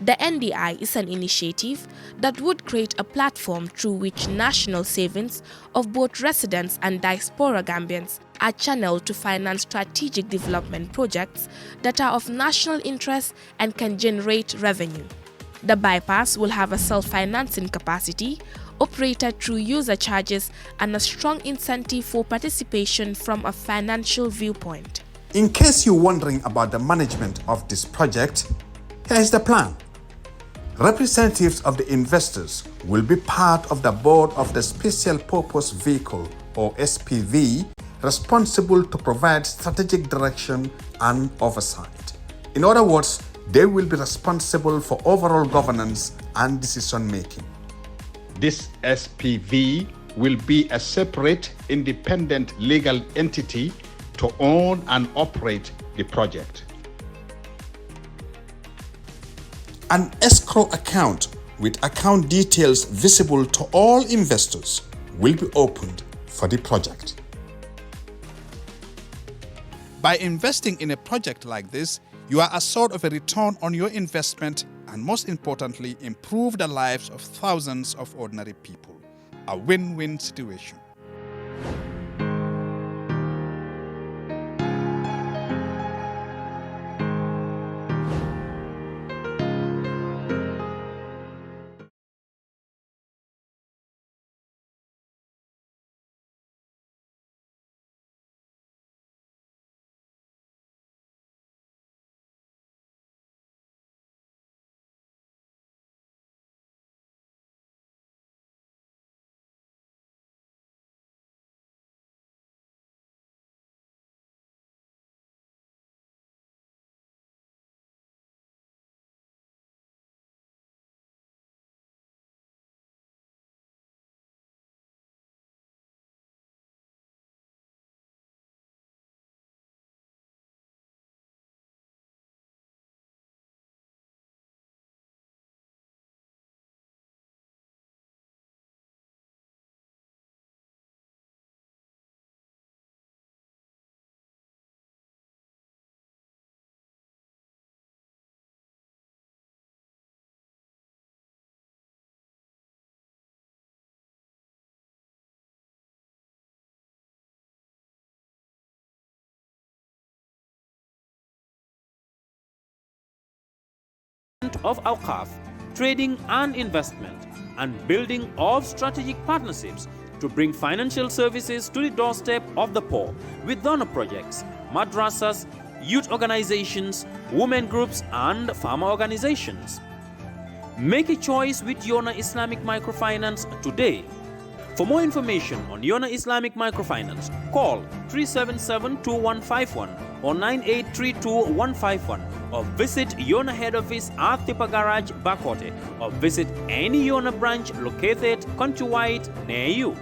The NDI is an initiative that would create a platform through which national savings of both residents and diaspora Gambians are channeled to finance strategic development projects that are of national interest and can generate revenue. The bypass will have a self-financing capacity, operated through user charges, and a strong incentive for participation from a financial viewpoint. In case you're wondering about the management of this project, here's the plan. Representatives of the investors will be part of the board of the Special Purpose Vehicle, or SPV, responsible to provide strategic direction and oversight. In other words, they will be responsible for overall governance and decision-making. This SPV will be a separate, independent legal entity to own and operate the project. An escrow account with account details visible to all investors will be opened for the project. By investing in a project like this, you are assured of a return on your investment and, most importantly, improve the lives of thousands of ordinary people. A win-win situation. of Awqaf, trading and investment, and building of strategic partnerships to bring financial services to the doorstep of the poor with donor projects, madrasas, youth organizations, women groups, and farmer organizations. Make a choice with Yona Islamic Microfinance today. For more information on Yona Islamic Microfinance, call 377-2151 or 9832-151 or visit Yona head office at Tipa Garage, Bakote, or visit any Yona branch located countrywide near you.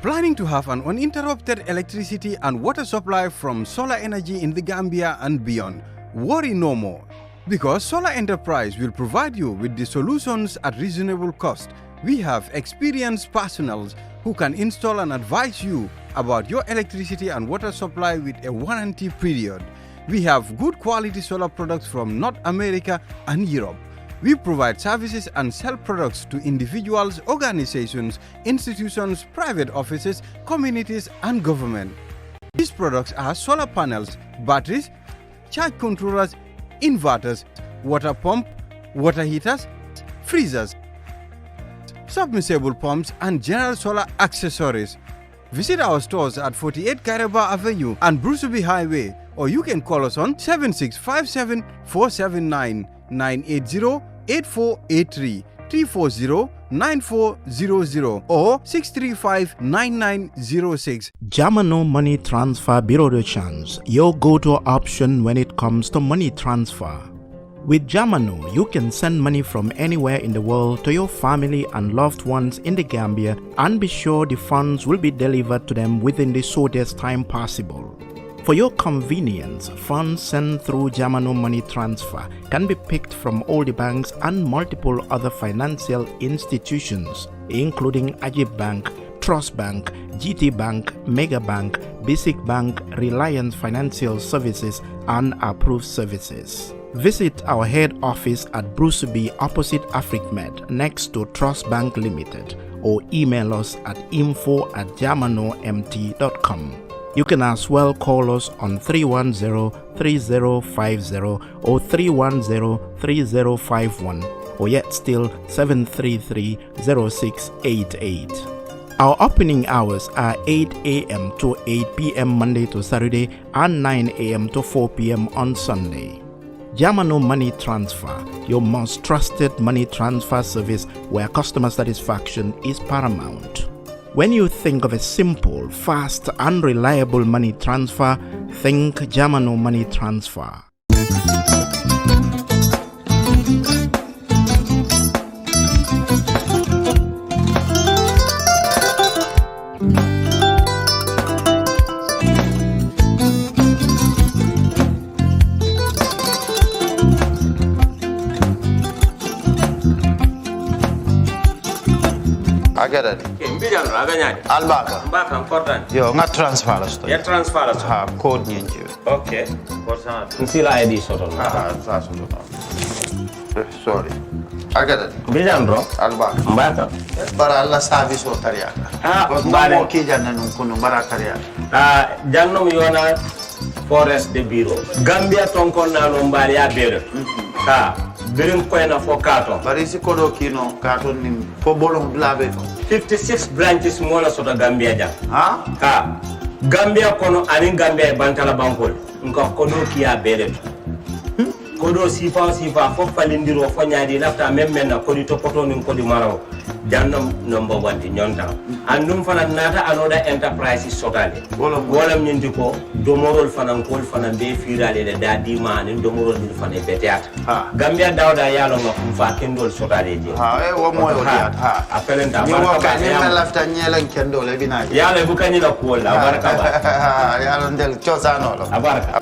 Planning to have an uninterrupted electricity and water supply from solar energy in the Gambia and beyond? Worry no more, because Solar Enterprise will provide you with the solutions at reasonable cost. We have experienced personnel who can install and advise you about your electricity and water supply with a warranty period. We have good quality solar products from North America and Europe. We provide services and sell products to individuals, organizations, institutions, private offices, communities, and government. These products are solar panels, batteries, charge controllers, inverters, water pump, water heaters, freezers, submersible pumps, and general solar accessories. Visit our stores at 48 Karaba Avenue and Bruceby Highway, or you can call us on 7657 479 980 8483 340 9400 or 635 9906. Jamano Money Transfer Bureau de Change, your go-to option when it comes to money transfer. With Jamano, you can send money from anywhere in the world to your family and loved ones in the Gambia and be sure the funds will be delivered to them within the shortest time possible. For your convenience, funds sent through Jamano Money Transfer can be picked from all the banks and multiple other financial institutions, including Ajib Bank, Trust Bank, GT Bank, Mega Bank, Basic Bank, Reliance Financial Services, and Approved Services. Visit our head office at Bruceby opposite AfricMed next to Trust Bank Limited, or email us at info@jamanomt.com. You can as well call us on 310-3050 or 310-3051, or yet still 733-0688. Our opening hours are 8 a.m. to 8 p.m. Monday to Saturday and 9 a.m. to 4 p.m. on Sunday. Jamano Money Transfer, your most trusted money transfer service where customer satisfaction is paramount. When you think of a simple, fast, and reliable money transfer, think Jamano Money Transfer. Agada ke mbijan raga nyaade albaka mbaka important yo nga transfer la sto ya transfer la ha code nyinji okay korsa nsila id soto sa soto sorry agada mbijan ro albaka mbaka bara alla service o tariaka mbale ki janna nun kunu bara tariaka jannom yona forest de bureau Gambia tonkon na no mbali ya bere birin koyna fo kato bari si kodo kino kato ni fo bolong blabe 56 branches mola soto Gambia jam ha Gambia kono ani Gambia bantala bankol nko kodo kiya bere kodo sifa fo falindiro fo nyaadi lafta memmen na kodi to poto nin kodi maraw jannam number 1 di nyonta andum fana nata anoda enterprise sotale wala nyindi ko domorol fana kol fana be firale de dadi mani domorol ni fana beteat Gambia dawda yalo ngam fa kendol sotale je wo moyo diat apelenta baraka ni lafta nyelen kendol e binaji yalo bu kanila ko la baraka yalo ndel chosano lo baraka